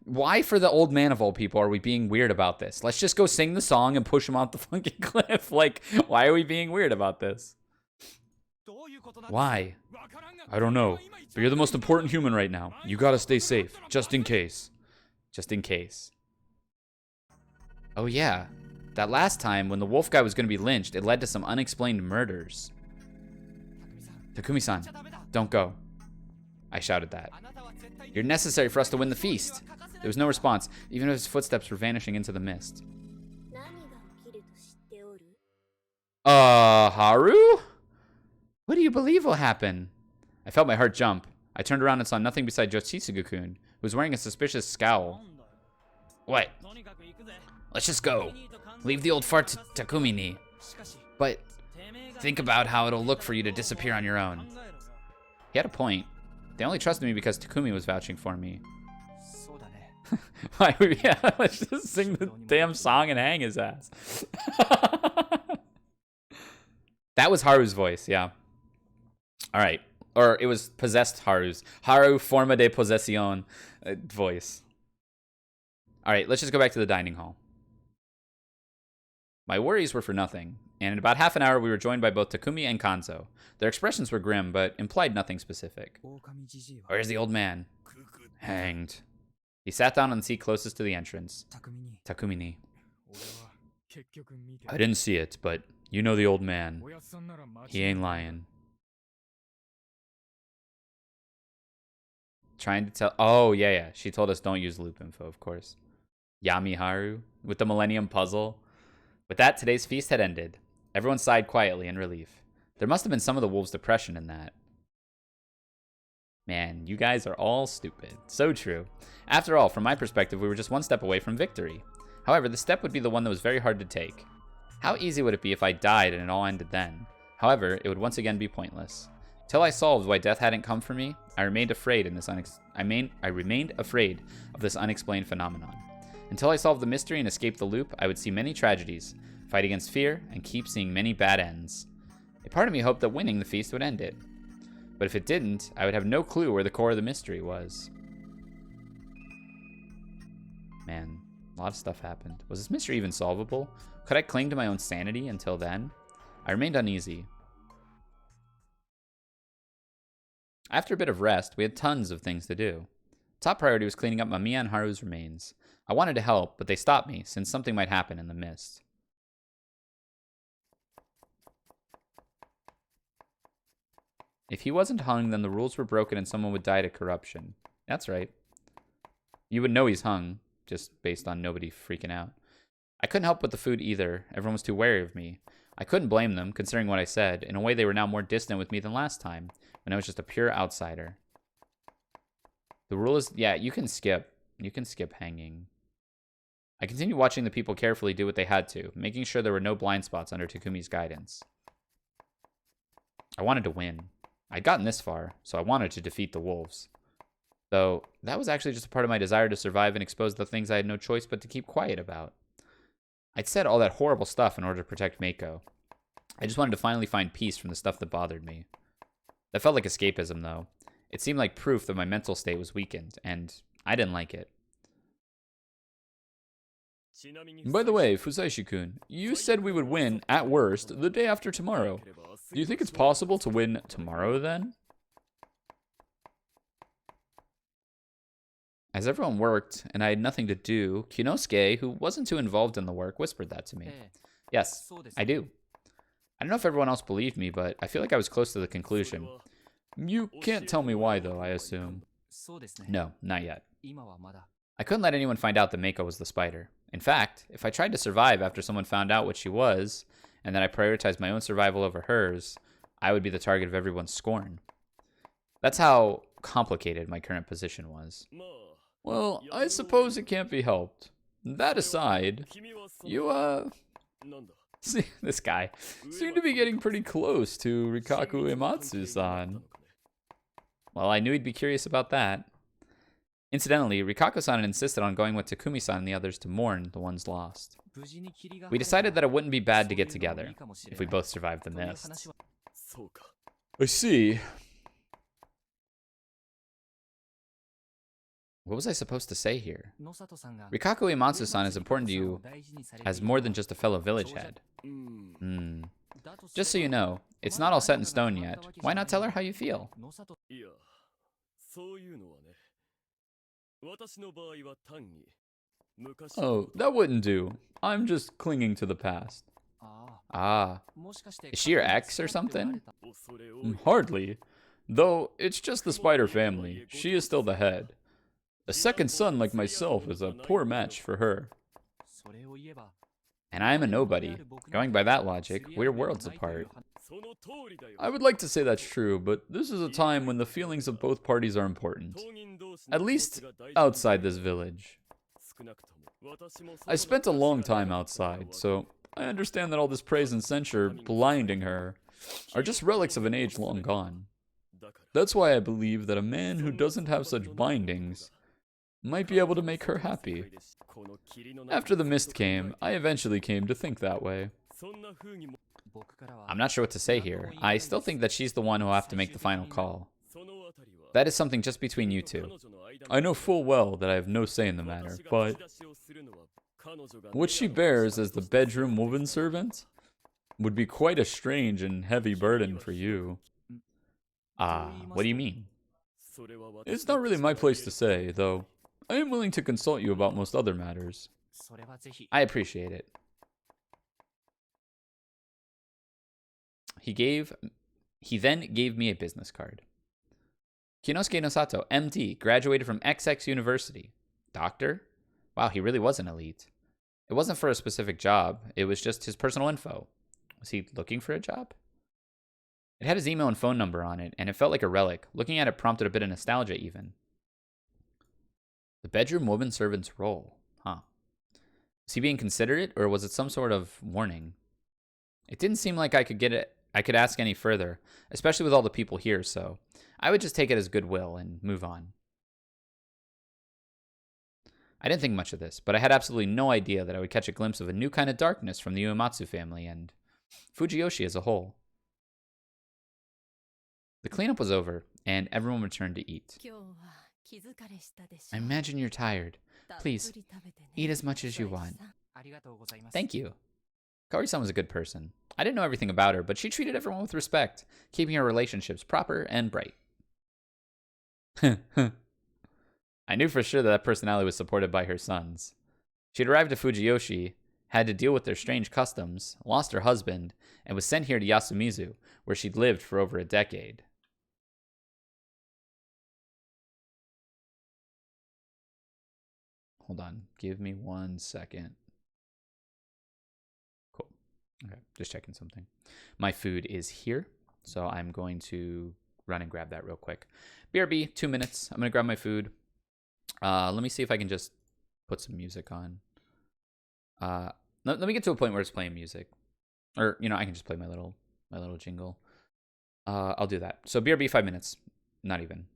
Why for the old man of all people are we being weird about this? Let's just go sing the song and push him off the fucking cliff. Like, why are we being weird about this? Why? I don't know. But you're the most important human right now. You gotta stay safe. Just in case. Just in case. Oh yeah. That last time when the wolf guy was gonna be lynched, it led to some unexplained murders. Takumi-san, don't go. I shouted that. You're necessary for us to win the feast. There was no response, even if his footsteps were vanishing into the mist. Haru? What do you believe will happen? I felt my heart jump. I turned around and saw nothing beside Yoshitsugu-kun, who was wearing a suspicious scowl. What? Let's just go. Leave the old fart to Takumi-ni. But think about how it'll look for you to disappear on your own. He had a point. They only trusted me because Takumi was vouching for me. Yeah, let's just sing the damn song and hang his ass. That was Haru's voice, yeah. All right. Or it was possessed Haru's. Haru forma de possession voice. All right, let's just go back to the dining hall. My worries were for nothing, and in about half an hour we were joined by both Takumi and Kanzo. Their expressions were grim, but implied nothing specific. Where's the old man? Hanged. He sat down on the seat closest to the entrance. Takumi-ni. I didn't see it, but you know the old man. He ain't lying. Trying to tell. Oh, yeah, yeah. She told us don't use loop info, of course. Yamiharu with the Millennium Puzzle. With that, today's feast had ended. Everyone sighed quietly in relief. There must have been some of the wolves' depression in that. Man, you guys are all stupid. So true. After all, from my perspective, we were just one step away from victory. However, the step would be the one that was very hard to take. How easy would it be if I died and it all ended then? However, it would once again be pointless. Till I solved why death hadn't come for me, I remained afraid of this unexplained phenomenon. Until I solved the mystery and escaped the loop, I would see many tragedies, fight against fear, and keep seeing many bad ends. A part of me hoped that winning the feast would end it. But if it didn't, I would have no clue where the core of the mystery was. Man, a lot of stuff happened. Was this mystery even solvable? Could I cling to my own sanity until then? I remained uneasy. After a bit of rest, we had tons of things to do. Top priority was cleaning up Mamiya and Haru's remains. I wanted to help, but they stopped me, since something might happen in the mist. If he wasn't hung, then the rules were broken and someone would die to corruption. That's right. You would know he's hung, just based on nobody freaking out. I couldn't help with the food either. Everyone was too wary of me. I couldn't blame them, considering what I said. In a way, they were now more distant with me than last time, when I was just a pure outsider. The rule is, yeah, you can skip. You can skip hanging. I continued watching the people carefully do what they had to, making sure there were no blind spots under Takumi's guidance. I wanted to win. I'd gotten this far, so I wanted to defeat the wolves. Though, that was actually just a part of my desire to survive and expose the things I had no choice but to keep quiet about. I'd said all that horrible stuff in order to protect Mako. I just wanted to finally find peace from the stuff that bothered me. That felt like escapism, though. It seemed like proof that my mental state was weakened, and I didn't like it. By the way, Fusaishi-kun, you said we would win, at worst, the day after tomorrow. Do you think it's possible to win tomorrow, then? As everyone worked, and I had nothing to do, Kinosuke, who wasn't too involved in the work, whispered that to me. Yes, I do. I don't know if everyone else believed me, but I feel like I was close to the conclusion. You can't tell me why, though, I assume. No, not yet. I couldn't let anyone find out that Mako was the spider. In fact, if I tried to survive after someone found out what she was, and that I prioritized my own survival over hers, I would be the target of everyone's scorn. That's how complicated my current position was. Well, I suppose it can't be helped. That aside, you, see, this guy seemed to be getting pretty close to Rikaku Ematsu-san. Well, I knew he'd be curious about that. Incidentally, Rikaku-san insisted on going with Takumi-san and the others to mourn the ones lost. We decided that it wouldn't be bad to get together, if we both survived the mist. I see. What was I supposed to say here? Rikaku Ematsu-san is important to you as more than just a fellow village head. Just so you know, it's not all set in stone yet. Why not tell her how you feel? Oh, that wouldn't do. I'm just clinging to the past. Ah, is she your ex or something? Hardly. Though, it's just the spider family. She is still the head. A second son like myself is a poor match for her. And I am a nobody. Going by that logic, we're worlds apart. I would like to say that's true, but this is a time when the feelings of both parties are important. At least, outside this village. I spent a long time outside, so I understand that all this praise and censure blinding her are just relics of an age long gone. That's why I believe that a man who doesn't have such bindings might be able to make her happy. After the mist came, I eventually came to think that way. I'm not sure what to say here. I still think that she's the one who'll have to make the final call. That is something just between you two. I know full well that I have no say in the matter, but what she bears as the bedroom woman servant would be quite a strange and heavy burden for you. Ah, what do you mean? It's not really my place to say, though I am willing to consult you about most other matters. I appreciate it. He then gave me a business card. Kinosuke Nosato, MD, graduated from XX University. Doctor? Wow, he really was an elite. It wasn't for a specific job. It was just his personal info. Was he looking for a job? It had his email and phone number on it, and it felt like a relic. Looking at it prompted a bit of nostalgia, even. The bedroom woman servant's role. Huh. Was he being considerate, or was it some sort of warning? It didn't seem like I could ask any further, especially with all the people here, so I would just take it as goodwill and move on. I didn't think much of this, but I had absolutely no idea that I would catch a glimpse of a new kind of darkness from the Uematsu family and Fujiyoshi as a whole. The cleanup was over, and everyone returned to eat. I imagine you're tired. Please, eat as much as you want. Thank you. Kaori-san was a good person. I didn't know everything about her, but she treated everyone with respect, keeping her relationships proper and bright. I knew for sure that personality was supported by her sons. She had arrived at Fujiyoshi, had to deal with their strange customs, lost her husband, and was sent here to Yasumizu, where she'd lived for over a decade. Hold on. Give me 1 second. Cool. Okay, just checking something. My food is here, so I'm going to run and grab that real quick. BRB, 2 minutes. I'm going to grab my food. Let me see if I can just put some music on. Let me get to a point where it's playing music. Or, I can just play my little jingle. I'll do that. So BRB, 5 minutes. Not even.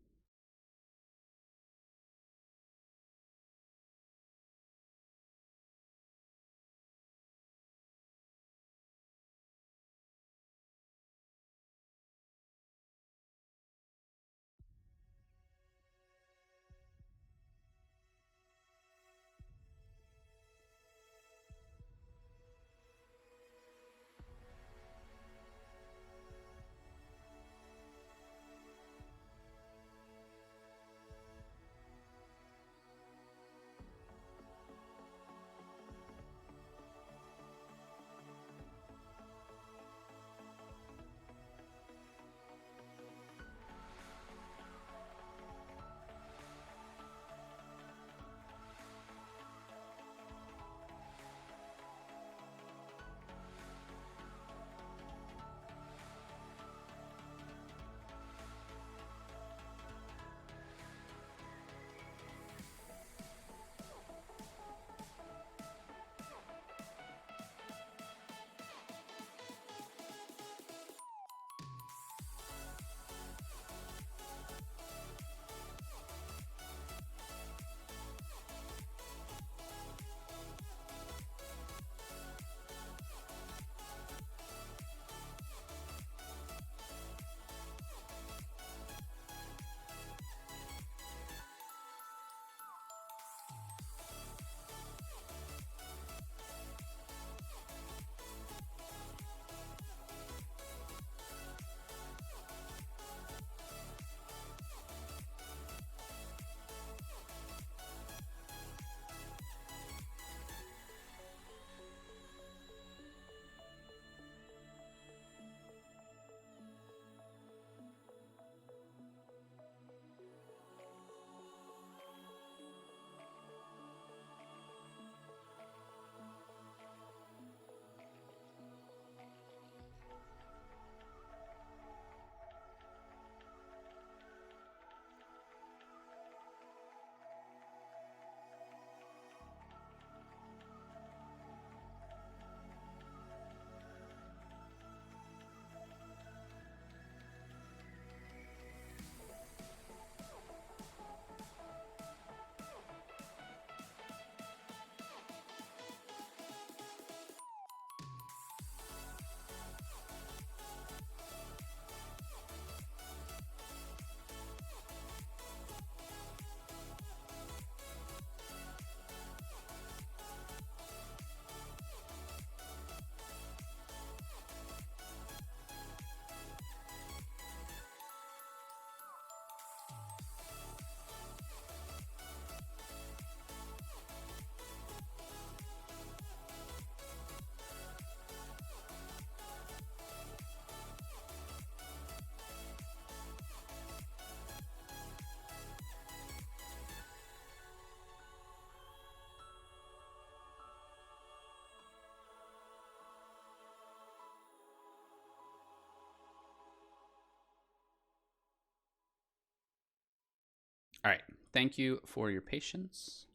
All right. Thank you for your patience.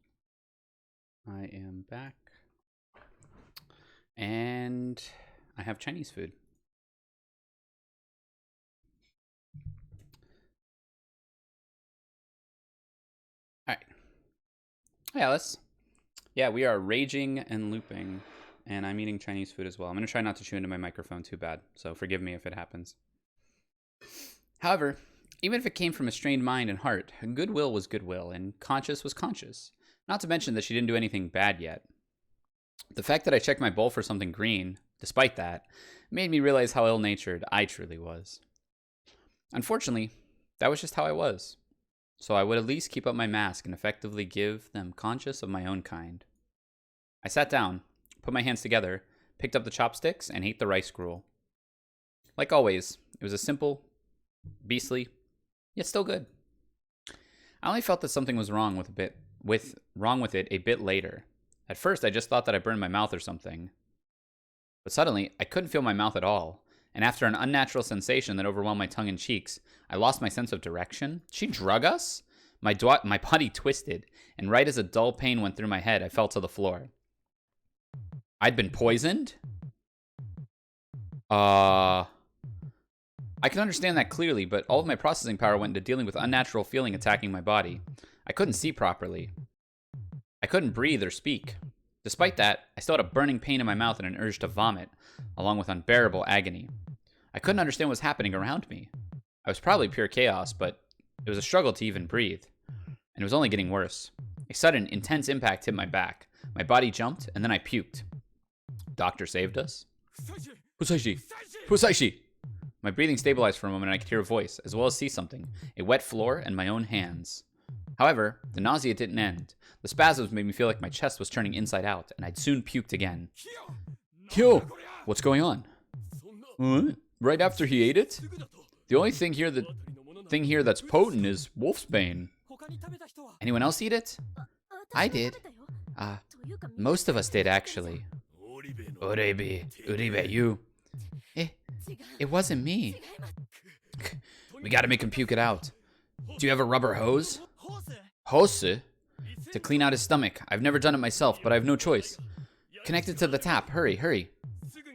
I am back. And I have Chinese food. All right. Hey, Alice. Yeah, we are raging and looping, and I'm eating Chinese food as well. I'm going to try not to chew into my microphone too bad, so forgive me if it happens. However, even if it came from a strained mind and heart, goodwill was goodwill, and conscious was conscious. Not to mention that she didn't do anything bad yet. The fact that I checked my bowl for something green, despite that, made me realize how ill-natured I truly was. Unfortunately, that was just how I was. So I would at least keep up my mask and effectively give them conscious of my own kind. I sat down, put my hands together, picked up the chopsticks, and ate the rice gruel. Like always, it was a simple, beastly, yet still good. I only felt that something was wrong with it a bit later. At first, I just thought that I burned my mouth or something. But suddenly, I couldn't feel my mouth at all, and after an unnatural sensation that overwhelmed my tongue and cheeks, I lost my sense of direction. She drug us? My body twisted, and right as a dull pain went through my head, I fell to the floor. I'd been poisoned? I can understand that clearly, but all of my processing power went into dealing with unnatural feeling attacking my body. I couldn't see properly. I couldn't breathe or speak. Despite that, I still had a burning pain in my mouth and an urge to vomit, along with unbearable agony. I couldn't understand what was happening around me. I was probably pure chaos, but it was a struggle to even breathe. And it was only getting worse. A sudden, intense impact hit my back. My body jumped, and then I puked. Doctor saved us? Pusaishi! Pusaishi! My breathing stabilized for a moment and I could hear a voice, as well as see something. A wet floor and my own hands. However, the nausea didn't end. The spasms made me feel like my chest was turning inside out, and I'd soon puked again. Kyo! What's going on? Right after he ate it? The only thing here that's potent is wolfsbane. Anyone else eat it? I did. Most of us did, actually. Uribe, you. It wasn't me. We gotta make him puke it out. Do you have a rubber hose? Hose? To clean out his stomach. I've never done it myself, but I have no choice. Connect it to the tap. Hurry, hurry.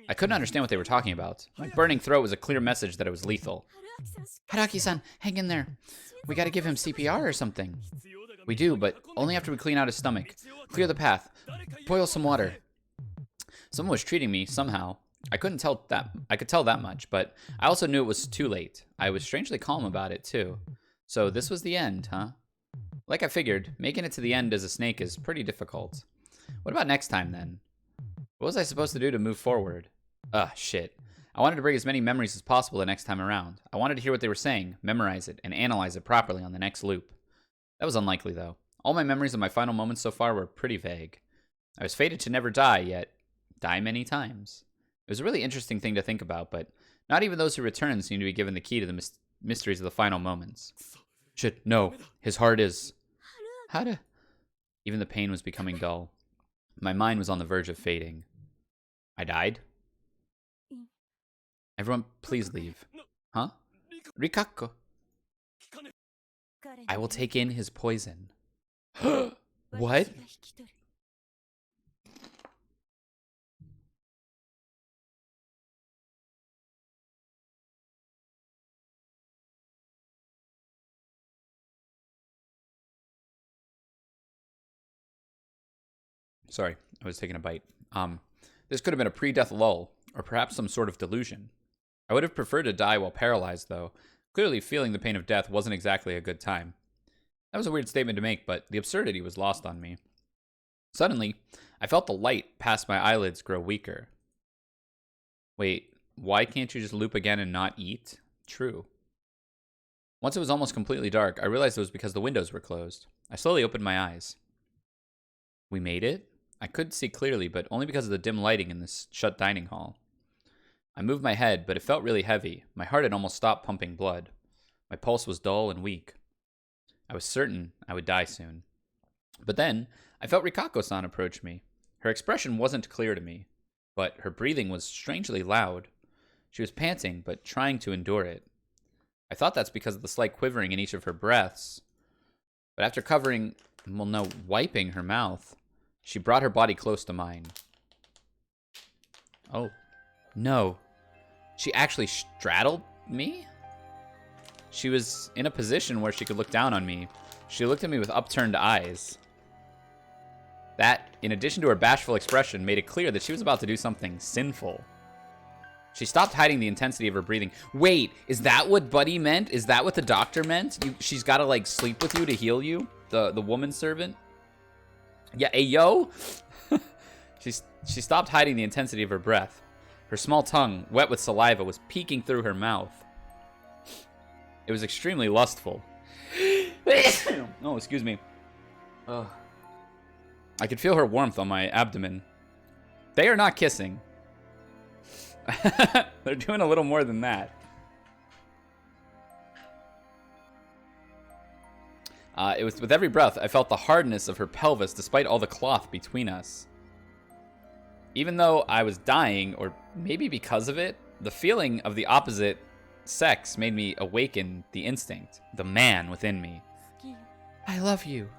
I couldn't understand what they were talking about. My burning throat was a clear message that it was lethal. Haruki-san, hang in there. We gotta give him CPR or something. We do, but only after we clean out his stomach. Clear the path. Boil some water. Someone was treating me somehow. I could tell that much, but I also knew it was too late. I was strangely calm about it too. So this was the end, huh? Like I figured, making it to the end as a snake is pretty difficult. What about next time then? What was I supposed to do to move forward? Shit. I wanted to bring as many memories as possible the next time around. I wanted to hear what they were saying, memorize it, and analyze it properly on the next loop. That was unlikely though. All my memories of my final moments so far were pretty vague. I was fated to never die, yet die many times. It was a really interesting thing to think about, but not even those who returned seemed to be given the key to the mysteries of the final moments. Shit, no. His heart is... How to... Even the pain was becoming dull. My mind was on the verge of fading. I died? Everyone, please leave. Huh? Rikako. I will take in his poison. What? Sorry, I was taking a bite. This could have been a pre-death lull, or perhaps some sort of delusion. I would have preferred to die while paralyzed, though. Clearly, feeling the pain of death wasn't exactly a good time. That was a weird statement to make, but the absurdity was lost on me. Suddenly, I felt the light past my eyelids grow weaker. Wait, why can't you just loop again and not eat? True. Once it was almost completely dark, I realized it was because the windows were closed. I slowly opened my eyes. We made it? I could see clearly, but only because of the dim lighting in this shut dining hall. I moved my head, but it felt really heavy. My heart had almost stopped pumping blood. My pulse was dull and weak. I was certain I would die soon. But then, I felt Rikako-san approach me. Her expression wasn't clear to me, but her breathing was strangely loud. She was panting, but trying to endure it. I thought that's because of the slight quivering in each of her breaths. But after covering, well, no, wiping her mouth, she brought her body close to mine. Oh, no. She actually straddled me? She was in a position where she could look down on me. She looked at me with upturned eyes. That, in addition to her bashful expression, made it clear that she was about to do something sinful. She stopped hiding the intensity of her breathing. Wait, is that what Buddy meant? Is that what the doctor meant? She's got to, like, sleep with you to heal you? The woman servant? Yeah, hey, yo! She stopped hiding the intensity of her breath. Her small tongue, wet with saliva, was peeking through her mouth. It was extremely lustful. Oh, excuse me. Ugh. I could feel her warmth on my abdomen. They are not kissing. They're doing a little more than that. It was with every breath, I felt the hardness of her pelvis despite all the cloth between us. Even though I was dying, or maybe because of it, the feeling of the opposite sex made me awaken the instinct, the man within me. I love you.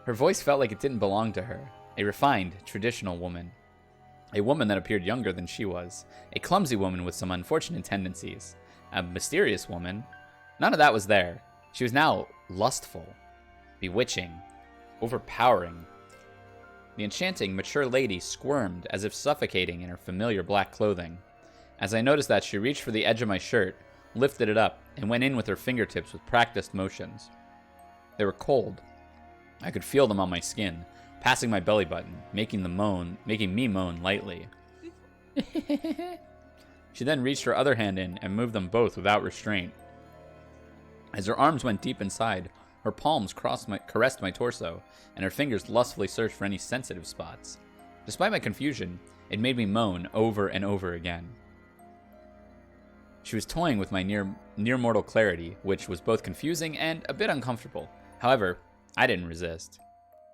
Her voice felt like it didn't belong to her. A refined, traditional woman. A woman that appeared younger than she was. A clumsy woman with some unfortunate tendencies. A mysterious woman. None of that was there. She was now lustful, bewitching, overpowering. The enchanting, mature lady squirmed as if suffocating in her familiar black clothing. As I noticed that, she reached for the edge of my shirt, lifted it up, and went in with her fingertips with practiced motions. They were cold. I could feel them on my skin, passing my belly button, making me moan lightly. She then reached her other hand in and moved them both without restraint. As her arms went deep inside, her palms caressed my torso, and her fingers lustfully searched for any sensitive spots. Despite my confusion, it made me moan over and over again. She was toying with my near-mortal clarity, which was both confusing and a bit uncomfortable. However, I didn't resist.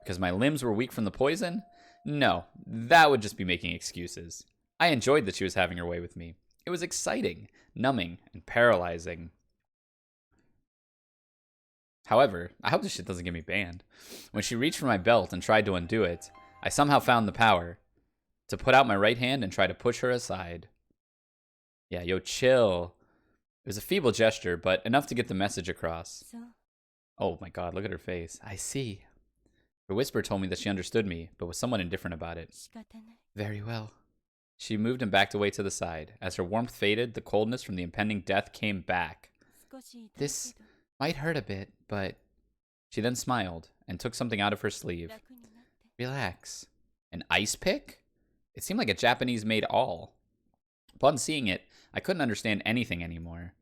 Because my limbs were weak from the poison? No, that would just be making excuses. I enjoyed that she was having her way with me. It was exciting, numbing, and paralyzing. However, I hope this shit doesn't get me banned. When she reached for my belt and tried to undo it, I somehow found the power to put out my right hand and try to push her aside. Yeah, yo, chill. It was a feeble gesture, but enough to get the message across. Oh my god, look at her face. I see. Her whisper told me that she understood me, but was somewhat indifferent about it. Very well. She moved and backed away to the side. As her warmth faded, the coldness from the impending death came back. This might hurt a bit, but... She then smiled and took something out of her sleeve. Relax. An ice pick? It seemed like a Japanese-made awl. Upon seeing it, I couldn't understand anything anymore.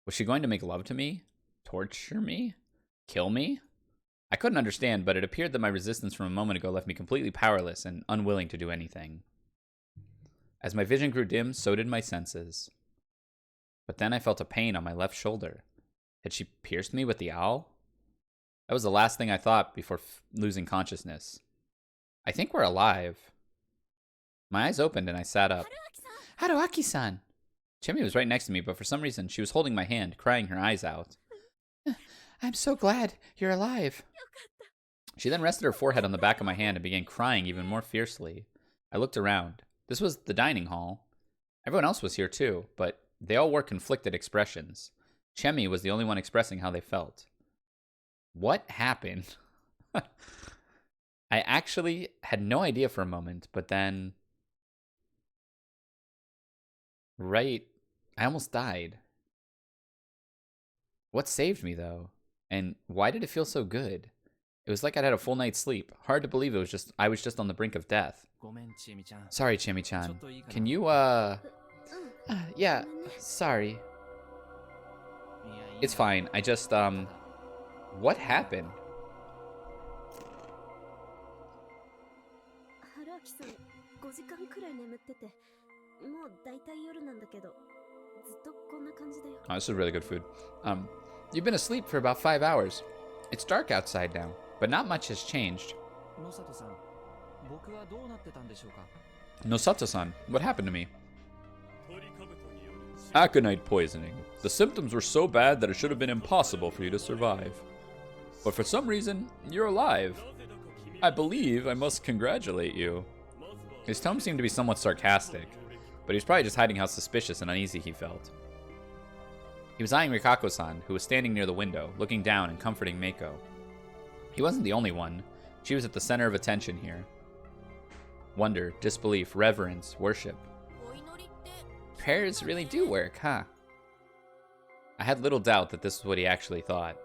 Was she going to make love to me? Torture me? Kill me? I couldn't understand, but it appeared that my resistance from a moment ago left me completely powerless and unwilling to do anything. As my vision grew dim, so did my senses. But then I felt a pain on my left shoulder. Had she pierced me with the owl? That was the last thing I thought before losing consciousness. I think we're alive. My eyes opened and I sat up. Haruaki-san! Chimi was right next to me, but for some reason she was holding my hand, crying her eyes out. I'm so glad you're alive. She then rested her forehead on the back of my hand and began crying even more fiercely. I looked around. This was the dining hall. Everyone else was here too, but they all wore conflicted expressions. Chemi was the only one expressing how they felt. What happened? I actually had no idea for a moment, but then... I almost died. What saved me, though? And why did it feel so good? It was like I'd had a full night's sleep. Hard to believe I was just on the brink of death. Sorry, Chimi-chan. Can you, yeah, sorry. It's fine. I just, what happened? Oh, this is really good food. You've been asleep for about 5 hours. It's dark outside now, but not much has changed. Nosato-san, what happened to me? Aconite poisoning. The symptoms were so bad that it should have been impossible for you to survive. But for some reason, you're alive. I believe I must congratulate you. His tone seemed to be somewhat sarcastic, but he was probably just hiding how suspicious and uneasy he felt. He was eyeing Rikako-san, who was standing near the window, looking down and comforting Meiko. He wasn't the only one. She was at the center of attention here. Wonder, disbelief, reverence, worship. Prayers really do work, huh? I had little doubt that this was what he actually thought.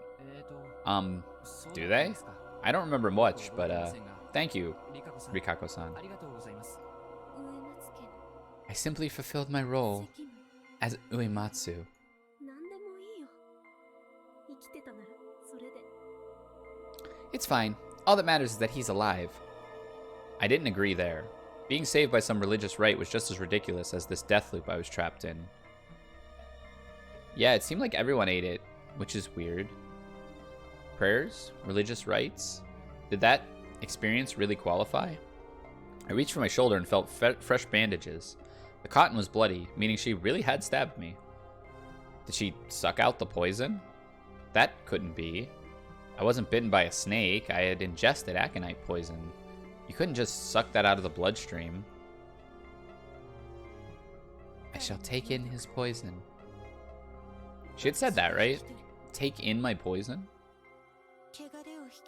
Do they? I don't remember much, but, thank you, Rikako-san. I simply fulfilled my role as Uematsu. It's fine. All that matters is that he's alive. I didn't agree there. Being saved by some religious rite was just as ridiculous as this death loop I was trapped in. Yeah, it seemed like everyone ate it, which is weird. Prayers? Religious rites? Did that experience really qualify? I reached for my shoulder and felt fresh bandages. The cotton was bloody, meaning she really had stabbed me. Did she suck out the poison? That couldn't be. I wasn't bitten by a snake. I had ingested aconite poison. You couldn't just suck that out of the bloodstream. I shall take in his poison. She had said that, right? Take in my poison?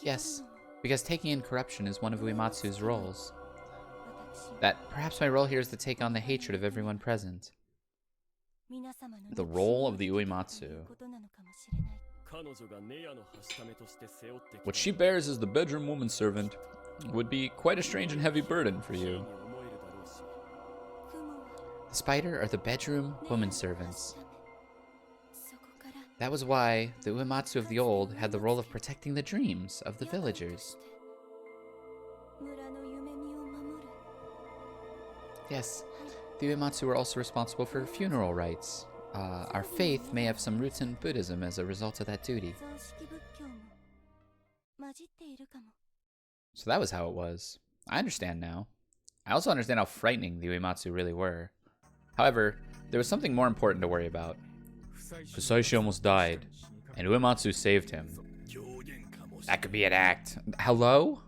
Yes, because taking in corruption is one of Uematsu's roles. That perhaps my role here is to take on the hatred of everyone present. The role of the Uematsu. What she bears as the bedroom woman servant would be quite a strange and heavy burden for you. The spider are the bedroom woman servants. That was why the Uematsu of the old had the role of protecting the dreams of the villagers. Yes, the Uematsu were also responsible for funeral rites. Our faith may have some roots in Buddhism as a result of that duty. So that was how it was. I understand now. I also understand how frightening the Uematsu really were. However, there was something more important to worry about. Fusaishi almost died, and Uematsu saved him. That could be an act. Hello?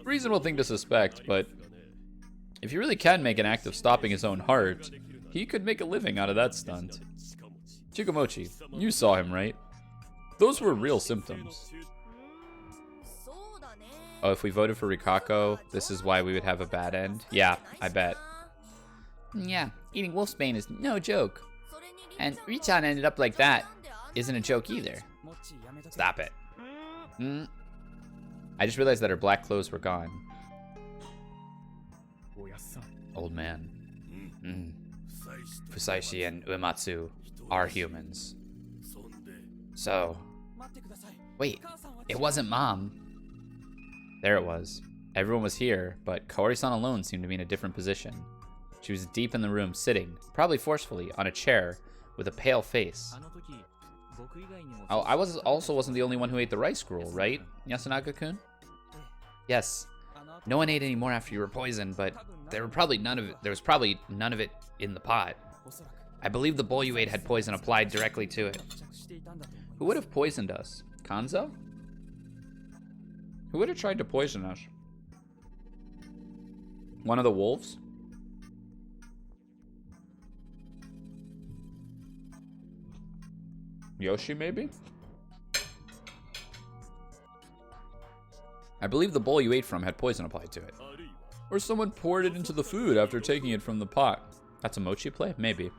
Reasonable thing to suspect, but if he really can make an act of stopping his own heart, he could make a living out of that stunt. Chikomochi, you saw him, right? Those were real symptoms. Oh, if we voted for Rikako, this is why we would have a bad end? Yeah, I bet. Yeah, eating wolfsbane is no joke. And Richan ended up like that isn't a joke either. Stop it. I just realized that her black clothes were gone. Old man. Fusaishi and Uematsu are humans. So, wait, it wasn't Mom. There it was. Everyone was here, but Kaori-san alone seemed to be in a different position. She was deep in the room, sitting, probably forcefully, on a chair with a pale face. Oh, I wasn't the only one who ate the rice gruel, right, Yasunaga-kun? Yes. No one ate any more after you were poisoned, but there was probably none of it in the pot. I believe the bowl you ate had poison applied directly to it. Who would have poisoned us? Kanzo? Who would have tried to poison us? One of the wolves? Yoshi, maybe? I believe the bowl you ate from had poison applied to it. Or someone poured it into the food after taking it from the pot. That's a mochi play? Maybe.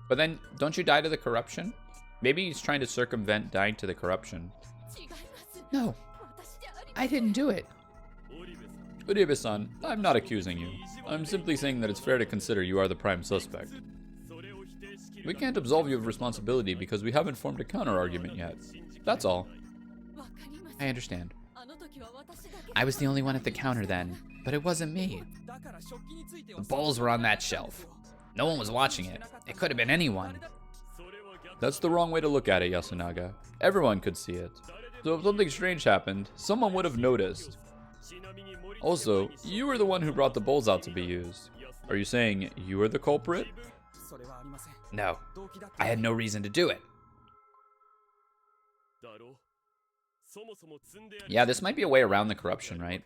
But then, don't you die to the corruption? Maybe he's trying to circumvent dying to the corruption. No. I didn't do it. Uribe-san, I'm not accusing you. I'm simply saying that it's fair to consider you are the prime suspect. We can't absolve you of responsibility because we haven't formed a counter-argument yet. That's all. I understand. I was the only one at the counter then, but it wasn't me. The bowls were on that shelf. No one was watching it. It could have been anyone. That's the wrong way to look at it, Yasunaga. Everyone could see it. So if something strange happened, someone would have noticed. Also, you were the one who brought the bowls out to be used. Are you saying you were the culprit? No. I had no reason to do it. Yeah, this might be a way around the corruption, right?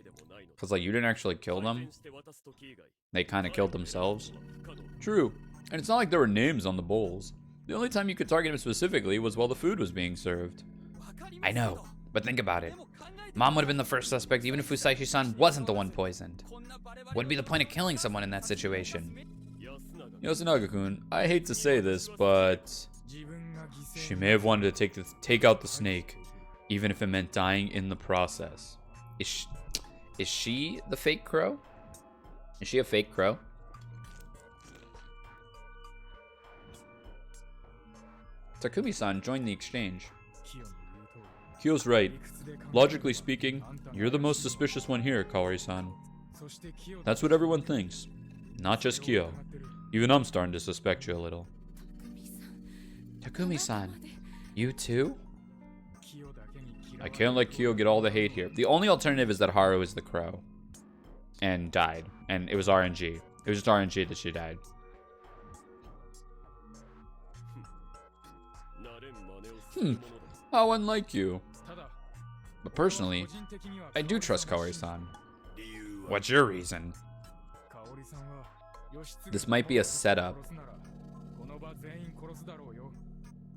Because, like, you didn't actually kill them. They kind of killed themselves. True. And it's not like there were names on the bowls. The only time you could target him specifically was while the food was being served. I know, but think about it. Mom would have been the first suspect even if Fusaishi-san wasn't the one poisoned. What'd be the point of killing someone in that situation? Yasunaga-kun, I hate to say this, but she may have wanted to take out the snake, even if it meant dying in the process. Is she the fake crow? Is she a fake crow? Takumi-san joined the exchange. Kyo's right. Logically speaking, you're the most suspicious one here, Kawari-san. That's what everyone thinks. Not just Kyo. Even I'm starting to suspect you a little. Takumi-san, you too? I can't let Kyo get all the hate here. The only alternative is that Haru is the crow. And died. And it was RNG. It was just RNG that she died. How unlike you. But personally, I do trust Kawari-san. What's your reason? This might be a setup.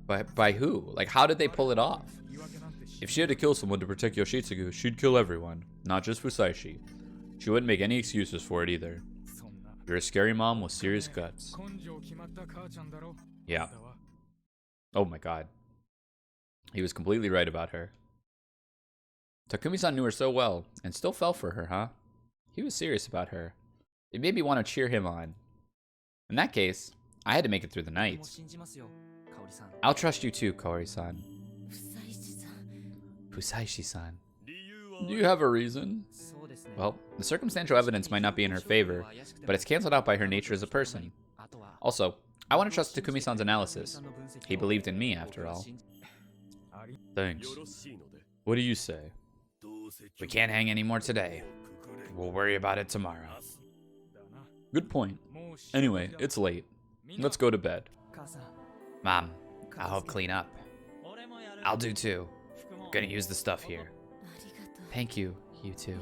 By who? Like, how did they pull it off? If she had to kill someone to protect Yoshitsugu, she'd kill everyone, not just Fusaishi. She wouldn't make any excuses for it either. You're a scary mom with serious guts. Yeah. Oh my god. He was completely right about her. Takumi-san knew her so well, and still fell for her, huh? He was serious about her. It made me want to cheer him on. In that case, I had to make it through the night. I'll trust you too, Kaori-san. Fusaishi-san. Do you have a reason? Well, the circumstantial evidence might not be in her favor, but it's cancelled out by her nature as a person. Also, I want to trust Takumi-san's analysis. He believed in me, after all. Thanks. What do you say? We can't hang anymore today. We'll worry about it tomorrow. Good point. Anyway, it's late. Let's go to bed. Mom, I'll help clean up. I'll do too. Gonna use the stuff here. Thank you, you two.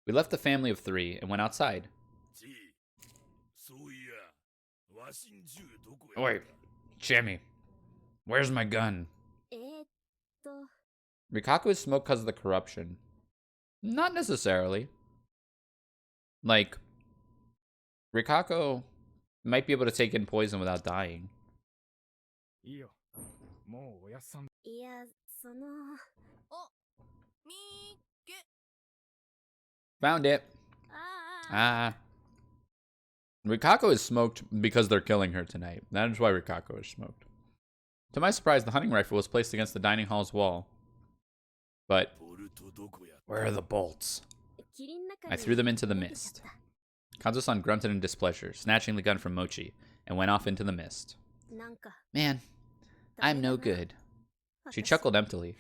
We left the family of 3 and went outside. Wait, Jamie, where's my gun? Rikaku is smoked because of the corruption. Not necessarily. Like, Rikaku might be able to take in poison without dying. Found it. Rikaku is smoked because they're killing her tonight. That is why Rikaku is smoked. To my surprise, the hunting rifle was placed against the dining hall's wall. But where are the bolts? I threw them into the mist. Kazu-san grunted in displeasure, snatching the gun from Mochi, and went off into the mist. Man, I'm no good. She chuckled emptily.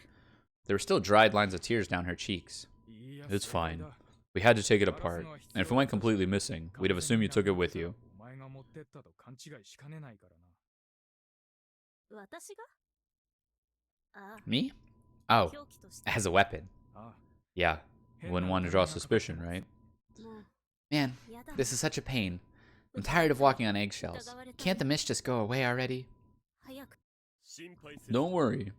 There were still dried lines of tears down her cheeks. It's fine. We had to take it apart, and if it went completely missing, we'd have assumed you took it with you. Me? Oh, as a weapon. Yeah, wouldn't want to draw suspicion, right? Man, this is such a pain. I'm tired of walking on eggshells. Can't the mist just go away already? Don't worry.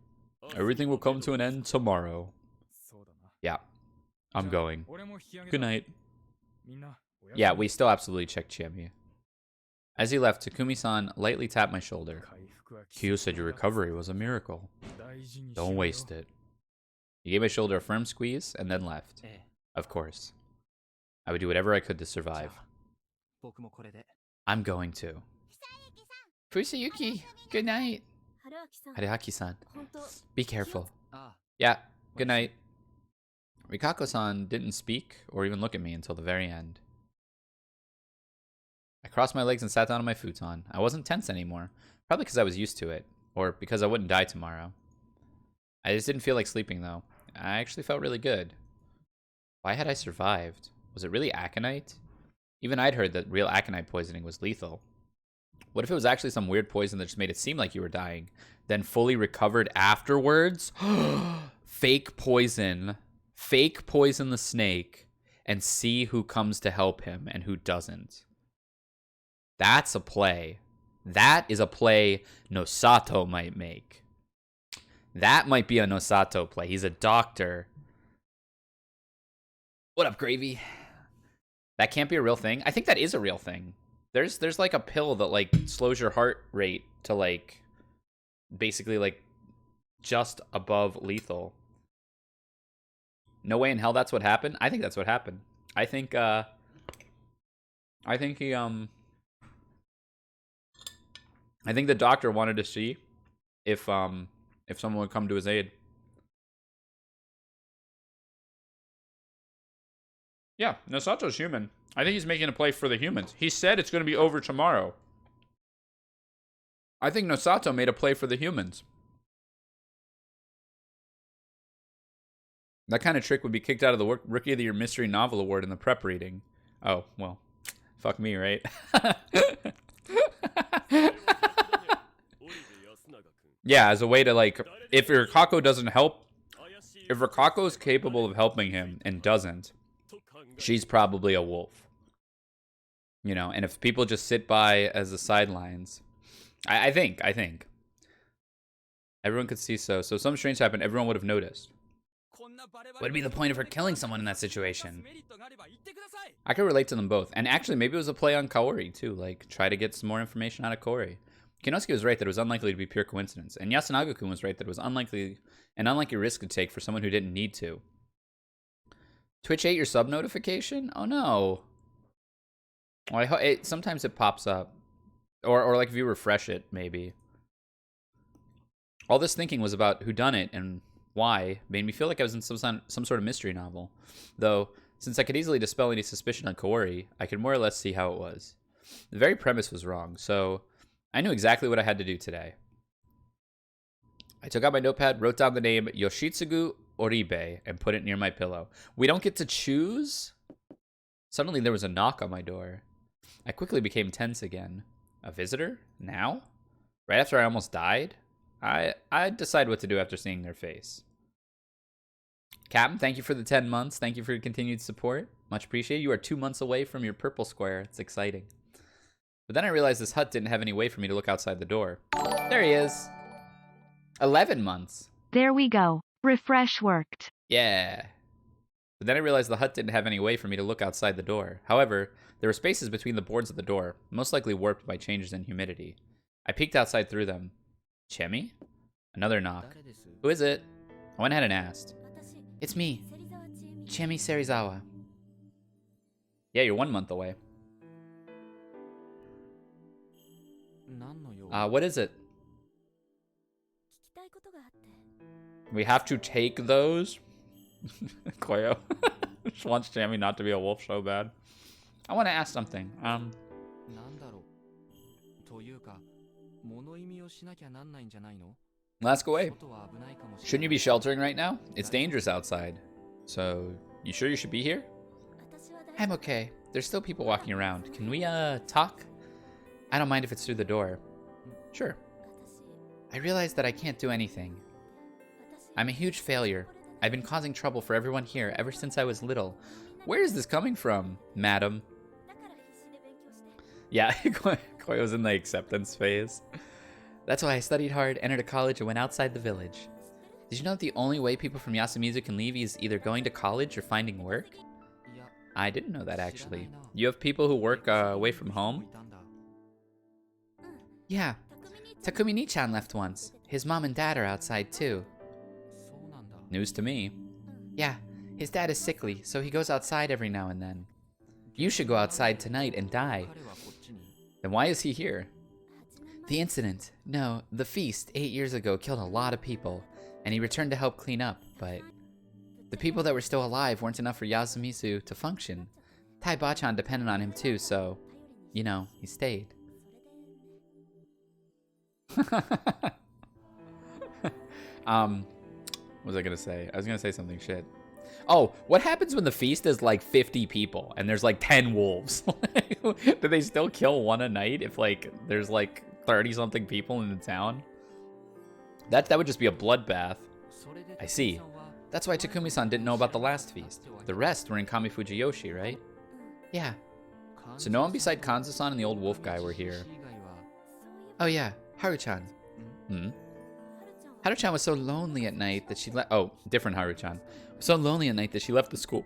Everything will come to an end tomorrow. Yeah, I'm going. Good night. Yeah, we still absolutely checked Chiemi. As he left, Takumi-san lightly tapped my shoulder. Kyo said your recovery was a miracle. Don't waste it. He gave my shoulder a firm squeeze and then left. Of course. I would do whatever I could to survive. I'm going to. Fusayuki, good night. Haruaki-san, be careful. Yeah, good night. Rikako-san didn't speak or even look at me until the very end. I crossed my legs and sat down on my futon. I wasn't tense anymore, probably because I was used to it, or because I wouldn't die tomorrow. I just didn't feel like sleeping though. I actually felt really good. Why had I survived? Was it really aconite? Even I'd heard that real aconite poisoning was lethal. What if it was actually some weird poison that just made it seem like you were dying, then fully recovered afterwards? Fake poison. Fake poison the snake and see who comes to help him and who doesn't. That's a play. That is a play Nosato might make. That might be a Nosato play. He's a doctor. What up, Gravy? That can't be a real thing. I think that is a real thing. There's like a pill that like slows your heart rate to like basically like just above lethal. No way in hell that's what happened. I think that's what happened. I think he I think the doctor wanted to see if someone would come to his aid. Yeah, Nosato's human. I think he's making a play for the humans. He said it's going to be over tomorrow. I think Nosato made a play for the humans. That kind of trick would be kicked out of the Rookie of the Year Mystery Novel Award in the prep reading. Oh, well. Fuck me, right? Yeah, as a way to, like, if Rikako doesn't help, if Rikako is capable of helping him and doesn't, she's probably a wolf. You know, and if people just sit by as the sidelines, I think. Everyone could see so. So if something strange happened, everyone would have noticed. What would be the point of her killing someone in that situation? I could relate to them both. And actually, maybe it was a play on Kaori, too. Like, try to get some more information out of Kaori. Kinosuke was right that it was unlikely to be pure coincidence. And Yasunaga-kun was right that it was an unlikely risk to take for someone who didn't need to. Twitch ate your sub notification? Oh, no. Well, sometimes it pops up. Or like if you refresh it, maybe. All this thinking was about whodunit and why made me feel like I was in some sort of mystery novel. Though, since I could easily dispel any suspicion on Kaori, I could more or less see how it was. The very premise was wrong, so I knew exactly what I had to do today. I took out my notepad, wrote down the name Yoshitsugu Oribe, and put it near my pillow. We don't get to choose? Suddenly there was a knock on my door. I quickly became tense again. A visitor? Now? Right after I almost died? I'd decide what to do after seeing their face. Captain, thank you for the 10 months. Thank you for your continued support. Much appreciated. You are 2 months away from your purple square. It's exciting. But then I realized this hut didn't have any way for me to look outside the door. There he is. 11 months. There we go. Refresh worked. Yeah. But then I realized the hut didn't have any way for me to look outside the door. However, there were spaces between the boards of the door, most likely warped by changes in humidity. I peeked outside through them. Chemi? Another knock. Who is it? I went ahead and asked. It's me, Chemi Serizawa. Yeah, you're 1 month away. What is it? We have to take those? Koyo just wants Chemi not to be a wolf so bad. I want to ask something. Ask away. Shouldn't you be sheltering right now? It's dangerous outside. So, you sure you should be here? I'm okay. There's still people walking around. Can we, talk? I don't mind if it's through the door. Sure. I realize that I can't do anything. I'm a huge failure. I've been causing trouble for everyone here ever since I was little. Where is this coming from, madam? Yeah, Koyo's in the acceptance phase. That's why I studied hard, entered a college, and went outside the village. Did you know that the only way people from Yasumizu can leave is either going to college or finding work? I didn't know that, actually. You have people who work away from home? Yeah. Takumi Ni-chan left once. His mom and dad are outside, too. News to me. Yeah, his dad is sickly, so he goes outside every now and then. You should go outside tonight and die. Then why is he here? The incident, no, the feast 8 years ago killed a lot of people, and he returned to help clean up, but the people that were still alive weren't enough for Yasumizu to function. Tai Bachan depended on him too, so, you know, he stayed. What was I gonna say? I was gonna say something shit. Oh, what happens when the feast is like 50 people and there's like 10 wolves? Do they still kill one a night if like there's like 30 something people in the town? That would just be a bloodbath. I see. That's why Takumi-san didn't know about the last feast. The rest were in Kamifujiyoshi, right? Yeah. So no one beside Kanza-san and the old wolf guy were here. Oh yeah, Haru-chan. Hmm? Haru-chan was so lonely at night that she left. Oh, different Haru-chan. So lonely at night that she left the school.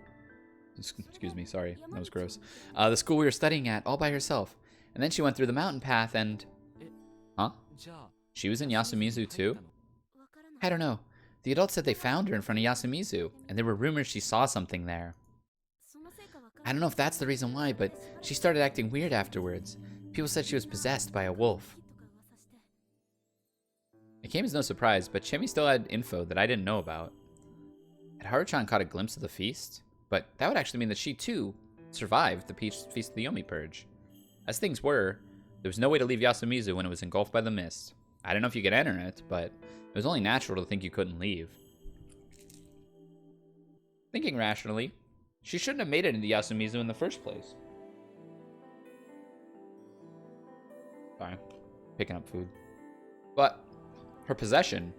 Excuse me, sorry, that was gross. The school we were studying at all by herself. And then she went through the mountain path and... Huh? She was in Yasumizu too? I don't know. The adults said they found her in front of Yasumizu, and there were rumors she saw something there. I don't know if that's the reason why, but she started acting weird afterwards. People said she was possessed by a wolf. It came as no surprise, but Chemi still had info that I didn't know about. Had Haru-chan caught a glimpse of the feast? But that would actually mean that she too survived the Feast of the Yomi Purge. As things were, there was no way to leave Yasumizu when it was engulfed by the mist. I don't know if you could enter it, but it was only natural to think you couldn't leave. Thinking rationally, she shouldn't have made it into Yasumizu in the first place. Sorry, picking up food. But her possession,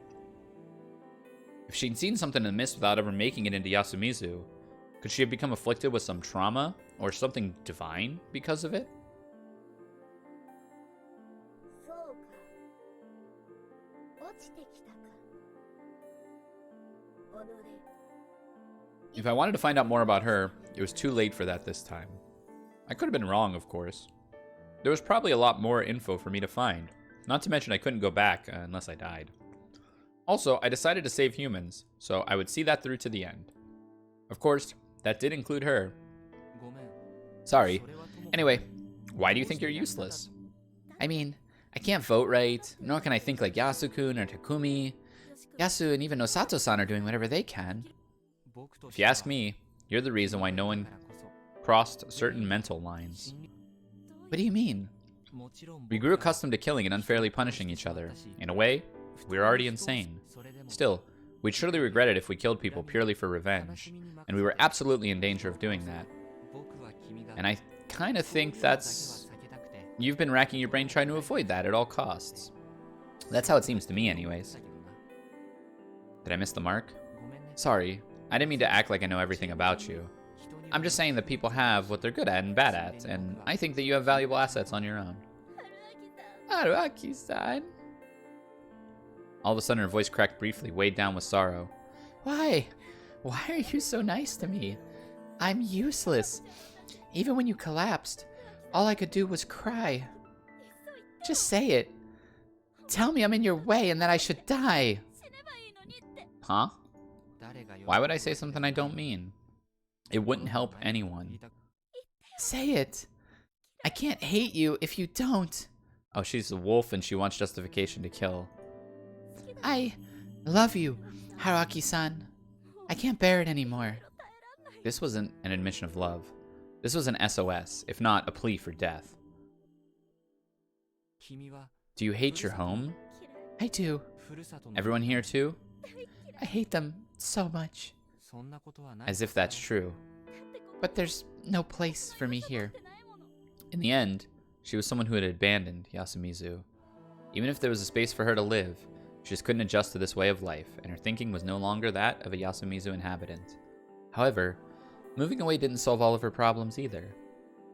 if she'd seen something in the mist without ever making it into Yasumizu, could she have become afflicted with some trauma or something divine because of it? If I wanted to find out more about her, it was too late for that this time. I could have been wrong, of course. There was probably a lot more info for me to find. Not to mention I couldn't go back unless I died. Also, I decided to save humans, so I would see that through to the end. Of course, that did include her. Sorry. Anyway, why do you think you're useless? I mean, I can't vote right, nor can I think like Yasukun or Takumi. Yasu and even Osato-san are doing whatever they can. If you ask me, you're the reason why no one crossed certain mental lines. What do you mean? We grew accustomed to killing and unfairly punishing each other. In a way, we were already insane. Still, we'd surely regret it if we killed people purely for revenge, and we were absolutely in danger of doing that. And I kind of think that's... You've been racking your brain trying to avoid that at all costs. That's how it seems to me anyways. Did I miss the mark? Sorry, I didn't mean to act like I know everything about you. I'm just saying that people have what they're good at and bad at, and I think that you have valuable assets on your own. Haruaki-san. All of a sudden her voice cracked briefly, weighed down with sorrow. Why? Why are you so nice to me? I'm useless. Even when you collapsed, all I could do was cry. Just say it. Tell me I'm in your way and that I should die. Huh? Why would I say something I don't mean? It wouldn't help anyone. Say it. I can't hate you if you don't. Oh, she's a wolf and she wants justification to kill. I love you, Haruaki-san. I can't bear it anymore. This wasn't an admission of love. This was an SOS, if not a plea for death. Do you hate your home? I do. Everyone here too? I hate them so much. As if that's true. But there's no place for me here. In the end, she was someone who had abandoned Yasumizu. Even if there was a space for her to live, she just couldn't adjust to this way of life, and her thinking was no longer that of a Yasumizu inhabitant. However, moving away didn't solve all of her problems either.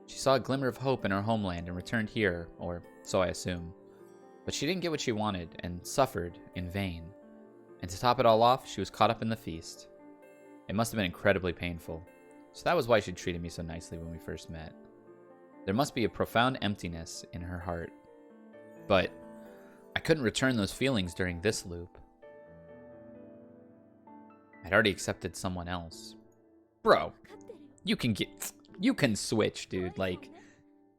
She saw a glimmer of hope in her homeland and returned here, or so I assume. But she didn't get what she wanted, and suffered in vain. And to top it all off, she was caught up in the feast. It must have been incredibly painful. So that was why she treated me so nicely when we first met. There must be a profound emptiness in her heart. But I couldn't return those feelings during this loop. I'd already accepted someone else. Bro, you can switch, dude. Like,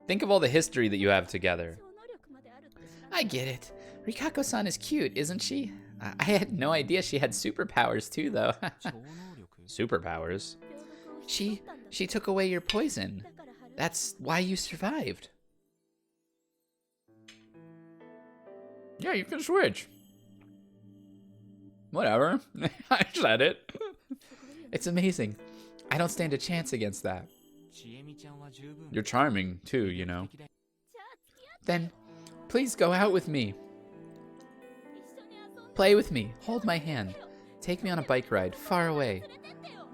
think of all the history that you have together. I get it. Rikako-san is cute, isn't she? I had no idea she had superpowers too, though. Superpowers? She took away your poison. That's why you survived. Yeah, you can switch. Whatever. I said it. It's amazing. I don't stand a chance against that. You're charming, too, you know. Then, please go out with me. Play with me. Hold my hand. Take me on a bike ride, far away.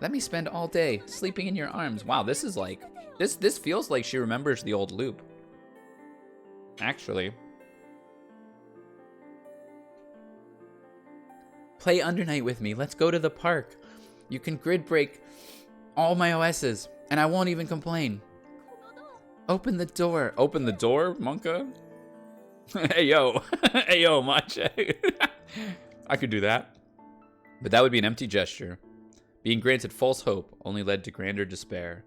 Let me spend all day sleeping in your arms. Wow, this is like... This feels like she remembers the old loop. Actually. Play Undernight with me. Let's go to the park. You can grid break all my OSs, and I won't even complain. Open the door. Open the door, Monka? Hey, yo. Hey, yo, Mache. I could do that. But that would be an empty gesture. Being granted false hope only led to grander despair.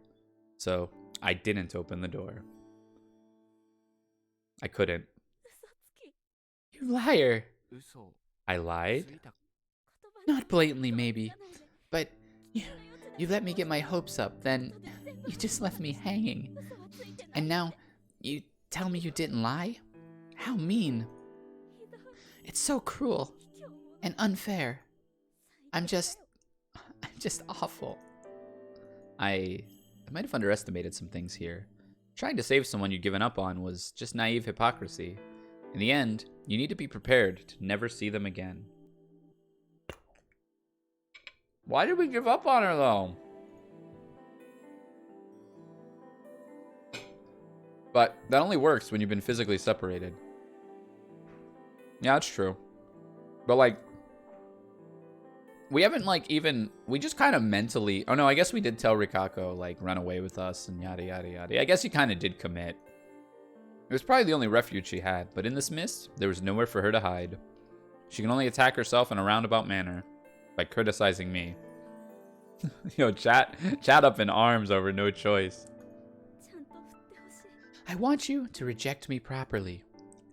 So, I didn't open the door. I couldn't. You liar. I lied? Not blatantly, maybe. But you let me get my hopes up, then you just left me hanging. And now, you tell me you didn't lie? How mean. It's so cruel and unfair. I'm just awful. I might have underestimated some things here. Trying to save someone you'd given up on was just naive hypocrisy. In the end, you need to be prepared to never see them again. Why did we give up on her, though? But that only works when you've been physically separated. Yeah, that's true. But, like, we haven't, like, even... We just kind of mentally... Oh, no, I guess we did tell Rikako, like, run away with us and yada, yada, yada. I guess he kind of did commit. It was probably the only refuge she had. But in this mist, there was nowhere for her to hide. She can only attack herself in a roundabout manner. By criticizing me. Yo, chat up in arms over no choice. I want you to reject me properly.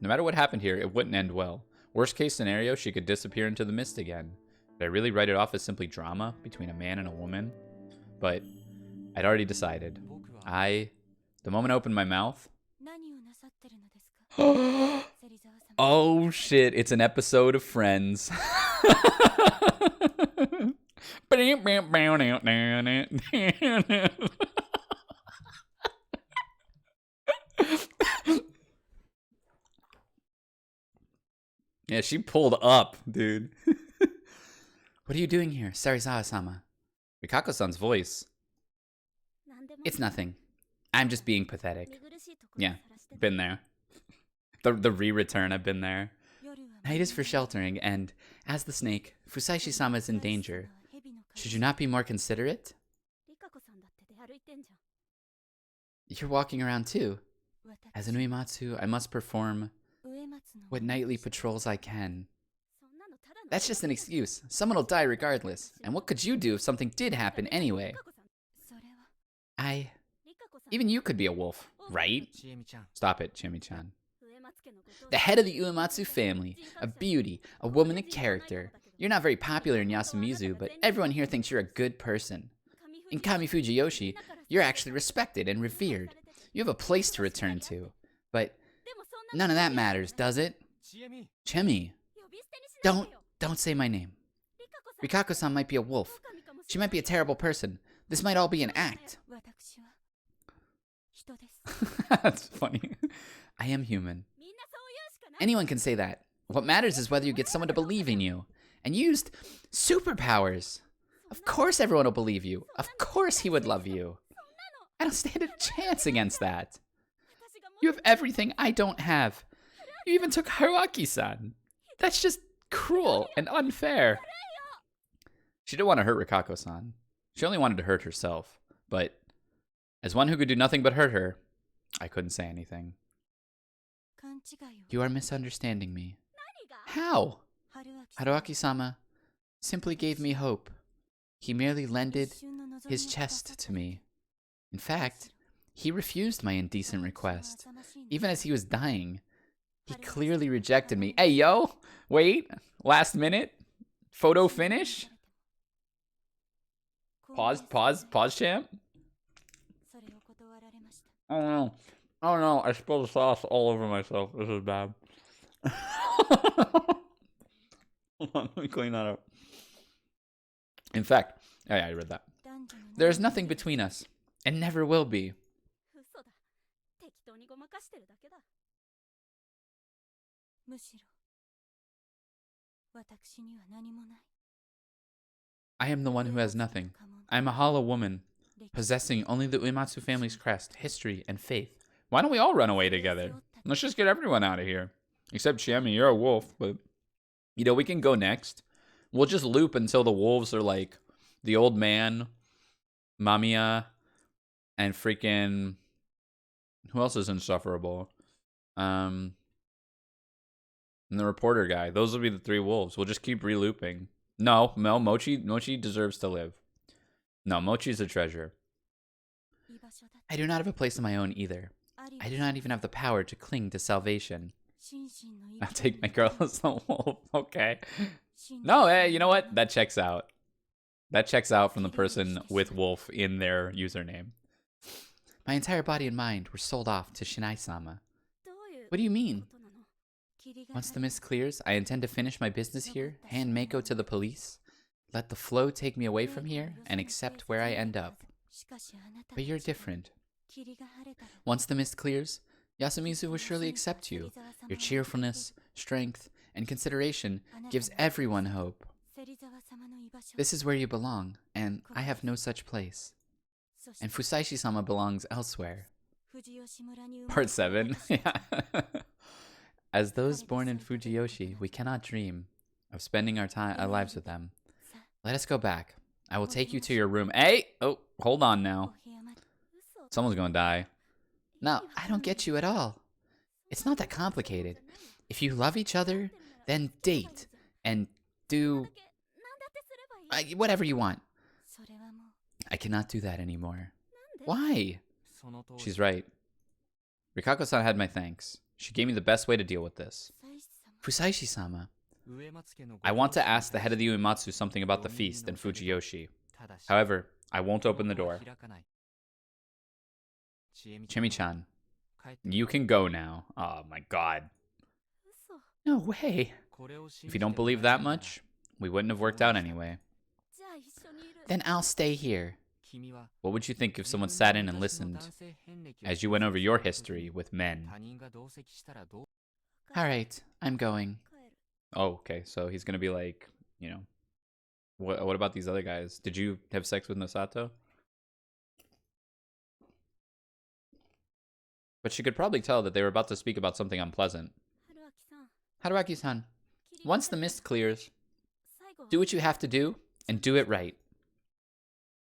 No matter what happened here, it wouldn't end well. Worst case scenario, she could disappear into the mist again. Did I really write it off as simply drama between a man and a woman? But I'd already decided. The moment I opened my mouth... Oh shit, it's an episode of Friends. Yeah, she pulled up, dude. What are you doing here, Serizawa-sama? Rikako-san's voice. It's nothing. I'm just being pathetic. Yeah, been there. The re-return, I've been there. Night is for sheltering, and, as the snake, Fusaishi-sama is in danger. Should you not be more considerate? You're walking around too. As an Uematsu, I must perform what nightly patrols I can. That's just an excuse. Someone will die regardless. And what could you do if something did happen anyway? Even you could be a wolf, right? Stop it, Chimi-chan. The head of the Uematsu family, a beauty, a woman of character. You're not very popular in Yasumizu, but everyone here thinks you're a good person. In Kami Fujiyoshi, you're actually respected and revered. You have a place to return to. But none of that matters, does it? Chemi. Don't say my name. Rikako-san might be a wolf. She might be a terrible person. This might all be an act. That's funny. I am human. Anyone can say that. What matters is whether you get someone to believe in you. And used superpowers. Of course everyone will believe you. Of course he would love you. I don't stand a chance against that. You have everything I don't have. You even took Haruaki-san. That's just cruel and unfair. She didn't want to hurt Rikako-san. She only wanted to hurt herself. But as one who could do nothing but hurt her, I couldn't say anything. You are misunderstanding me. How? Haruaki-sama simply gave me hope. He merely lended his chest to me. In fact, he refused my indecent request. Even as he was dying, he clearly rejected me. Hey, yo! Wait! Last minute? Photo finish? Pause, champ? Oh no, I spilled the sauce all over myself. This is bad. Hold on, let me clean that up. In fact, yeah, I read that. There is nothing between us, and never will be. I am the one who has nothing. I am a hollow woman, possessing only the Uematsu family's crest, history, and faith. Why don't we all run away together? Let's just get everyone out of here. Except Chiemi, you're a wolf, but... You know, we can go next. We'll just loop until the wolves are like the old man, Mamiya, and freaking... Who else is insufferable? And the reporter guy. Those will be the 3 wolves. We'll just keep re-looping. No, Mochi deserves to live. No, Mochi's a treasure. I do not have a place of my own either. I do not even have the power to cling to salvation. I'll take my girl as the wolf. Okay. No, hey, you know what? That checks out. That checks out from the person with wolf in their username. My entire body and mind were sold off to Shinai-sama. What do you mean? Once the mist clears, I intend to finish my business here, hand Mako to the police, let the flow take me away from here, and accept where I end up. But you're different. Once the mist clears, Yasumizu will surely accept you. Your cheerfulness, strength, and consideration gives everyone hope. This is where you belong, and I have no such place. And Fusaishi-sama belongs elsewhere. Part 7. Yeah. As those born in Fujiyoshi, we cannot dream of spending our lives with them. Let us go back. I will take you to your room. Hey! Oh, hold on now. Someone's gonna die. No, I don't get you at all. It's not that complicated. If you love each other, then date and do whatever you want. I cannot do that anymore. Why? She's right. Rikako-san had my thanks. She gave me the best way to deal with this. Fusaishi-sama. I want to ask the head of the Uematsu something about the feast in Fujiyoshi. However, I won't open the door. Chimi-chan, you can go now. Oh my god. No way. If you don't believe that much, we wouldn't have worked out anyway. Then I'll stay here. What would you think if someone sat in and listened as you went over your history with men? Alright, I'm going. Oh, okay, so he's gonna be like, you know, what about these other guys? Did you have sex with Nosato? But she could probably tell that they were about to speak about something unpleasant. Haruaki-san, once the mist clears, do what you have to do, and do it right.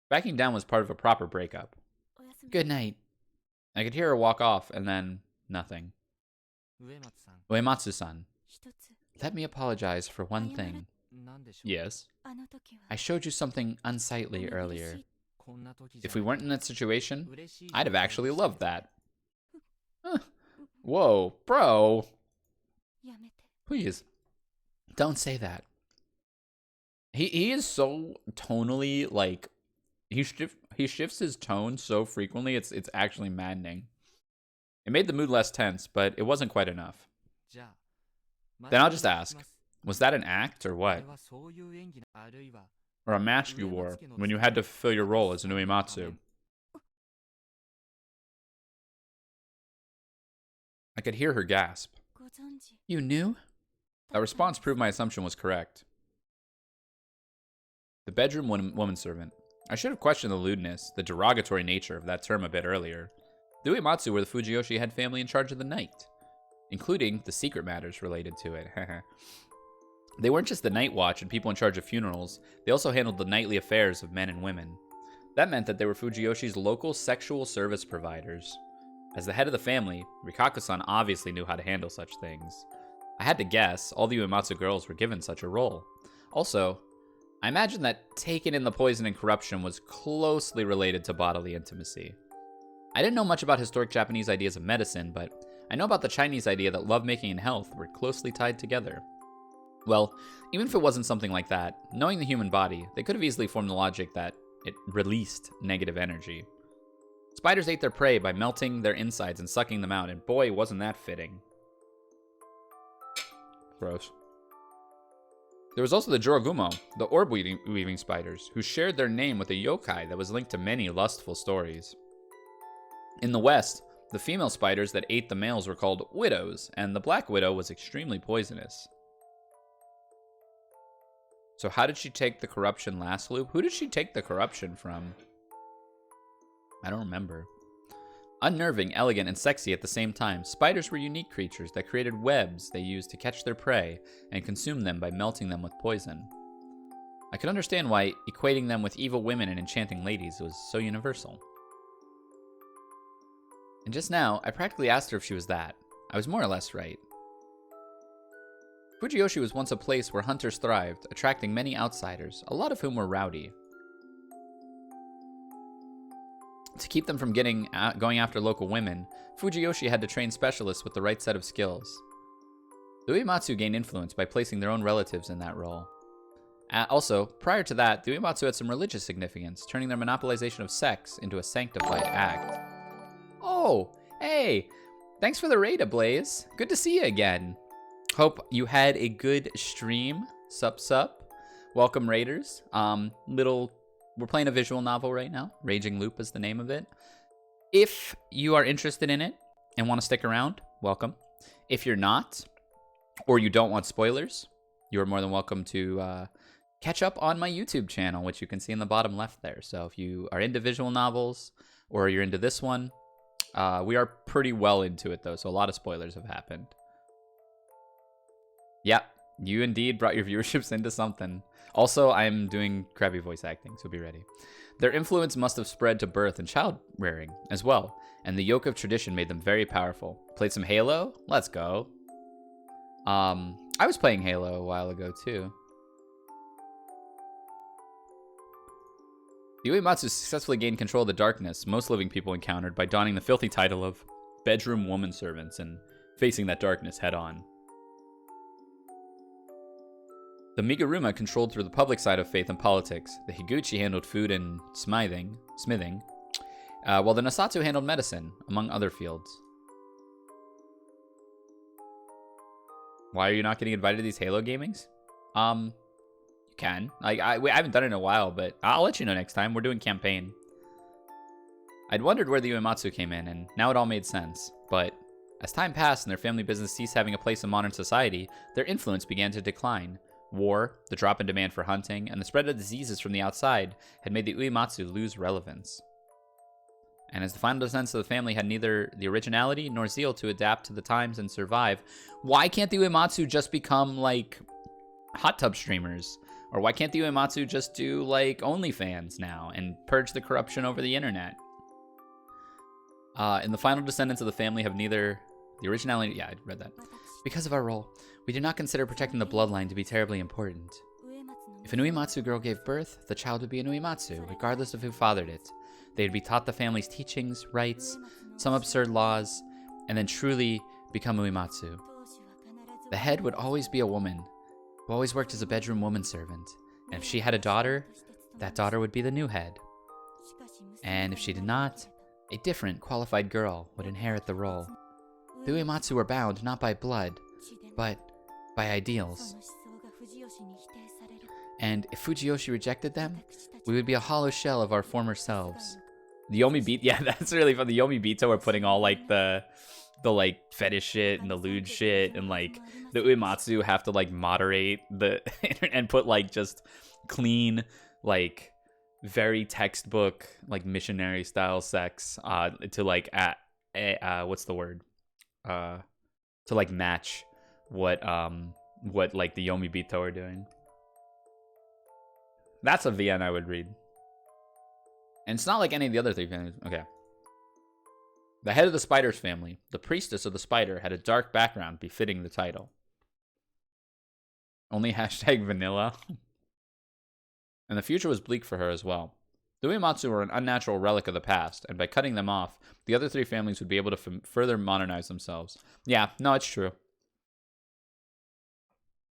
Backing down was part of a proper breakup. Good night. I could hear her walk off, and then nothing. Uematsu-san, let me apologize for one thing. Yes? I showed you something unsightly earlier. If we weren't in that situation, I'd have actually loved that. Whoa, bro. Please, don't say that. He is so tonally, like, he shifts his tone so frequently, it's actually maddening. It made the mood less tense, but it wasn't quite enough. Then I'll just ask, was that an act or what? Or a mask you wore when you had to fulfill your role as an Uematsu? I could hear her gasp. You knew? That response proved my assumption was correct. The bedroom woman servant. I should have questioned the lewdness, the derogatory nature of that term a bit earlier. The Uematsu were the Fujiyoshi head family in charge of the night, including the secret matters related to it. They weren't just the night watch and people in charge of funerals, they also handled the nightly affairs of men and women. That meant that they were Fujiyoshi's local sexual service providers. As the head of the family, Rikako-san obviously knew how to handle such things. I had to guess all the Uematsu girls were given such a role. Also, I imagine that taking in the poison and corruption was closely related to bodily intimacy. I didn't know much about historic Japanese ideas of medicine, but I know about the Chinese idea that lovemaking and health were closely tied together. Well, even if it wasn't something like that, knowing the human body, they could have easily formed the logic that it released negative energy. Spiders ate their prey by melting their insides and sucking them out, and boy, wasn't that fitting. Gross. There was also the Jorogumo, the orb-weaving spiders, who shared their name with a yokai that was linked to many lustful stories. In the West, the female spiders that ate the males were called widows, and the black widow was extremely poisonous. So how did she take the corruption last loop? Who did she take the corruption from? I don't remember. Unnerving, elegant, and sexy at the same time, spiders were unique creatures that created webs they used to catch their prey and consume them by melting them with poison. I could understand why equating them with evil women and enchanting ladies was so universal. And just now, I practically asked her if she was that. I was more or less right. Fujiyoshi was once a place where hunters thrived, attracting many outsiders, a lot of whom were rowdy. To keep them from going after local women, Fujiyoshi had to train specialists with the right set of skills. The Uematsu gained influence by placing their own relatives in that role. Also, prior to that, the Uematsu had some religious significance, turning their monopolization of sex into a sanctified act. Oh, hey! Thanks for the raid, Ablaze. Good to see you again. Hope you had a good stream. Sup. Welcome, Raiders. We're playing a visual novel right now. Raging Loop is the name of it. If you are interested in it and want to stick around, welcome. If you're not, or you don't want spoilers, you're more than welcome to catch up on my YouTube channel, which you can see in the bottom left there. So if you are into visual novels or you're into this one, we are pretty well into it, though, so a lot of spoilers have happened. Yeah, you indeed brought your viewerships into something. Also, I'm doing crappy voice acting, so be ready. Their influence must have spread to birth and child rearing as well, and the yoke of tradition made them very powerful. Played some Halo? Let's go. I was playing Halo a while ago, too. The Uematsu successfully gained control of the darkness most living people encountered by donning the filthy title of bedroom woman servants and facing that darkness head on. The Miguruma controlled through the public side of faith and politics, the Higuchi handled food and smithing, while the Nasatsu handled medicine, among other fields. Why are you not getting invited to these Halo gamings? You can. I haven't done it in a while, but I'll let you know next time. We're doing campaign. I'd wondered where the Uematsu came in, and now it all made sense. But as time passed and their family business ceased having a place in modern society, their influence began to decline. War, the drop in demand for hunting, and the spread of diseases from the outside had made the Uematsu lose relevance. And as the final descendants of the family had neither the originality nor zeal to adapt to the times and survive, why can't the Uematsu just become, like, hot tub streamers? Or why can't the Uematsu just do, like, OnlyFans now and purge the corruption over the internet? And the final descendants of the family have neither the originality... Yeah, I read that. Because of our role, we do not consider protecting the bloodline to be terribly important. If an Uematsu girl gave birth, the child would be an Uematsu, regardless of who fathered it. They would be taught the family's teachings, rites, some absurd laws, and then truly become Uematsu. The head would always be a woman, who always worked as a bedroom woman servant. And if she had a daughter, that daughter would be the new head. And if she did not, a different, qualified girl would inherit the role. The Uematsu were bound not by blood, but by ideals. And if Fujiyoshi rejected them, we would be a hollow shell of our former selves. The Yomibito, yeah, that's really fun. The Yomibito are putting all, like, the like, fetish shit and the lewd shit, and, like, the Uematsu have to, like, moderate the and put, like, just clean, like, very textbook, like, missionary style sex to, like, what's the word? To, like, match what like the Yomibito are doing. That's a VN I would read. And it's not like any of the other three families. Okay. The head of the spider's family, the priestess of the spider, had a dark background befitting the title. Only hashtag vanilla. And the future was bleak for her as well. The Uematsu were an unnatural relic of the past, and by cutting them off, the other three families would be able to further modernize themselves. Yeah, no, it's true.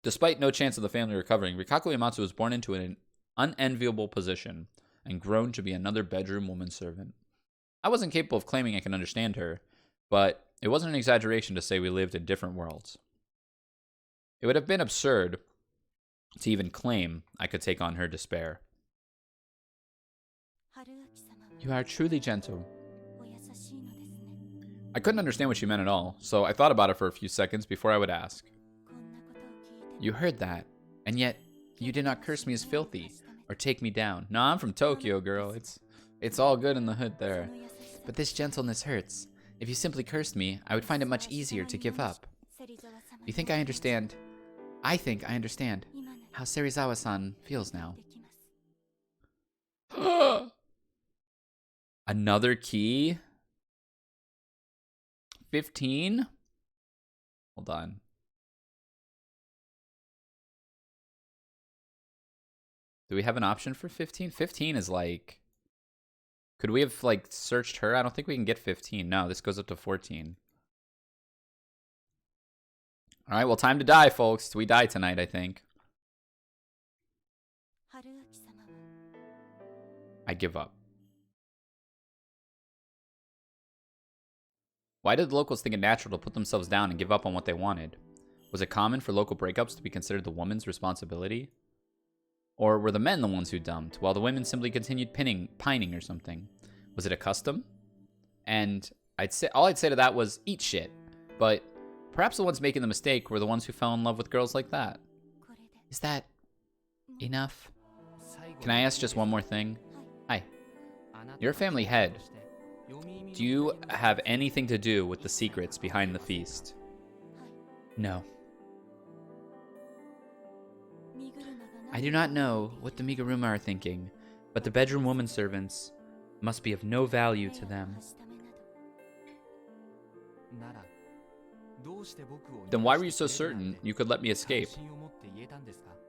Despite no chance of the family recovering, Rikaku Uematsu was born into an unenviable position and grown to be another bedroom woman servant. I wasn't capable of claiming I can understand her, but it wasn't an exaggeration to say we lived in different worlds. It would have been absurd to even claim I could take on her despair. You are truly gentle. I couldn't understand what she meant at all, so I thought about it for a few seconds before I would ask. You heard that, and yet you did not curse me as filthy or take me down. No, I'm from Tokyo, girl. It's all good in the hood there. But this gentleness hurts. If you simply cursed me, I would find it much easier to give up. You think I understand? I think I understand how Serizawa-san feels now. Another key? 15? Hold on. Do we have an option for 15? 15 is like... Could we have, like, searched her? I don't think we can get 15. No, this goes up to 14. Alright, well, time to die, folks. We die tonight, I think. I give up. Why did the locals think it natural to put themselves down and give up on what they wanted? Was it common for local breakups to be considered the woman's responsibility? Or were the men the ones who dumped, while the women simply continued pining or something? Was it a custom? And all I'd say to that was, eat shit. But perhaps the ones making the mistake were the ones who fell in love with girls like that. Is that enough? Can I ask just one more thing? Hi. You're a family head. Do you have anything to do with the secrets behind the feast? No. I do not know what the Miguruma are thinking, but the bedroom woman servants must be of no value to them. Then why were you so certain you could let me escape?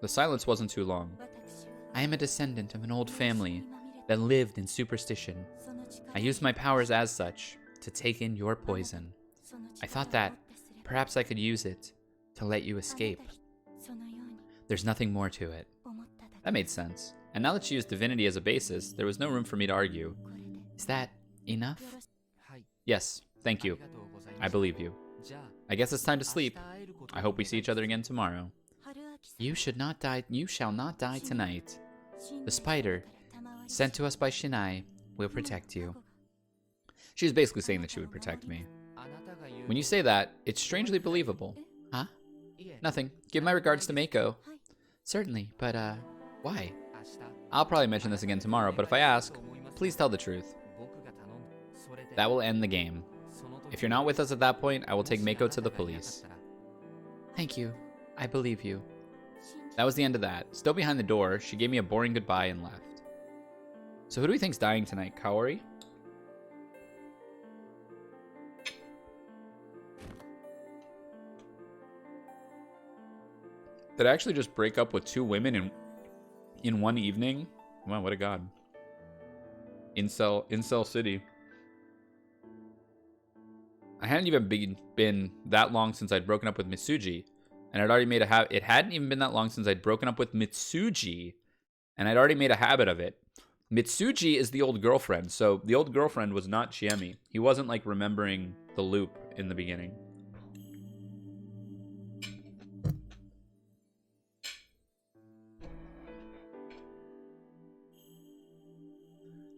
The silence wasn't too long. I am a descendant of an old family that lived in superstition. I used my powers as such to take in your poison. I thought that perhaps I could use it to let you escape. There's nothing more to it. That made sense. And now that she used divinity as a basis, there was no room for me to argue. Is that enough? Yes, thank you. I believe you. I guess it's time to sleep. I hope we see each other again tomorrow. You shall not die tonight. The spider, sent to us by Shinai, will protect you. She was basically saying that she would protect me. When you say that, it's strangely believable. Huh? Nothing. Give my regards to Mako. Certainly, but why? I'll probably mention this again tomorrow, but if I ask, please tell the truth. That will end the game. If you're not with us at that point, I will take Mako to the police. Thank you. I believe you. That was the end of that. Still behind the door, she gave me a boring goodbye and left. So who do we think's dying tonight? Kaori? Did I actually just break up with two women in one evening? Wow, what a god. Incel City. I hadn't even been that long since I'd broken up with Mitsuji. And I'd already made it hadn't even been that long since I'd broken up with Mitsuji. And I'd already made a habit of it. Mitsuji is the old girlfriend. So the old girlfriend was not Chiemi. He wasn't like remembering the loop in the beginning.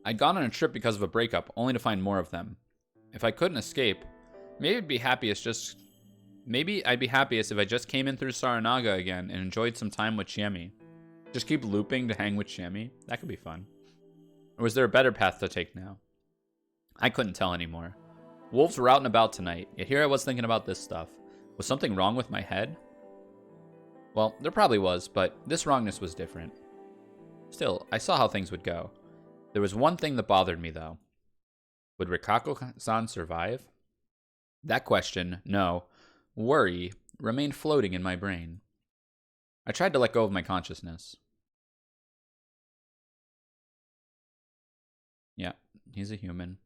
I'd gone on a trip because of a breakup, only to find more of them. If I couldn't escape, maybe I'd be happiest if I just came in through Saranaga again and enjoyed some time with Chiemi. Just keep looping to hang with Chiemi. That could be fun. Or was there a better path to take now? I couldn't tell anymore. Wolves were out and about tonight, yet here I was thinking about this stuff. Was something wrong with my head? Well, there probably was, but this wrongness was different. Still, I saw how things would go. There was one thing that bothered me, though. Would Rikako-san survive? That question, no, worry, remained floating in my brain. I tried to let go of my consciousness. Yeah, he's a human.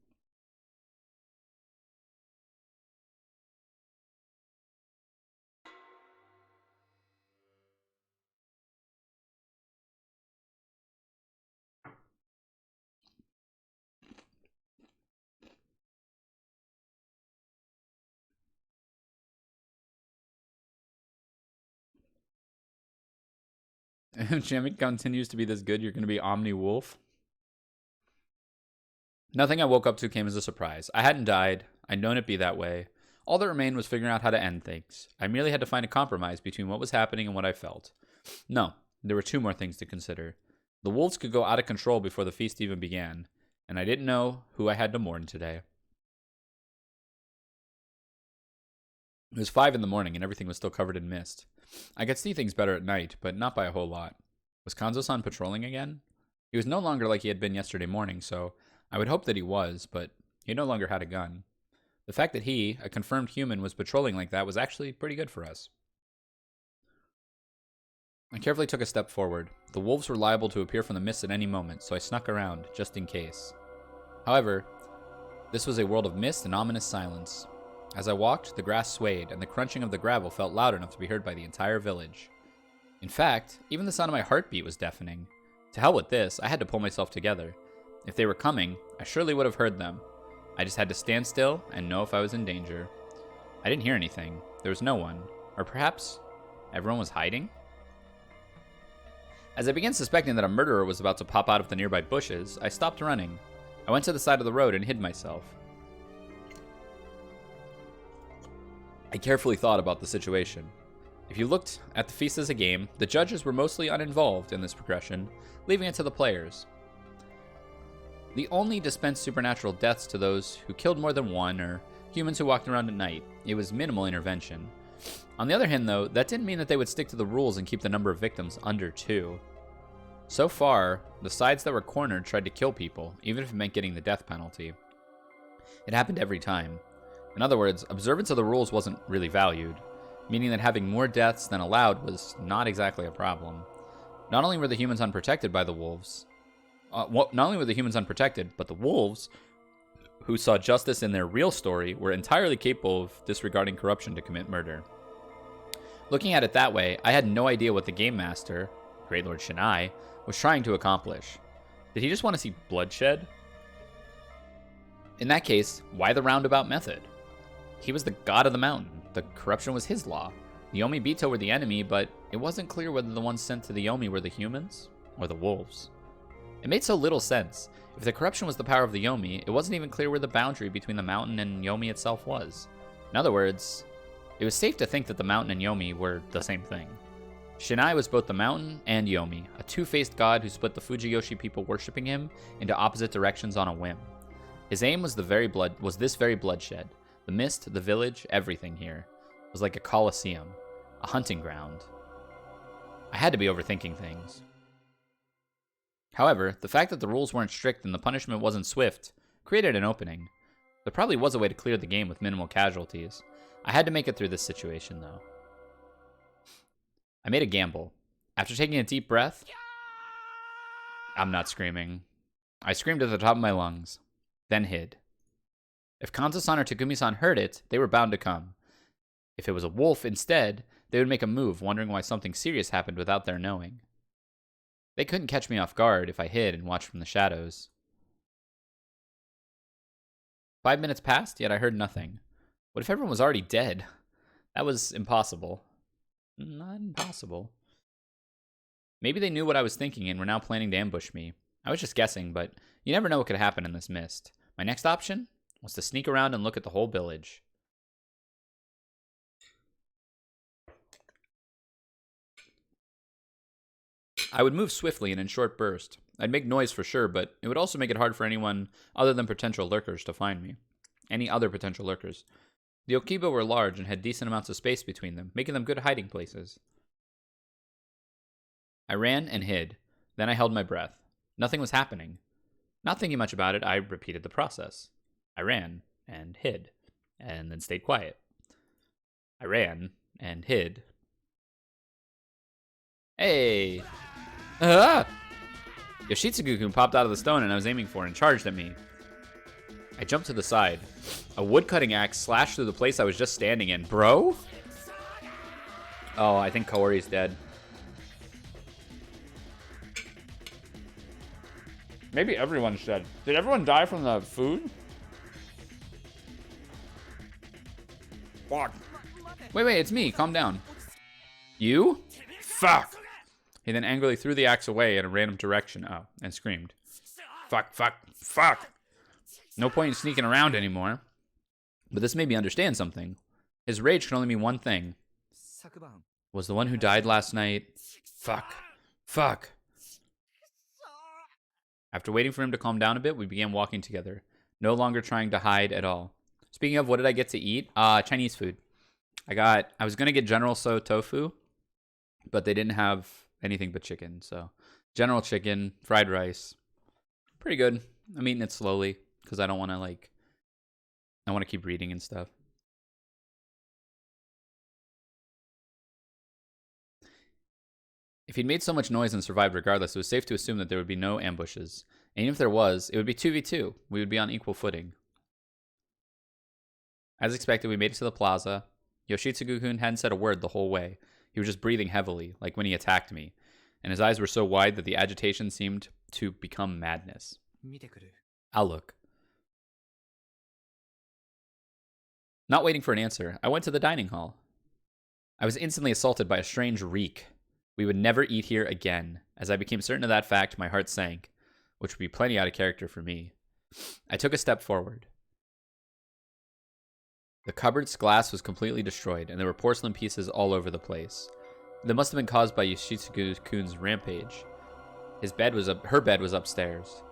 If Jimmy continues to be this good, you're going to be Omni Wolf. Nothing I woke up to came as a surprise. I hadn't died. I'd known it'd be that way. All that remained was figuring out how to end things. I merely had to find a compromise between what was happening and what I felt. No, there were two more things to consider. The wolves could go out of control before the feast even began, and I didn't know who I had to mourn today. It was 5 in the morning and everything was still covered in mist. I could see things better at night, but not by a whole lot. Was Kanzo-san patrolling again? He was no longer like he had been yesterday morning, so I would hope that he was, but he no longer had a gun. The fact that he, a confirmed human, was patrolling like that was actually pretty good for us. I carefully took a step forward. The wolves were liable to appear from the mist at any moment, so I snuck around, just in case. However, this was a world of mist and ominous silence. As I walked, the grass swayed, and the crunching of the gravel felt loud enough to be heard by the entire village. In fact, even the sound of my heartbeat was deafening. To hell with this, I had to pull myself together. If they were coming, I surely would have heard them. I just had to stand still and know if I was in danger. I didn't hear anything. There was no one. Or perhaps everyone was hiding? As I began suspecting that a murderer was about to pop out of the nearby bushes, I stopped running. I went to the side of the road and hid myself. I carefully thought about the situation. If you looked at the feast as a game, the judges were mostly uninvolved in this progression, leaving it to the players. The only dispensed supernatural deaths to those who killed more than one, or humans who walked around at night. It was minimal intervention. On the other hand, though, that didn't mean that they would stick to the rules and keep the number of victims under 2. So far, the sides that were cornered tried to kill people, even if it meant getting the death penalty. It happened every time. In other words, observance of the rules wasn't really valued, meaning that having more deaths than allowed was not exactly a problem. Not only were the humans unprotected by the wolves, but the wolves, who saw justice in their real story, were entirely capable of disregarding corruption to commit murder. Looking at it that way, I had no idea what the Game Master, Great Lord Shinai, was trying to accomplish. Did he just want to see bloodshed? In that case, why the roundabout method? He was the god of the mountain. The corruption was his law. The Yomi Bito were the enemy, but it wasn't clear whether the ones sent to the Yomi were the humans or the wolves. It made so little sense. If the corruption was the power of the Yomi, it wasn't even clear where the boundary between the mountain and Yomi itself was. In other words, it was safe to think that the mountain and Yomi were the same thing. Shinai was both the mountain and Yomi, a two-faced god who split the Fujiyoshi people worshipping him into opposite directions on a whim. His aim was this very bloodshed. The mist, the village, everything here was like a coliseum, a hunting ground. I had to be overthinking things. However, the fact that the rules weren't strict and the punishment wasn't swift created an opening. There probably was a way to clear the game with minimal casualties. I had to make it through this situation, though. I made a gamble. After taking a deep breath, I'm not screaming. I screamed at the top of my lungs, then hid. If Kanzo-san or Takumi-san heard it, they were bound to come. If it was a wolf instead, they would make a move, wondering why something serious happened without their knowing. They couldn't catch me off guard if I hid and watched from the shadows. 5 minutes passed, yet I heard nothing. What if everyone was already dead? That was impossible. Not impossible. Maybe they knew what I was thinking and were now planning to ambush me. I was just guessing, but you never know what could happen in this mist. My next option was to sneak around and look at the whole village. I would move swiftly and in short bursts. I'd make noise for sure, but it would also make it hard for anyone other than potential lurkers to find me. Any other potential lurkers. The Okiba were large and had decent amounts of space between them, making them good hiding places. I ran and hid. Then I held my breath. Nothing was happening. Not thinking much about it, I repeated the process. I ran and hid, and then stayed quiet. I ran and hid. Hey! Ah! Yoshitsugu-kun popped out of the stone and I was aiming for and charged at me. I jumped to the side. A wood-cutting axe slashed through the place I was just standing in. Bro? Oh, I think Kaori's dead. Maybe everyone's dead. Did everyone die from the food? Fuck. Wait, it's me. Calm down. You? Fuck. He then angrily threw the axe away in a random direction and screamed, "Fuck, fuck, fuck! No point in sneaking around anymore." But this made me understand something. His rage could only mean one thing. Was the one who died last night. Fuck. Fuck. After waiting for him to calm down a bit, we began walking together, no longer trying to hide at all. Speaking of, what did I get to eat? Chinese food. I was going to get General So tofu, but they didn't have anything but chicken. So General chicken, fried rice. Pretty good. I'm eating it slowly because I don't want to I want to keep reading and stuff. If he'd made so much noise and survived regardless, it was safe to assume that there would be no ambushes. And even if there was, it would be 2v2. We would be on equal footing. As expected, we made it to the plaza. Yoshitsugu-kun hadn't said a word the whole way. He was just breathing heavily, like when he attacked me. And his eyes were so wide that the agitation seemed to become madness. I'll look. Not waiting for an answer, I went to the dining hall. I was instantly assaulted by a strange reek. We would never eat here again. As I became certain of that fact, my heart sank, which would be plenty out of character for me. I took a step forward. The cupboard's glass was completely destroyed, and there were porcelain pieces all over the place. That must have been caused by Yoshitsugu-kun's rampage. Her bed was upstairs.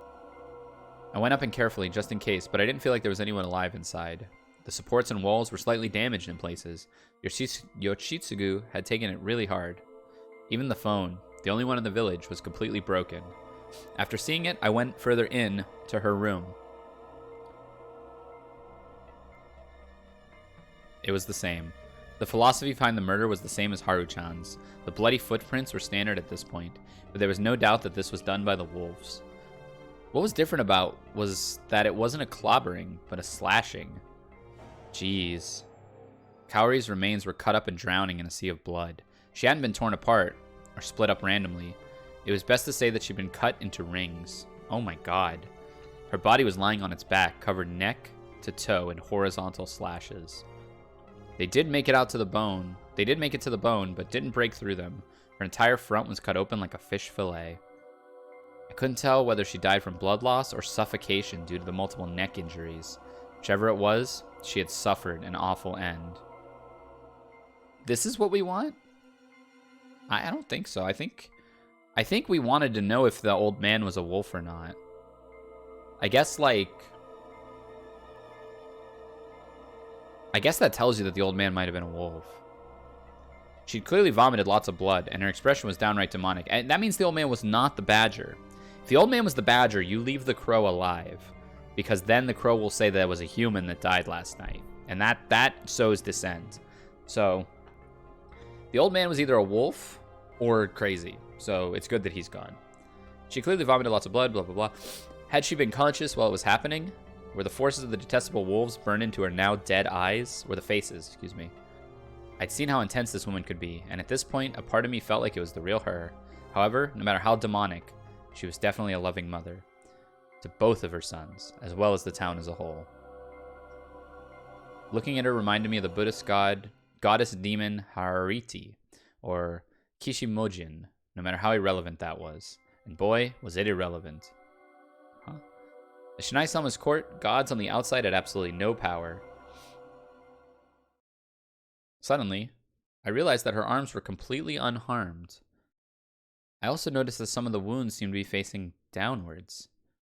I went up and carefully, just in case, but I didn't feel like there was anyone alive inside. The supports and walls were slightly damaged in places. Yoshitsugu had taken it really hard. Even the phone, the only one in the village, was completely broken. After seeing it, I went further in to her room. It was the same. The philosophy behind the murder was the same as Haru-chan's. The bloody footprints were standard at this point, but there was no doubt that this was done by the wolves. What was different about was that it wasn't a clobbering, but a slashing. Jeez. Kaori's remains were cut up and drowning in a sea of blood. She hadn't been torn apart, or split up randomly. It was best to say that she'd been cut into rings. Oh my god. Her body was lying on its back, covered neck to toe in horizontal slashes. They did make it to the bone, but didn't break through them. Her entire front was cut open like a fish fillet. I couldn't tell whether she died from blood loss or suffocation due to the multiple neck injuries. Whichever it was, she had suffered an awful end. This is what we want? I don't think so. I think we wanted to know if the old man was a wolf or not. I guess that tells you that the old man might have been a wolf. She'd clearly vomited lots of blood, and her expression was downright demonic. And that means the old man was not the badger. If the old man was the badger, you leave the crow alive, because then the crow will say that it was a human that died last night, and that sows dissent. So the old man was either a wolf or crazy, so it's good that he's gone. She clearly vomited lots of blood, blah, blah, blah. Had she been conscious while it was happening? Were the forces of the detestable wolves burned into her now dead eyes? Or the faces, excuse me. I'd seen how intense this woman could be, and at this point, a part of me felt like it was the real her. However, no matter how demonic, she was definitely a loving mother. To both of her sons, as well as the town as a whole. Looking at her reminded me of the Buddhist goddess demon Hariti, or Kishimojin, no matter how irrelevant that was. And boy, was it irrelevant. At Shinai-sama's court, gods on the outside had absolutely no power. Suddenly, I realized that her arms were completely unharmed. I also noticed that some of the wounds seemed to be facing downwards.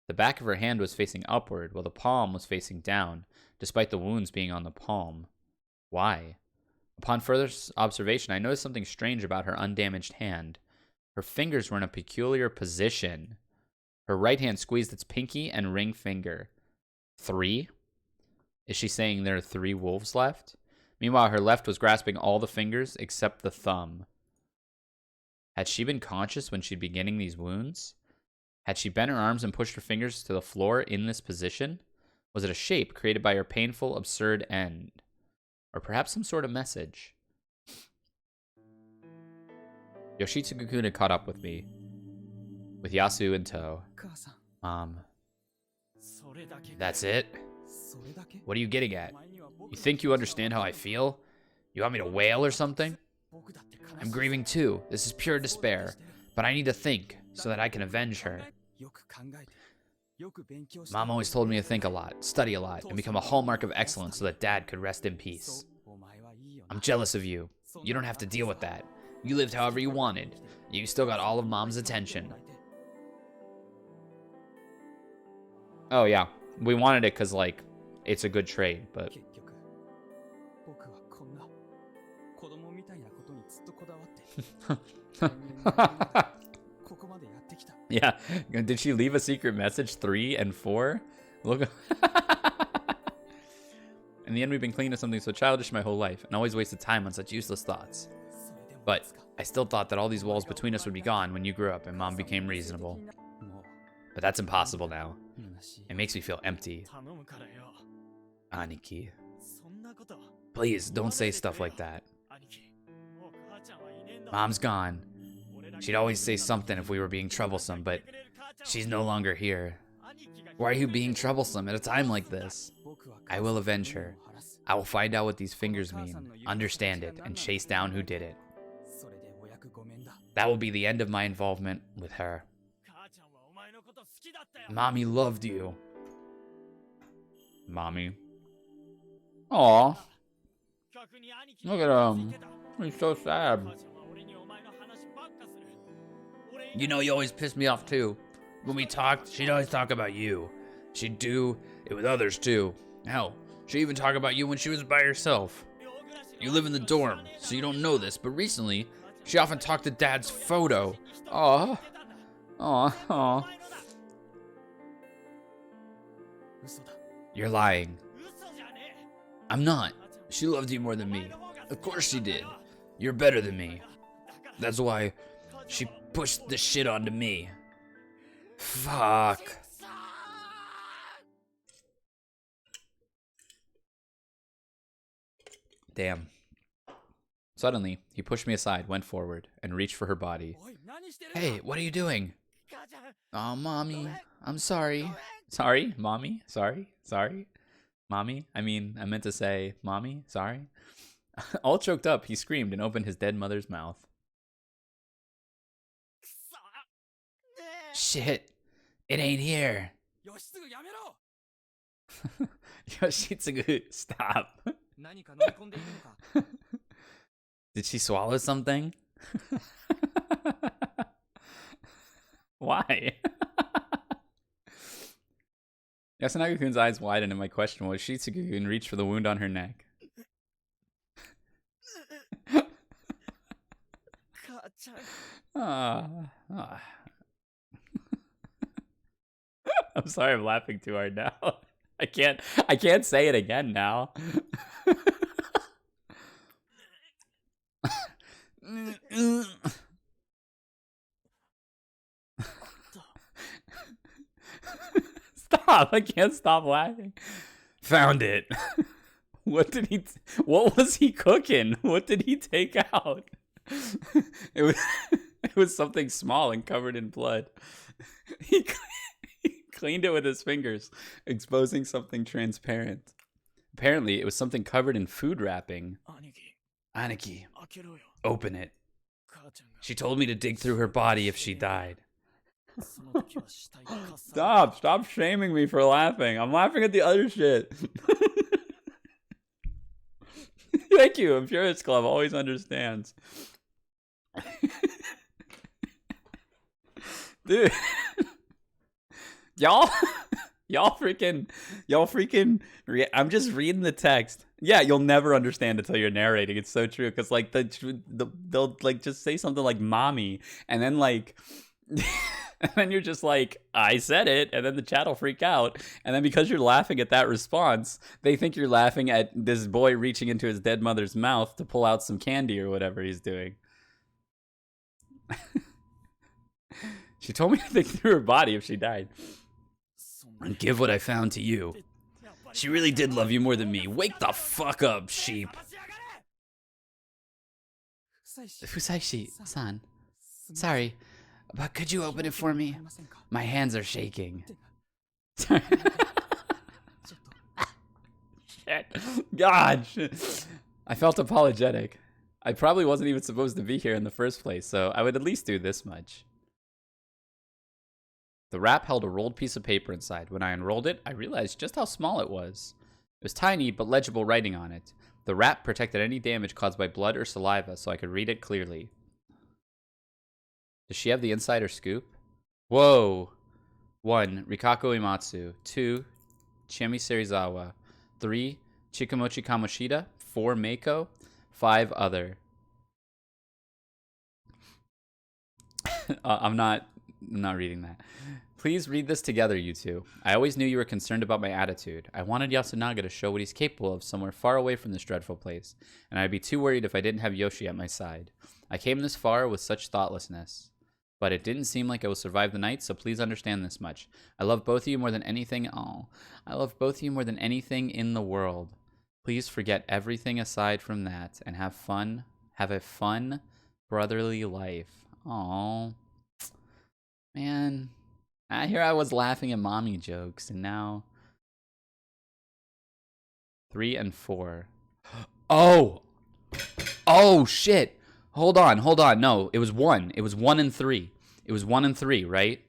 The back of her hand was facing upward, while the palm was facing down, despite the wounds being on the palm. Why? Upon further observation, I noticed something strange about her undamaged hand. Her fingers were in a peculiar position. Her right hand squeezed its pinky and ring finger. 3? Is she saying there are 3 wolves left? Meanwhile, her left was grasping all the fingers except the thumb. Had she been conscious when she'd been getting these wounds? Had she bent her arms and pushed her fingers to the floor in this position? Was it a shape created by her painful, absurd end? Or perhaps some sort of message? Yoshitsugu-kun had caught up with me, with Yasu in tow. Mom. That's it? What are you getting at? You think you understand how I feel? You want me to wail or something? I'm grieving too. This is pure despair. but I need to think so that I can avenge her. Mom always told me to think a lot, study a lot, and become a hallmark of excellence so that Dad could rest in peace. I'm jealous of you. You don't have to deal with that. You lived however you wanted. You still got all of Mom's attention. Oh yeah, we wanted it because, like, it's a good trade, but... Yeah, did she leave a secret message? 3 and 4? Look. In the end, we've been clinging to something so childish my whole life, and always wasted time on such useless thoughts. But I still thought that all these walls between us would be gone when you grew up and Mom became reasonable. But that's impossible now. It makes me feel empty. Aniki. Please, don't say stuff like that. Mom's gone. She'd always say something if we were being troublesome, but she's no longer here. Why are you being troublesome at a time like this? I will avenge her. I will find out what these fingers mean, understand it, and chase down who did it. That will be the end of my involvement with her. Mommy loved you. Mommy. Aw. Look at him. He's so sad. You know, you always piss me off too. When we talked, she'd always talk about you. She'd do it with others too. Hell, she'd even talk about you when she was by herself. You live in the dorm, so you don't know this, but recently, she often talked to Dad's photo. Aw. Aw. Aw. You're lying. I'm not. She loved you more than me. Of course she did. You're better than me. That's why she pushed the shit onto me. Fuck. Damn. Suddenly, he pushed me aside, went forward, and reached for her body. Hey, what are you doing? Oh, Mommy, I'm sorry. Sorry, Mommy? Sorry? Sorry? Mommy? I meant to say, Mommy? Sorry? All choked up, he screamed and opened his dead mother's mouth. Shit, it ain't here. Yoshitsugu, stop. Did she swallow something? Why? Yasunaga-kun's eyes widened and my question was, Shitsugu-kun reached for the wound on her neck. I'm sorry, I'm laughing too hard now. I can't say it again now. Stop! I can't stop laughing. Found it. What was he cooking? What did he take out? It was something small and covered in blood. He cleaned it with his fingers, exposing something transparent. Apparently, it was something covered in food wrapping. Aniki, open it. She told me to dig through her body if she died. Stop shaming me for laughing. I'm laughing at the other shit. Thank you. Impurist Club always understands. Dude. Y'all freaking, I'm just reading the text. Yeah, you'll never understand until you're narrating. It's so true. Cause like they'll like just say something like mommy and then like, and then you're just like, I said it. And then the chat will freak out. And then because you're laughing at that response, they think you're laughing at this boy reaching into his dead mother's mouth to pull out some candy or whatever he's doing. She told me to think through her body if she died. And give what I found to you. She really did love you more than me. Wake the fuck up, sheep. Fusaishi-san. Sorry, but could you open it for me? My hands are shaking. Shit. God. I felt apologetic. I probably wasn't even supposed to be here in the first place, so I would at least do this much. The wrap held a rolled piece of paper inside. When I unrolled it, I realized just how small it was. It was tiny, but legible writing on it. The wrap protected any damage caused by blood or saliva, so I could read it clearly. Does she have the insider scoop? Whoa! 1. Rikako Imatsu. 2. Chiemi Serizawa. 3. Chikamochi Kamoshida. 4. Meiko. 5. Other. I'm not reading that. Please read this together, you two. I always knew you were concerned about my attitude. I wanted Yasunaga to show what he's capable of somewhere far away from this dreadful place, and I'd be too worried if I didn't have Yoshi at my side. I came this far with such thoughtlessness, but it didn't seem like I would survive the night, so please understand this much. I love both of you more than anything. I love both of you more than anything in the world. Please forget everything aside from that and have fun. Have a fun, brotherly life. Aww. Man. Here I was laughing at mommy jokes, and now 3 and 4. Oh! Oh, shit! Hold on. No, it was 1. It was 1 and 3. It was 1 and 3, right?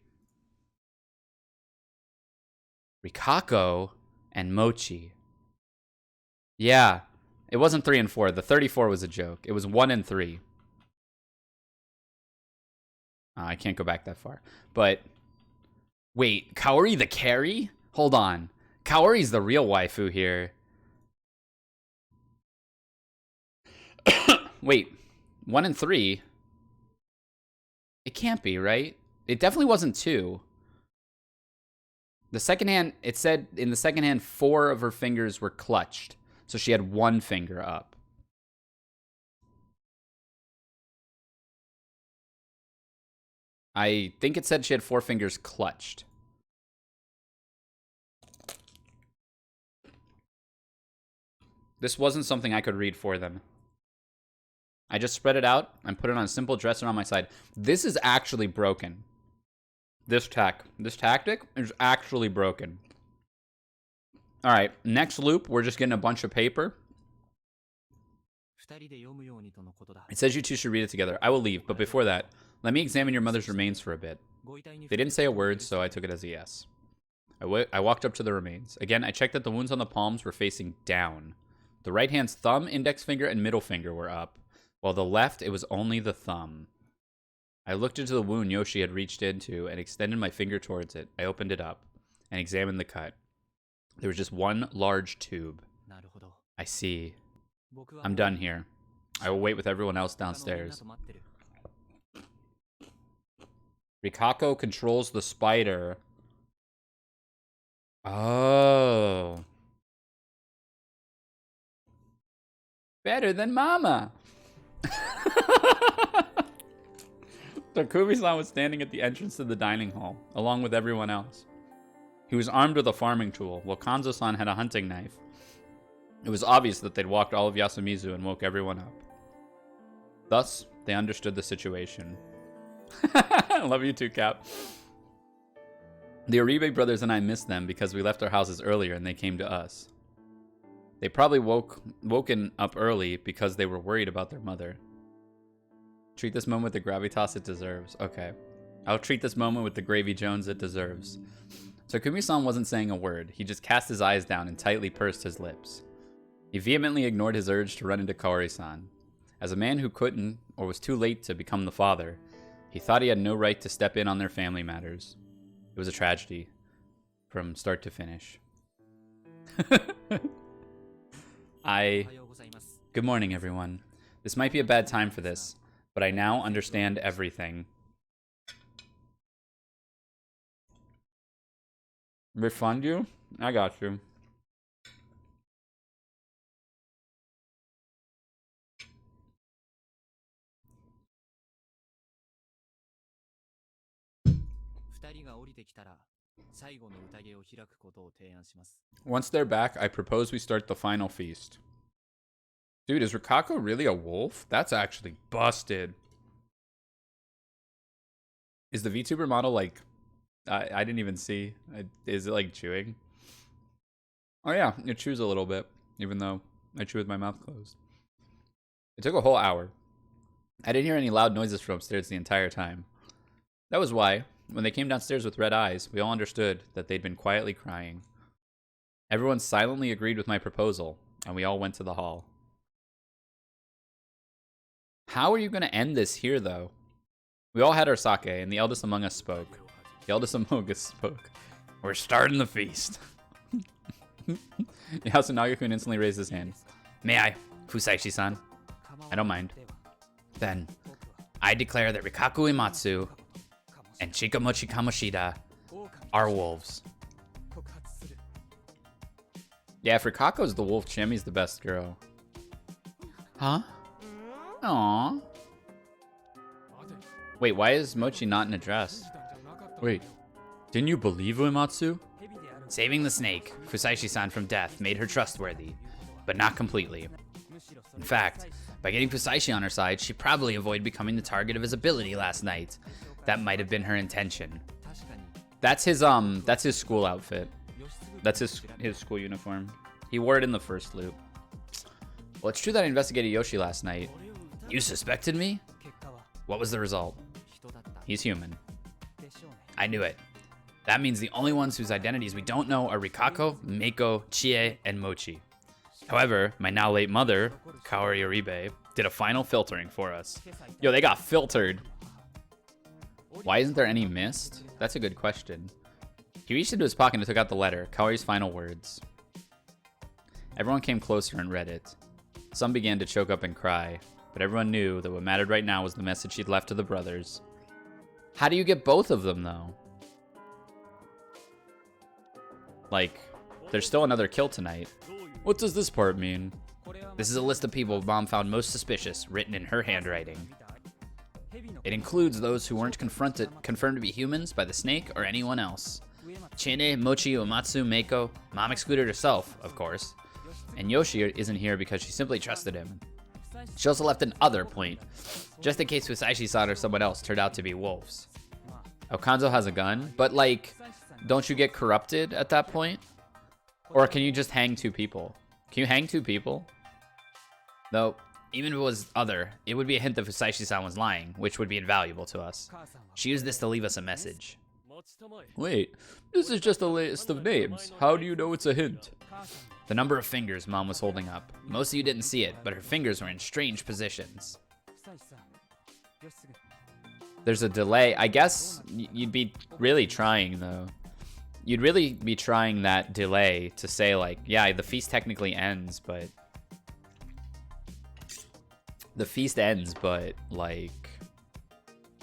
Rikako and Mochi. Yeah. It wasn't 3 and 4. The 34 was a joke. It was 1 and 3. I can't go back that far. But... wait, Kaori the carry? Hold on. Kaori's the real waifu here. Wait, 1 and 3? It can't be, right? It definitely wasn't 2. The second hand, it said in the second hand 4 of her fingers were clutched. So she had 1 finger up. I think it said she had 4 fingers clutched. This wasn't something I could read for them. I just spread it out and put it on a simple dresser on my side. This is actually broken. This tactic is actually broken. All right, next loop, we're just getting a bunch of paper. It says you two should read it together. I will leave, but before that, let me examine your mother's remains for a bit. They didn't say a word, so I took it as a yes. I walked up to the remains. Again, I checked that the wounds on the palms were facing down. The right hand's thumb, index finger, and middle finger were up, while the left, it was only the thumb. I looked into the wound Yoshi had reached into and extended my finger towards it. I opened it up and examined the cut. There was just one large tube. I see. I'm done here. I will wait with everyone else downstairs. Rikako controls the spider. Oh. Better than Mama. Takumi-san was standing at the entrance to the dining hall, along with everyone else. He was armed with a farming tool, while Kanzo-san had a hunting knife. It was obvious that they'd walked all of Yasumizu and woke everyone up. Thus, they understood the situation. Love you too, Cap. The Oribe brothers and I missed them because we left our houses earlier and they came to us. They probably woken up early because they were worried about their mother. Treat this moment with the gravitas it deserves. Okay. I'll treat this moment with the Gravy Jones it deserves. Takumi-san wasn't saying a word. He just cast his eyes down and tightly pursed his lips. He vehemently ignored his urge to run into Kaori-san. As a man who couldn't, or was too late to become the father, he thought he had no right to step in on their family matters. It was a tragedy, from start to finish. Good morning, everyone. This might be a bad time for this, but I now understand everything. Refund you? I got you. Once they're back, I propose we start the final feast. Dude, is Rikako really a wolf? That's actually busted. Is the VTuber model like... I didn't even see. Is it like chewing? Oh yeah, it chews a little bit, even though I chew with my mouth closed. It took a whole hour. I didn't hear any loud noises from upstairs the entire time. That was why, When they came downstairs with red eyes, we all understood that they'd been quietly crying. Everyone silently agreed with my proposal, and we all went to the hall. How are you going to end this here, though? We all had our sake, and the eldest among us spoke. We're starting the feast. Yasunaga-kun instantly raised his hand. May I, Fusaishi-san? I don't mind. Then, I declare that Rikaku Imatsu and Chikamochi Kamoshida are wolves. Yeah, if Rikako's the wolf, Chimi's the best girl. Huh? Aww. Wait, why is Mochi not in a dress? Wait, didn't you believe Uematsu? Saving the snake, Fusaishi-san, from death made her trustworthy, but not completely. In fact, by getting Fusaishi on her side, she probably avoided becoming the target of his ability last night. That might have been her intention. That's his school outfit. That's his school uniform. He wore it in the first loop. Well, it's true that I investigated Yoshi last night. You suspected me? What was the result? He's human. I knew it. That means the only ones whose identities we don't know are Rikako, Meiko, Chie, and Mochi. However, my now late mother, Kaori Oribe, did a final filtering for us. Yo, they got filtered. Why isn't there any mist? That's a good question. He reached into his pocket and took out the letter, Kaori's final words. Everyone came closer and read it. Some began to choke up and cry, but everyone knew that what mattered right now was the message she'd left to the brothers. How do you get both of them, though? Like, there's still another kill tonight. What does this part mean? This is a list of people Mom found most suspicious, written in her handwriting. It includes those who weren't confirmed to be humans by the snake or anyone else. Chine, Mochi, Uematsu, Meiko. Mom excluded herself, of course. And Yoshi isn't here because she simply trusted him. She also left an other point, just in case Fusaishi-san or someone else turned out to be wolves. Oh, Kanzo has a gun, but like, don't you get corrupted at that point? Or can you just hang two people? Can you hang two people? Though, even if it was other, it would be a hint that Fusaishi-san was lying, which would be invaluable to us. She used this to leave us a message. Wait, this is just a list of names. How do you know it's a hint? The number of fingers Mom was holding up. Most of you didn't see it, but her fingers were in strange positions. There's a delay. I guess you'd be really trying, though. You'd really be trying that delay to say, like, yeah, the feast technically ends, but... The feast ends, but, like...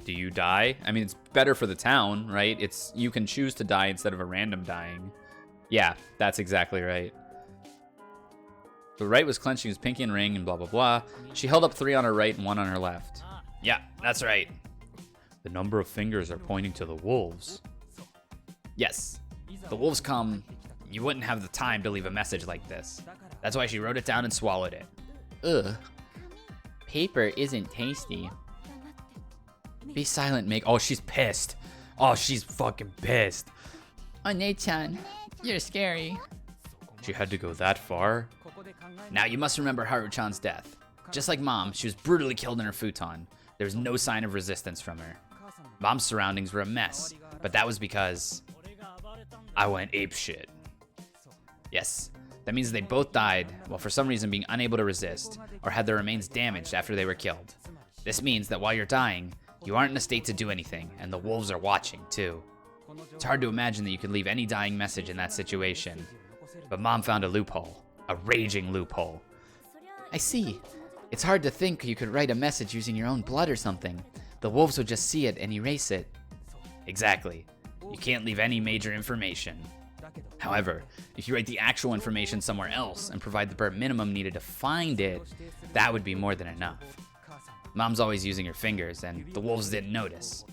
Do you die? I mean, it's better for the town, right? You can choose to die instead of a random dying. Yeah, that's exactly right. The right was clenching his pinky and ring and blah, blah, blah. She held up 3 on her right and 1 on her left. Yeah, that's right. The number of fingers are pointing to the wolves. Yes. The wolves come, you wouldn't have the time to leave a message like this. That's why she wrote it down and swallowed it. Ugh. Paper isn't tasty. Be silent, Meg. Oh, she's pissed. Oh, she's fucking pissed. One-chan, you're scary. She had to go that far? Now you must remember Haru-chan's death. Just like Mom, she was brutally killed in her futon. There was no sign of resistance from her. Mom's surroundings were a mess, but that was because I went apeshit. Yes, that means they both died while for some reason being unable to resist, or had their remains damaged after they were killed. This means that while you're dying, you aren't in a state to do anything, and the wolves are watching, too. It's hard to imagine that you could leave any dying message in that situation. But Mom found a loophole. A raging loophole. I see. It's hard to think you could write a message using your own blood or something. The wolves would just see it and erase it. Exactly. You can't leave any major information. However, if you write the actual information somewhere else and provide the bare minimum needed to find it, that would be more than enough. Mom's always using her fingers, and the wolves didn't notice.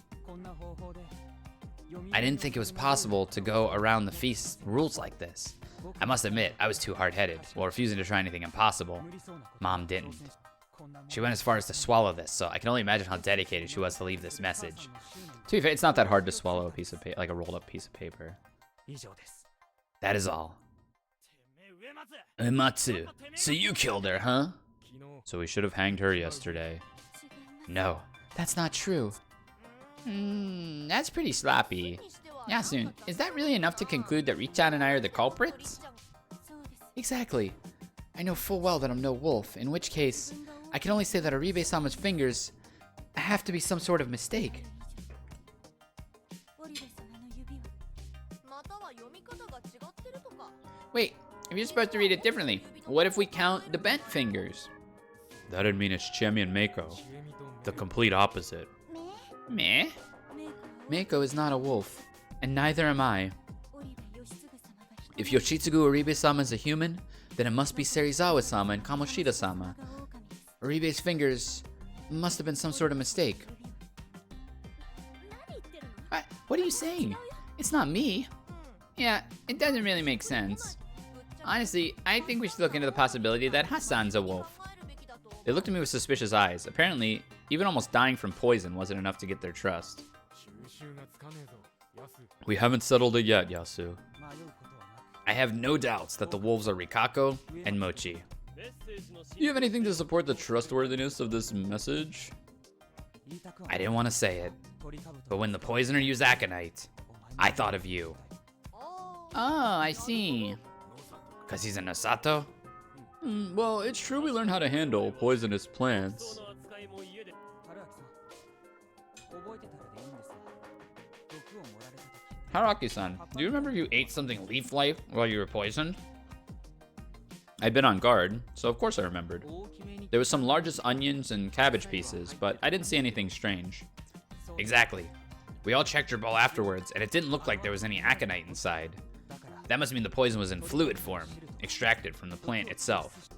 I didn't think it was possible to go around the feast rules like this. I must admit, I was too hard-headed, while refusing to try anything impossible. Mom didn't. She went as far as to swallow this, so I can only imagine how dedicated she was to leave this message. To be fair, it's not that hard to swallow a piece of paper, like a rolled-up piece of paper. That is all. Uematsu, so you killed her, huh? So we should have hanged her yesterday. No, that's not true. That's pretty sloppy. Yasun, is that really enough to conclude that Richan and I are the culprits? Exactly. I know full well that I'm no wolf, in which case, I can only say that Oribe-sama's fingers have to be some sort of mistake. Wait, if you're supposed to read it differently, what if we count the bent fingers? That'd mean it's Chemi and Mako. The complete opposite. Meh? Mako is not a wolf, and neither am I. If Yoshitsugu Oribe-sama is a human, then it must be Serizawa-sama and Kamoshida-sama. Oribe's fingers must have been some sort of mistake. What are you saying? It's not me. Yeah, it doesn't really make sense. Honestly, I think we should look into the possibility that Hassan's a wolf. They looked at me with suspicious eyes. Apparently, even almost dying from poison wasn't enough to get their trust. We haven't settled it yet, Yasu. I have no doubts that the wolves are Rikako and Mochi. Do you have anything to support the trustworthiness of this message? I didn't want to say it, but when the poisoner used aconite, I thought of you. Oh, I see. Because he's a Nosato? Well, it's true we learned how to handle poisonous plants. Haraki-san, do you remember if you ate something leaf-like while you were poisoned? I'd been on guard, so of course I remembered. There was some largest onions and cabbage pieces, but I didn't see anything strange. Exactly. We all checked your bowl afterwards, and it didn't look like there was any aconite inside. That must mean the poison was in fluid form, extracted from the plant itself.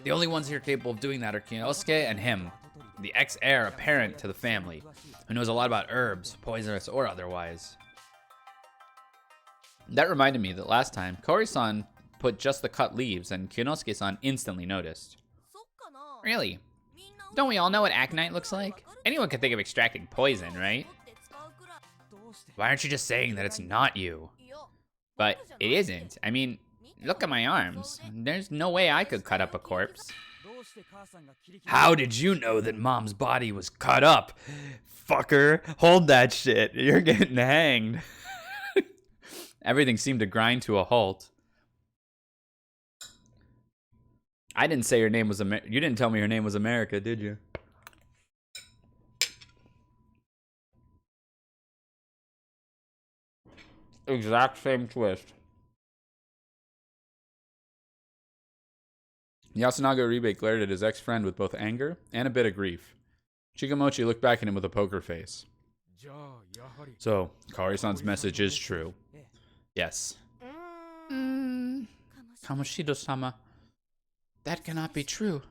The only ones here capable of doing that are Kinosuke and him, the ex-heir apparent to the family, who knows a lot about herbs, poisonous or otherwise. That reminded me that last time, Kori-san put just the cut leaves, and Kinosuke-san instantly noticed. Really? Don't we all know what aconite looks like? Anyone could think of extracting poison, right? Why aren't you just saying that it's not you? But it isn't. I mean, look at my arms. There's no way I could cut up a corpse. How did you know that Mom's body was cut up? Fucker, hold that shit. You're getting hanged. Everything seemed to grind to a halt. I didn't say your name was you didn't tell me your name was America, did you? Exact same twist. Yasunaga Uribe glared at his ex-friend with both anger and a bit of grief. Chikamochi looked back at him with a poker face. So, Kari-san's message is true. Yes. Kamoshida-sama. That cannot be true.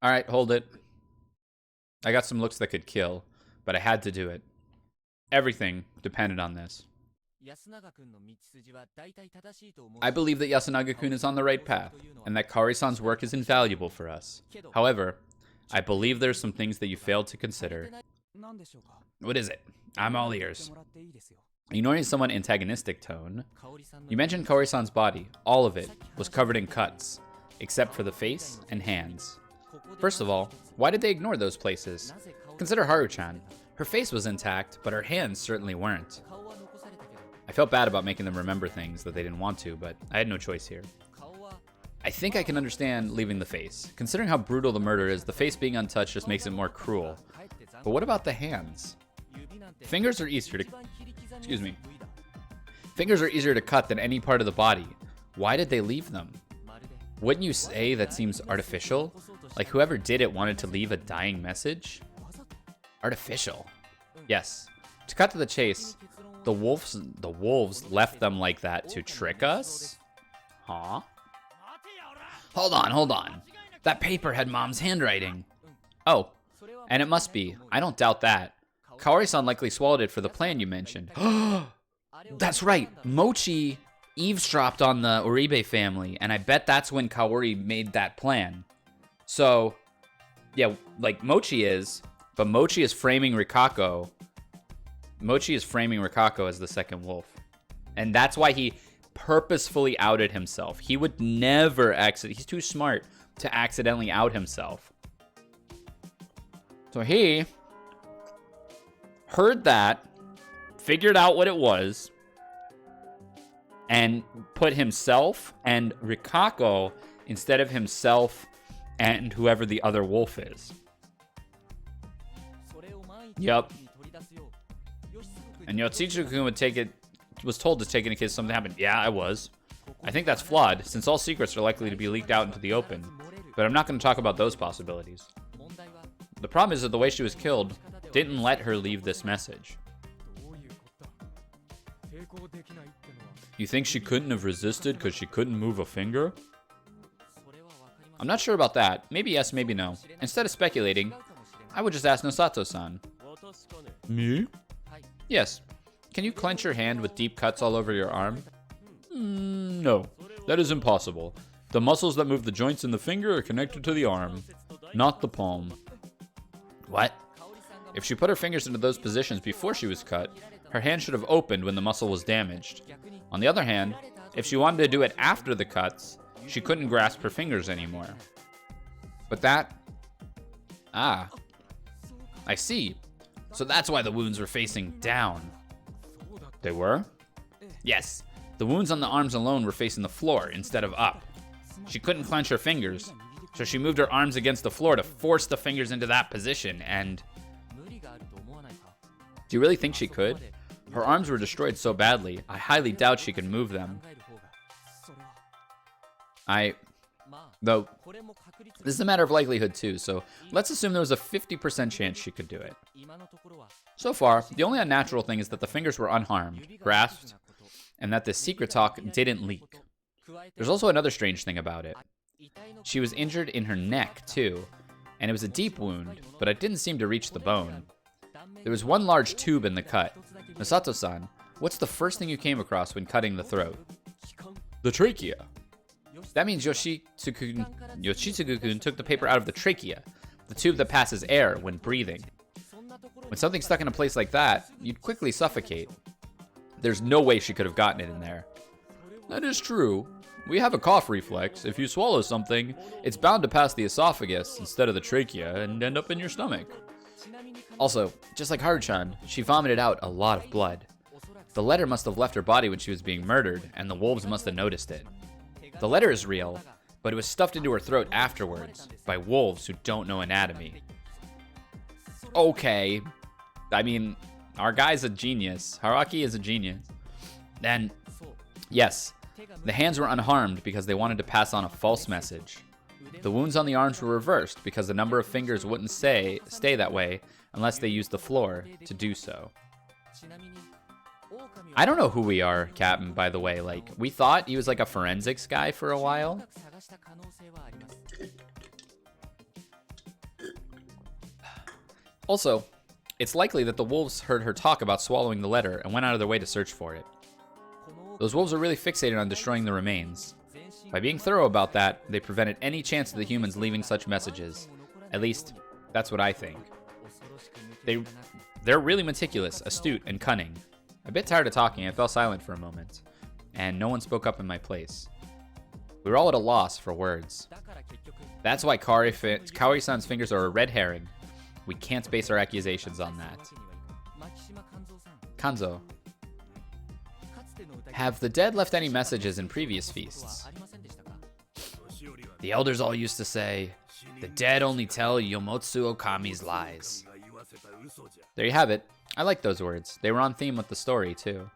Alright, hold it. I got some looks that could kill, but I had to do it. Everything depended on this. I believe that Yasunaga-kun is on the right path, and that Kari-san's work is invaluable for us. However, I believe there are some things that you failed to consider. What is it? I'm all ears. Ignoring a somewhat antagonistic tone, you mentioned Kari-san's body. All of it was covered in cuts, except for the face and hands. First of all, why did they ignore those places? Consider Haru-chan. Her face was intact, but her hands certainly weren't. I felt bad about making them remember things that they didn't want to, but I had no choice here. I think I can understand leaving the face. Considering how brutal the murder is, the face being untouched just makes it more cruel. But what about the hands? Fingers are easier to cut than any part of the body. Why did they leave them? Wouldn't you say that seems artificial? Like whoever did it wanted to leave a dying message? Artificial. Yes. To cut to the chase, the wolves left them like that to trick us? Huh? Hold on. That paper had Mom's handwriting. Oh, and it must be. I don't doubt that. Kaori-san likely swallowed it for the plan you mentioned. That's right. Mochi eavesdropped on the Uribe family, and I bet that's when Kaori made that plan. So, yeah, like Mochi is, but Mochi is framing Rikako. Mochi is framing Rikako as the second wolf. And that's why he purposefully outed himself. He would never he's too smart to accidentally out himself. So he heard that, figured out what it was, and put himself and Rikako instead of himself and whoever the other wolf is. Yep. And Yotsuchi-kun was told to take it in case something happened. Yeah, I was. I think that's flawed, since all secrets are likely to be leaked out into the open. But I'm not going to talk about those possibilities. The problem is that the way she was killed didn't let her leave this message. You think she couldn't have resisted because she couldn't move a finger? I'm not sure about that. Maybe yes, maybe no. Instead of speculating, I would just ask Nosato-san. Me? Yes. Can you clench your hand with deep cuts all over your arm? No. That is impossible. The muscles that move the joints in the finger are connected to the arm, not the palm. What? If she put her fingers into those positions before she was cut, her hand should have opened when the muscle was damaged. On the other hand, if she wanted to do it after the cuts, she couldn't grasp her fingers anymore. But that... Ah. I see. So that's why the wounds were facing down. They were? Yes. The wounds on the arms alone were facing the floor instead of up. She couldn't clench her fingers, so she moved her arms against the floor to force the fingers into that position, and... Do you really think she could? Her arms were destroyed so badly, I highly doubt she could move them. Though, this is a matter of likelihood too, so let's assume there was a 50% chance she could do it. So far, the only unnatural thing is that the fingers were unharmed, grasped, and that the secret talk didn't leak. There's also another strange thing about it. She was injured in her neck too, and it was a deep wound, but it didn't seem to reach the bone. There was one large tube in the cut. Masato-san, what's the first thing you came across when cutting the throat? The trachea. That means Yoshitsugu-kun took the paper out of the trachea, the tube that passes air when breathing. When something's stuck in a place like that, you'd quickly suffocate. There's no way she could have gotten it in there. That is true. We have a cough reflex. If you swallow something, it's bound to pass the esophagus instead of the trachea and end up in your stomach. Also, just like Haru-chan, she vomited out a lot of blood. The letter must have left her body when she was being murdered, and the wolves must have noticed it. The letter is real, but it was stuffed into her throat afterwards by wolves who don't know anatomy. Okay. I mean, our guy's a genius. Haraki is a genius. And, yes, the hands were unharmed because they wanted to pass on a false message. The wounds on the arms were reversed because the number of fingers wouldn't stay that way unless they used the floor to do so. I don't know who we are, Captain, by the way. Like, we thought he was like a forensics guy for a while. Also, it's likely that the wolves heard her talk about swallowing the letter and went out of their way to search for it. Those wolves are really fixated on destroying the remains. By being thorough about that, they prevented any chance of the humans leaving such messages. At least, that's what I think. They're really meticulous, astute, and cunning. A bit tired of talking, I fell silent for a moment, and no one spoke up in my place. We were all at a loss for words. That's why Kaori-san's fingers are a red herring. We can't base our accusations on that. Kanzo. Have the dead left any messages in previous feasts? The elders all used to say, the dead only tell Yomotsu Okami's lies. There you have it. I like those words. They were on theme with the story, too.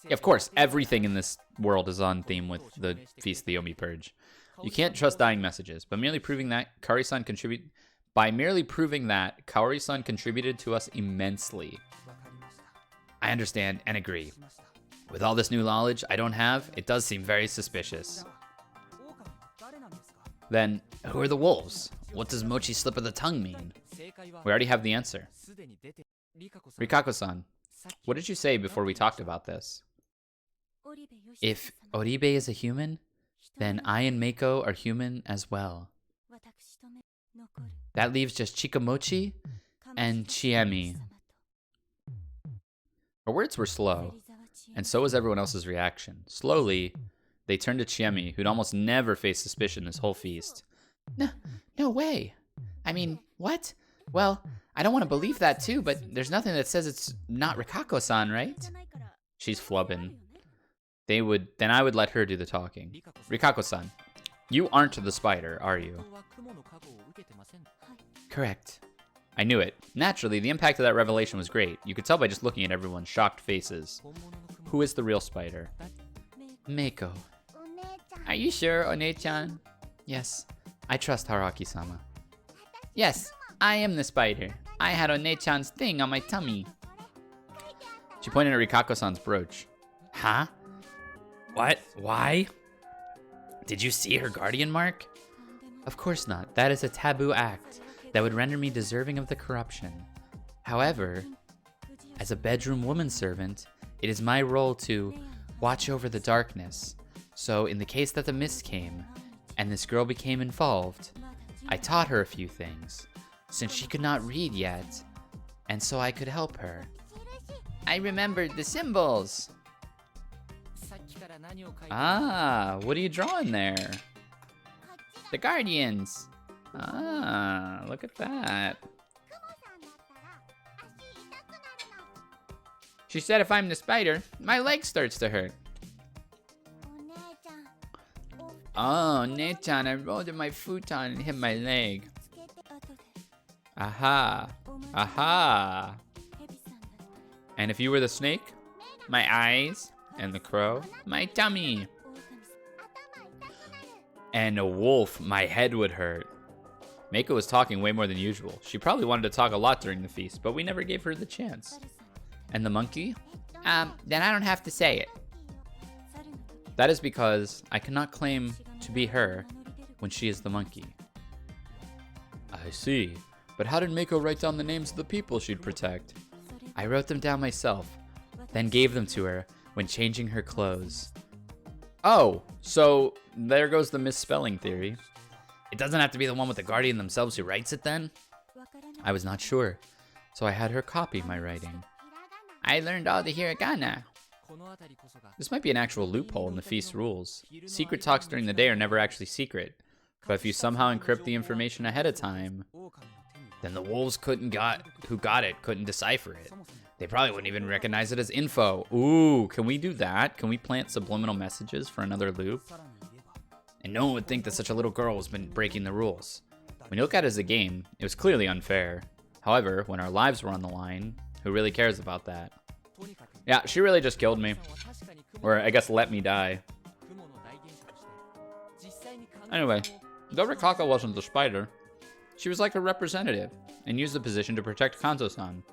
Yeah, of course, everything in this world is on theme with the Feast of the Yomi Purge. You can't trust dying messages, but merely proving that Kaori-san contributed to us immensely. I understand and agree. With all this new knowledge I don't have, it does seem very suspicious. Then, who are the wolves? What does Mochi slip of the tongue mean? We already have the answer. Rikako-san, what did you say before we talked about this? If Oribe is a human, then I and Meiko are human as well. That leaves just Chikamochi and Chiemi. Her words were slow, and so was everyone else's reaction. Slowly, they turned to Chiemi, who'd almost never faced suspicion this whole feast. No way. I mean, what? Well, I don't want to believe that too, but there's nothing that says it's not Rikako-san, right? She's flubbing. Then I would let her do the talking. Rikako-san, you aren't the spider, are you? Correct. I knew it. Naturally, the impact of that revelation was great. You could tell by just looking at everyone's shocked faces. Who is the real spider? Meiko. Are you sure, One-chan? Yes. I trust Haraki-sama. Yes, I am the spider. I had One-chan's thing on my tummy. She pointed at Rikako-san's brooch. Huh? What? Why? Did you see her guardian mark? Of course not. That is a taboo act that would render me deserving of the corruption. However, as a bedroom woman servant, it is my role to watch over the darkness. So in the case that the mist came, and this girl became involved, I taught her a few things, since she could not read yet, and so I could help her. I remembered the symbols! Ah, what are you drawing there? The Guardians! Ah, look at that. She said if I'm the spider, my leg starts to hurt. Oh, Ne-chan, I rolled in my futon and hit my leg. Aha. Aha. And if you were the snake, my eyes, and the crow, my tummy. And a wolf, my head would hurt. Meiko was talking way more than usual. She probably wanted to talk a lot during the feast, but we never gave her the chance. And the monkey? Then I don't have to say it. That is because I cannot claim to be her when she is the monkey. I see. But how did Meiko write down the names of the people she'd protect? I wrote them down myself, then gave them to her when changing her clothes. Oh, so there goes the misspelling theory. It doesn't have to be the one with the guardian themselves who writes it then? I was not sure, so I had her copy my writing. I learned all the hiragana. This might be an actual loophole in the feast rules. Secret talks during the day are never actually secret, but if you somehow encrypt the information ahead of time, then the wolves who got it couldn't decipher it. They probably wouldn't even recognize it as info. Ooh, can we do that? Can we plant subliminal messages for another loop? And no one would think that such a little girl has been breaking the rules. When you look at it as a game, it was clearly unfair. However, when our lives were on the line, who really cares about that? Yeah, she really just killed me. Or I guess let me die. Anyway, though Rikako wasn't the spider, she was like a representative and used the position to protect Kanzo-san.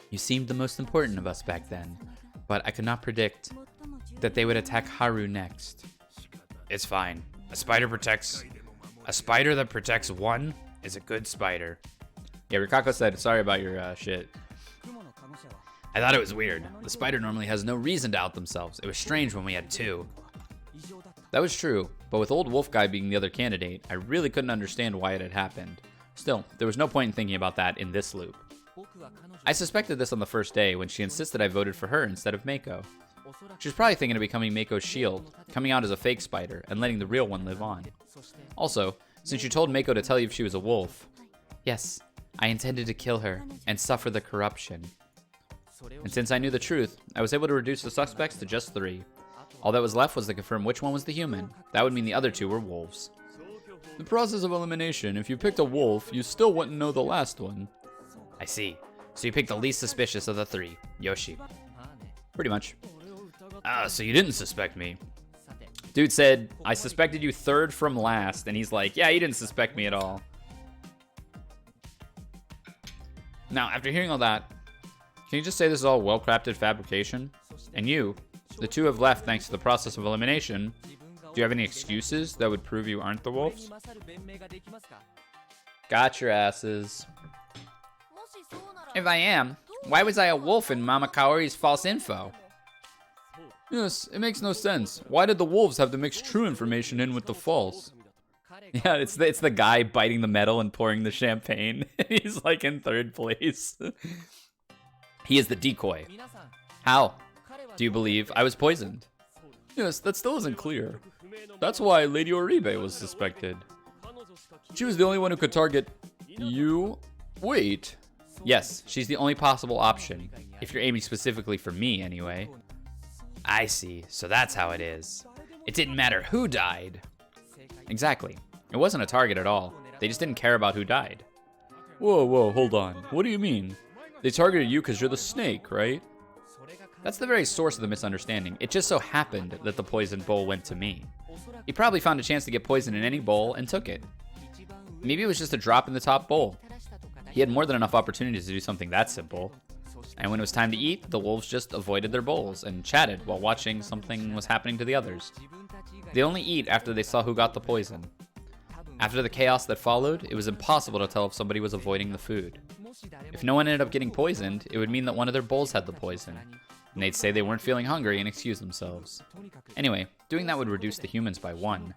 You seemed the most important of us back then, but I could not predict that they would attack Haru next. It's fine. A spider that protects one is a good spider. Yeah, Rikako said, sorry about your shit. I thought it was weird. The spider normally has no reason to out themselves. It was strange when we had two. That was true, but with Old Wolf Guy being the other candidate, I really couldn't understand why it had happened. Still, there was no point in thinking about that in this loop. I suspected this on the first day when she insisted I voted for her instead of Meiko. She was probably thinking of becoming Meiko's shield, coming out as a fake spider, and letting the real one live on. Also, since you told Meiko to tell you if she was a wolf, yes, I intended to kill her and suffer the corruption. And since I knew the truth, I was able to reduce the suspects to just 3. All that was left was to confirm which one was the human. That would mean the other 2 were wolves. The process of elimination, if you picked a wolf, you still wouldn't know the last one. I see. So you picked the least suspicious of the 3, Yoshi. Pretty much. Ah, so you didn't suspect me. Dude said, I suspected you 3rd from last, and he's like, yeah, you didn't suspect me at all. Now, after hearing all that, can you just say this is all well-crafted fabrication? And you, the 2 have left thanks to the process of elimination. Do you have any excuses that would prove you aren't the wolves? Got your asses. If I am, why was I a wolf in Mama Kaori's false info? Yes, it makes no sense. Why did the wolves have to mix true information in with the false? Yeah, it's the guy biting the metal and pouring the champagne. He's like in 3rd place. He is the decoy. How? Do you believe I was poisoned? Yes, that still isn't clear. That's why Lady Oribe was suspected. She was the only one who could target you. Wait. Yes, she's the only possible option. If you're aiming specifically for me, anyway. I see. So that's how it is. It didn't matter who died. Exactly. It wasn't a target at all. They just didn't care about who died. Whoa, hold on. What do you mean? They targeted you because you're the snake, right? That's the very source of the misunderstanding. It just so happened that the poisoned bowl went to me. He probably found a chance to get poison in any bowl and took it. Maybe it was just a drop in the top bowl. He had more than enough opportunities to do something that simple. And when it was time to eat, the wolves just avoided their bowls and chatted while watching something was happening to the others. They only eat after they saw who got the poison. After the chaos that followed, it was impossible to tell if somebody was avoiding the food. If no one ended up getting poisoned, it would mean that one of their bowls had the poison, and they'd say they weren't feeling hungry and excuse themselves. Anyway, doing that would reduce the humans by 1.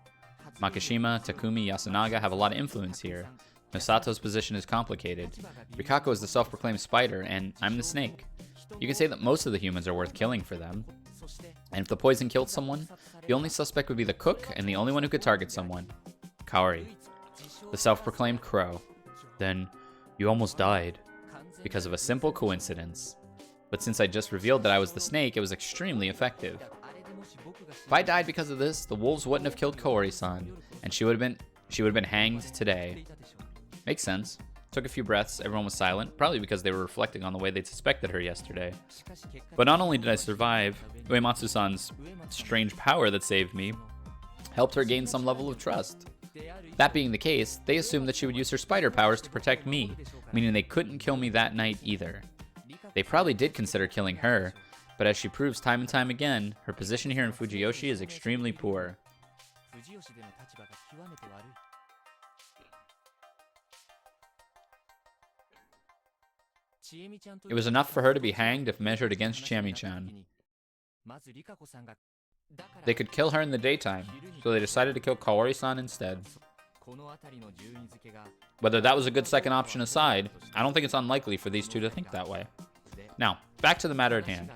Makishima, Takumi, Yasunaga have a lot of influence here. Misato's position is complicated. Rikako is the self-proclaimed spider, and I'm the snake. You can say that most of the humans are worth killing for them. And if the poison killed someone, the only suspect would be the cook and the only one who could target someone. Kaori, the self-proclaimed crow. Then, you almost died. Because of a simple coincidence. But since I just revealed that I was the snake, it was extremely effective. If I died because of this, the wolves wouldn't have killed Kaori-san, and she would have been hanged today. Makes sense. Took a few breaths, everyone was silent, probably because they were reflecting on the way they'd suspected her yesterday. But not only did I survive, Uematsu-san's strange power that saved me helped her gain some level of trust. That being the case, they assumed that she would use her spider powers to protect me, meaning they couldn't kill me that night either. They probably did consider killing her, but as she proves time and time again, her position here in Fujiyoshi is extremely poor. It was enough for her to be hanged if measured against Chiami-chan. They could kill her in the daytime, so they decided to kill Kaori-san instead. Whether that was a good second option aside, I don't think it's unlikely for these two to think that way. Now, back to the matter at hand.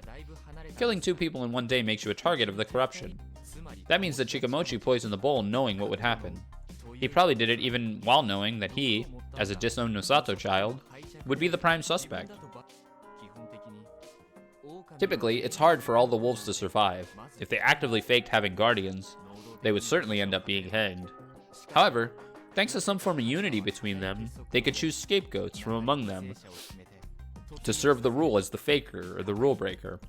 Killing 2 people in one day makes you a target of the corruption. That means that Chikamochi poisoned the bowl knowing what would happen. He probably did it even while knowing that he, as a disowned Nosato child, would be the prime suspect. Typically, it's hard for all the wolves to survive. If they actively faked having guardians, they would certainly end up being hanged. However, thanks to some form of unity between them, they could choose scapegoats from among them to serve the rule as the faker or the rule breaker.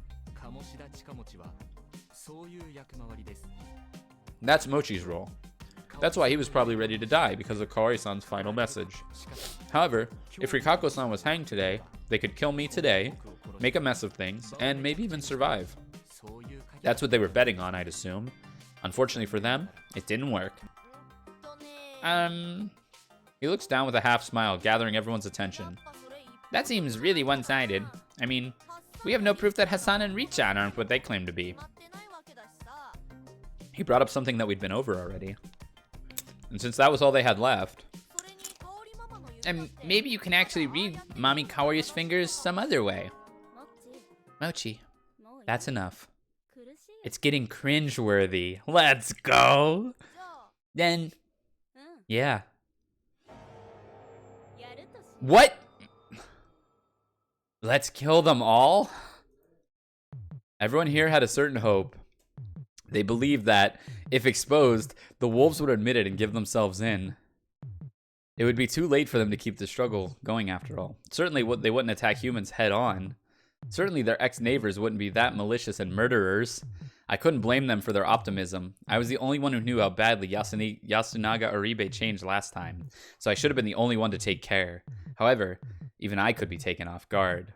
That's Mochi's role. That's why he was probably ready to die, because of Kaori-san's final message. However, if Rikako-san was hanged today, they could kill me today, make a mess of things, and maybe even survive. That's what they were betting on, I'd assume. Unfortunately for them, it didn't work. He looks down with a half smile, gathering everyone's attention. That seems really one-sided. I mean, we have no proof that Hassan and Richan aren't what they claim to be. He brought up something that we'd been over already. And since that was all they had left... And maybe you can actually read Mommy Kaori's fingers some other way. Mochi, that's enough. It's getting cringe-worthy. Let's go! Then... Yeah. What? Let's kill them all? Everyone here had a certain hope. They believed that, if exposed, the wolves would admit it and give themselves in. It would be too late for them to keep the struggle going after all. Certainly they wouldn't attack humans head on. Certainly their ex-neighbors wouldn't be that malicious and murderers. I couldn't blame them for their optimism. I was the only one who knew how badly Yasunaga Oribe changed last time, so I should have been the only one to take care. However, even I could be taken off guard.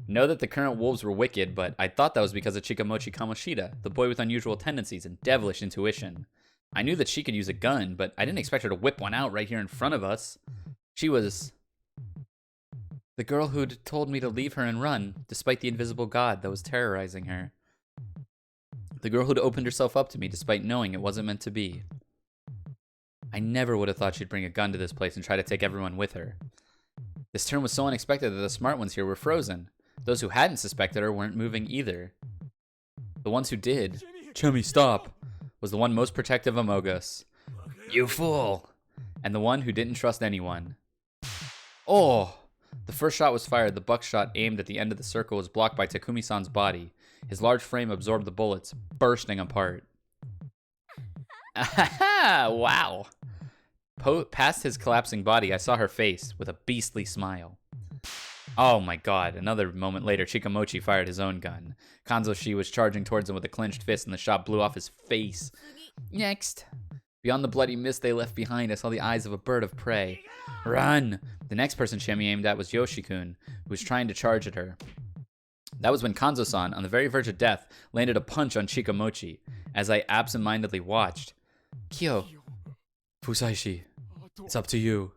Know that the current wolves were wicked, but I thought that was because of Chikamochi Kamoshida, the boy with unusual tendencies and devilish intuition. I knew that she could use a gun, but I didn't expect her to whip one out right here in front of us. She was... the girl who'd told me to leave her and run, despite the invisible god that was terrorizing her. The girl who'd opened herself up to me despite knowing it wasn't meant to be. I never would have thought she'd bring a gun to this place and try to take everyone with her. This turn was so unexpected that the smart ones here were frozen. Those who hadn't suspected her weren't moving either. The ones who did, Chummy, stop, was the one most protective among us. You fool! And the one who didn't trust anyone. Oh! The first shot was fired. The buckshot aimed at the end of the circle was blocked by Takumi-san's body. His large frame absorbed the bullets, bursting apart. Wow! Past his collapsing body, I saw her face with a beastly smile. Oh my god, another moment later, Chikamochi fired his own gun. Kanzoshi was charging towards him with a clenched fist, and the shot blew off his face. Next. Beyond the bloody mist they left behind, I saw the eyes of a bird of prey. Run! The next person Shemi aimed at was Yoshikun, who was trying to charge at her. That was when Kanzo-san, on the very verge of death, landed a punch on Chikamochi. As I absent-mindedly watched, Kyo, Fusaishi, it's up to you.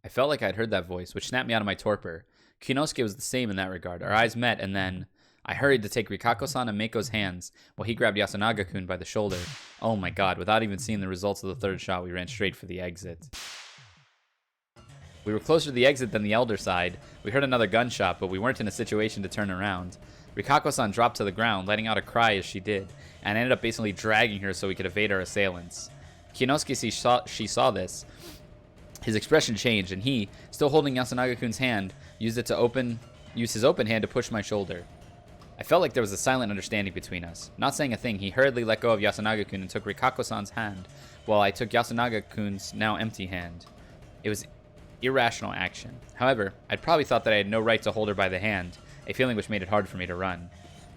I felt like I'd heard that voice, which snapped me out of my torpor. Kinosuke was the same in that regard. Our eyes met, and then I hurried to take Rikako-san and Meiko's hands, while he grabbed Yasunaga-kun by the shoulder. Oh my god, without even seeing the results of the third shot, we ran straight for the exit. We were closer to the exit than the elder side. We heard another gunshot, but we weren't in a situation to turn around. Rikako-san dropped to the ground, letting out a cry as she did, and ended up basically dragging her so we could evade our assailants. Kinosuke, she saw this. His expression changed, and he, still holding Yasunaga-kun's hand, used his open hand to push my shoulder. I felt like there was a silent understanding between us. Not saying a thing, he hurriedly let go of Yasunaga-kun and took Rikako-san's hand, while I took Yasunaga-kun's now empty hand. It was irrational action. However, I'd probably thought that I had no right to hold her by the hand, a feeling which made it hard for me to run.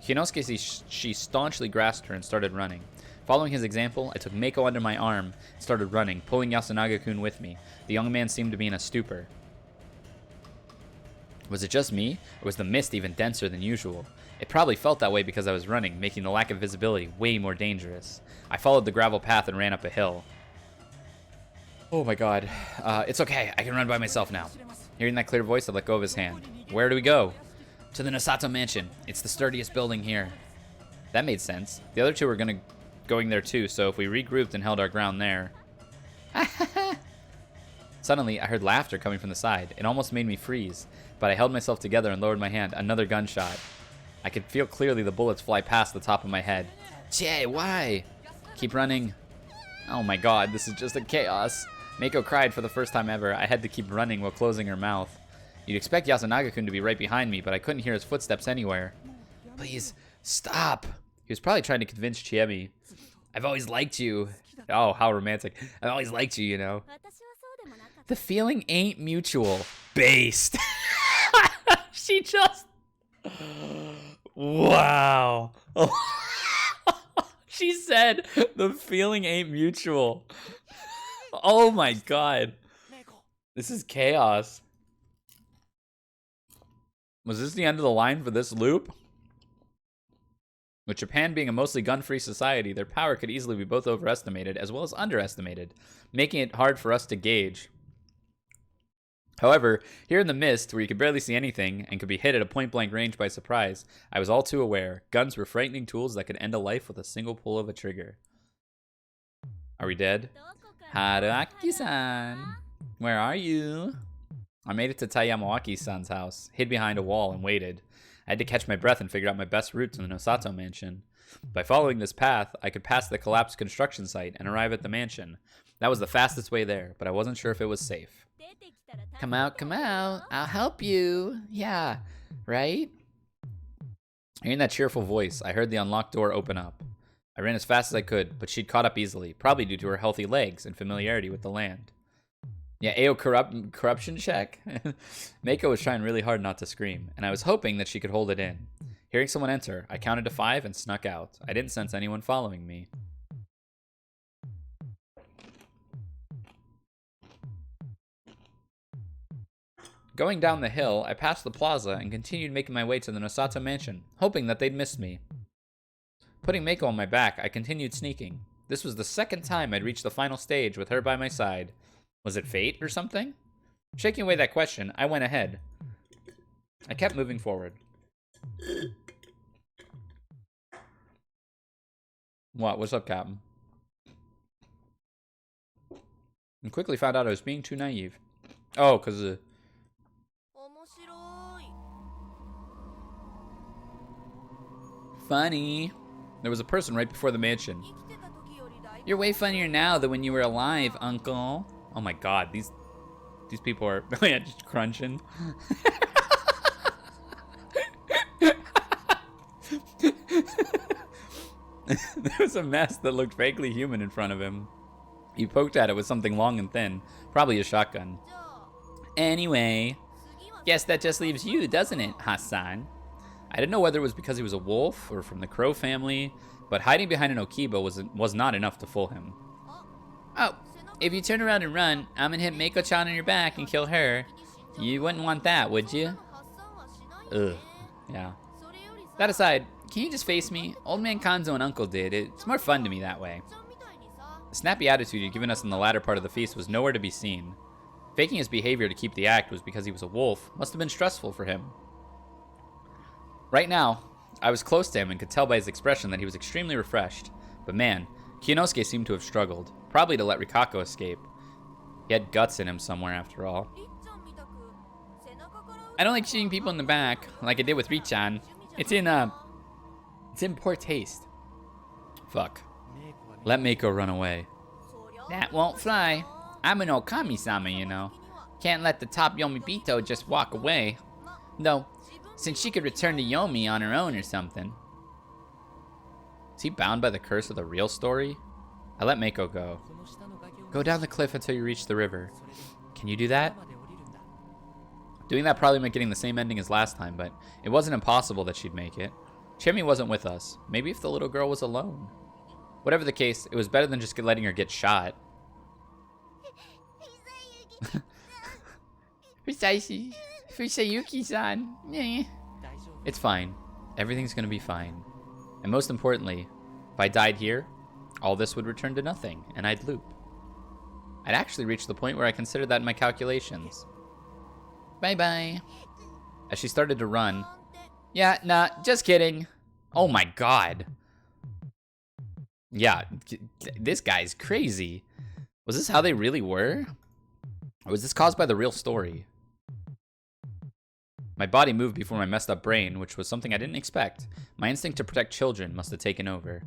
Kinosuke, she staunchly grasped her and started running. Following his example, I took Meiko under my arm and started running, pulling Yasunaga-kun with me. The young man seemed to be in a stupor. Was it just me, or was the mist even denser than usual? It probably felt that way because I was running, making the lack of visibility way more dangerous. I followed the gravel path and ran up a hill. Oh my god. It's okay, I can run by myself now. Hearing that clear voice, I let go of his hand. Where do we go? To the Nosato mansion. It's the sturdiest building here. That made sense. The other two were going there too, so if we regrouped and held our ground there. Suddenly, I heard laughter coming from the side. It almost made me freeze, but I held myself together and lowered my hand. Another gunshot. I could feel clearly the bullets fly past the top of my head. Che, why? Keep running. Oh my god, this is just a chaos. Meiko cried for the first time ever. I had to keep running while closing her mouth. You'd expect Yasunaga-kun to be right behind me, but I couldn't hear his footsteps anywhere. Please, stop. He was probably trying to convince Chiemi. I've always liked you. Oh, how romantic. I've always liked you, you know. The feeling ain't mutual. Based. She just... Wow. She said the feeling ain't mutual. Oh my god. This is chaos. Was this the end of the line for this loop? With Japan being a mostly gun-free society, their power could easily be both overestimated as well as underestimated, making it hard for us to gauge. However, here in the mist, where you could barely see anything and could be hit at a point-blank range by surprise, I was all too aware. Guns were frightening tools that could end a life with a single pull of a trigger. Are we dead? Haruaki-san! Where are you? I made it to Tayamawaki-san's house, hid behind a wall, and waited. I had to catch my breath and figure out my best route to the Nosato mansion. By following this path, I could pass the collapsed construction site and arrive at the mansion. That was the fastest way there, but I wasn't sure if it was safe. Come out, I'll help you. Yeah, right? Hearing that cheerful voice, I heard the unlocked door open up. I ran as fast as I could, but she'd caught up easily, probably due to her healthy legs and familiarity with the land. Yeah, AO corruption check? Meiko was trying really hard not to scream, and I was hoping that she could hold it in. Hearing someone enter, I counted to 5 and snuck out. I didn't sense anyone following me. Going down the hill, I passed the plaza and continued making my way to the Nosato mansion, hoping that they'd missed me. Putting Meiko on my back, I continued sneaking. This was the second time I'd reached the final stage with her by my side. Was it fate or something? Shaking away that question, I went ahead. I kept moving forward. What? What's up, Captain? And quickly found out I was being too naive. Oh, because funny. There was a person right before the mansion. You're way funnier now than when you were alive, Uncle. Oh my god, these people are just crunching. There was a mess that looked vaguely human in front of him. He poked at it with something long and thin, probably a shotgun. Anyway, guess that just leaves you, doesn't it, Hassan? I didn't know whether it was because he was a wolf or from the crow family, but hiding behind an Okiba was not enough to fool him. Oh, if you turn around and run, I'm gonna hit Mako-chan on your back and kill her. You wouldn't want that, would you? Ugh, yeah. That aside, can you just face me? Old Man Kanzo and Uncle did. It's more fun to me that way. The snappy attitude he'd given us in the latter part of the feast was nowhere to be seen. Faking his behavior to keep the act was because he was a wolf must have been stressful for him. Right now, I was close to him and could tell by his expression that he was extremely refreshed. But man, Kinosuke seemed to have struggled, probably to let Rikako escape. He had guts in him somewhere after all. I don't like shooting people in the back, like I did with Richan. It's in poor taste. Fuck. Let Mako run away. That won't fly. I'm an Okami-sama, you know. Can't let the top Yomibito just walk away. No, since she could return to Yomi on her own or something. Is he bound by the curse of the real story? I let Mako go. Go down the cliff until you reach the river. Can you do that? Doing that probably meant getting the same ending as last time, but it wasn't impossible that she'd make it. Chimmy wasn't with us. Maybe if the little girl was alone. Whatever the case, it was better than just letting her get shot. Fusayuki-san. It's fine. Everything's gonna be fine. And most importantly, if I died here, all this would return to nothing, and I'd loop. I'd actually reached the point where I considered that in my calculations. Bye-bye. As she started to run. Yeah, nah, just kidding. Oh my god. Yeah, this guy's crazy. Was this how they really were? Or was this caused by the real story? My body moved before my messed up brain, which was something I didn't expect. My instinct to protect children must have taken over.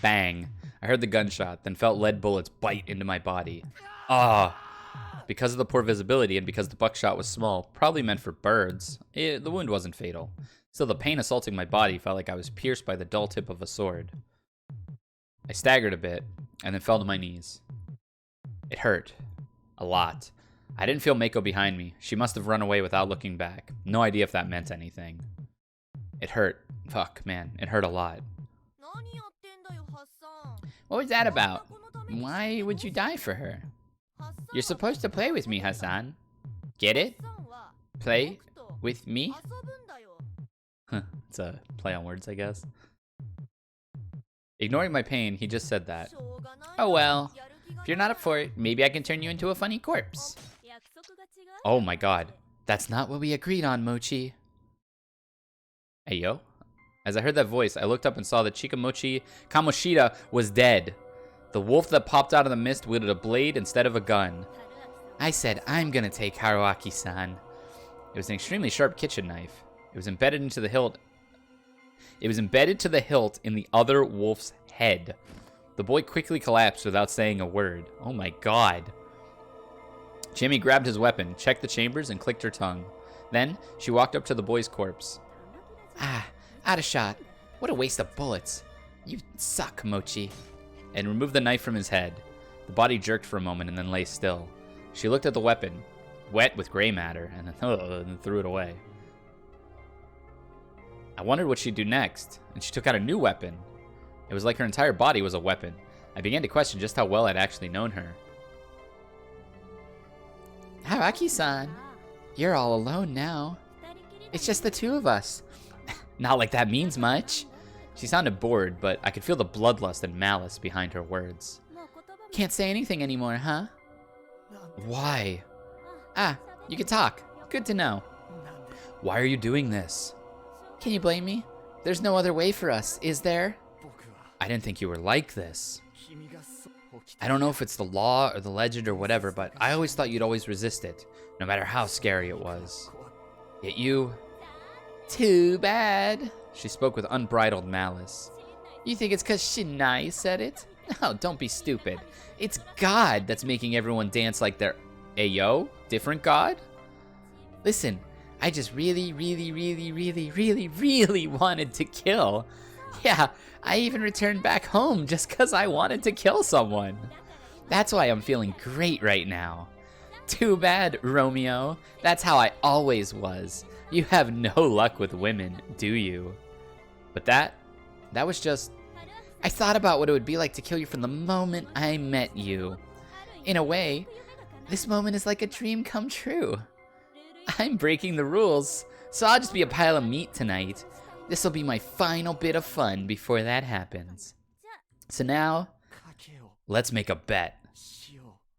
Bang. I heard the gunshot, then felt lead bullets bite into my body. Ah. Because of the poor visibility and because the buckshot was small, probably meant for birds, the wound wasn't fatal. Still, the pain assaulting my body felt like I was pierced by the dull tip of a sword. I staggered a bit, and then fell to my knees. It hurt. A lot. I didn't feel Mako behind me. She must have run away without looking back. No idea if that meant anything. It hurt. Fuck, man. It hurt a lot. What was that about? Why would you die for her? You're supposed to play with me, Hassan. Get it? Play with me? It's a play on words, I guess. Ignoring my pain, he just said that. Oh well. If you're not up for it, maybe I can turn you into a funny corpse. Oh my god. That's not what we agreed on, Mochi. Hey, yo. As I heard that voice, I looked up and saw that Chikamochi Kamoshida was dead. The wolf that popped out of the mist wielded a blade instead of a gun. I said, I'm gonna take Haruaki-san. It was an extremely sharp kitchen knife. It was embedded into the hilt. It was embedded to the hilt in the other wolf's head. The boy quickly collapsed without saying a word. Oh my god. Jimmy grabbed his weapon, checked the chambers, and clicked her tongue. Then, she walked up to the boy's corpse. Ah, out of shot. What a waste of bullets. You suck, Mochi. And removed the knife from his head. The body jerked for a moment and then lay still. She looked at the weapon, wet with gray matter, and then threw it away. I wondered what she'd do next, and she took out a new weapon. It was like her entire body was a weapon. I began to question just how well I'd actually known her. Haruaki-san, you're all alone now. It's just the two of us. Not like that means much. She sounded bored, but I could feel the bloodlust and malice behind her words. Can't say anything anymore, huh? Why? Ah, you can talk. Good to know. Why are you doing this? Can you blame me? There's no other way for us, is there? I didn't think you were like this. I don't know if it's the law or the legend or whatever, but I always thought you'd always resist it, no matter how scary it was. Yet you... Too bad. She spoke with unbridled malice. You think it's 'cause Shinai said it? No, don't be stupid. It's God that's making everyone dance like they're... Ayo? Different God? Listen, I just really wanted to kill. Yeah, I even returned back home just because I wanted to kill someone. That's why I'm feeling great right now. Too bad, Romeo. That's how I always was. You have no luck with women, do you? But that was just... I thought about what it would be like to kill you from the moment I met you. In a way, this moment is like a dream come true. I'm breaking the rules, so I'll just be a pile of meat tonight. This'll be my final bit of fun before that happens. So now, let's make a bet.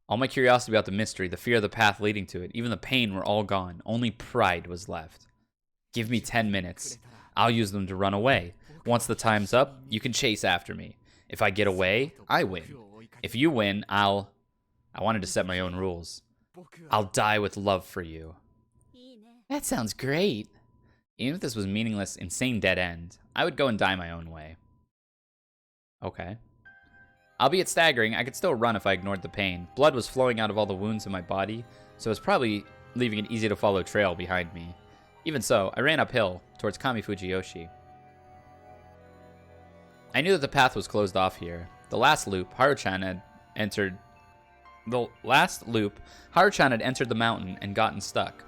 All my curiosity about the mystery, the fear of the path leading to it, even the pain were all gone. Only pride was left. Give me 10 minutes. I'll use them to run away. Once the time's up, you can chase after me. If I get away, I win. If you win, I wanted to set my own rules. I'll die with love for you. That sounds great. Even if this was meaningless, insane dead end, I would go and die my own way. Okay. Albeit staggering, I could still run if I ignored the pain. Blood was flowing out of all the wounds in my body, so it was probably leaving an easy-to-follow trail behind me. Even so, I ran uphill, towards Kami Fujiyoshi. I knew that the path was closed off here. The last loop, Haruchan had entered the mountain and gotten stuck.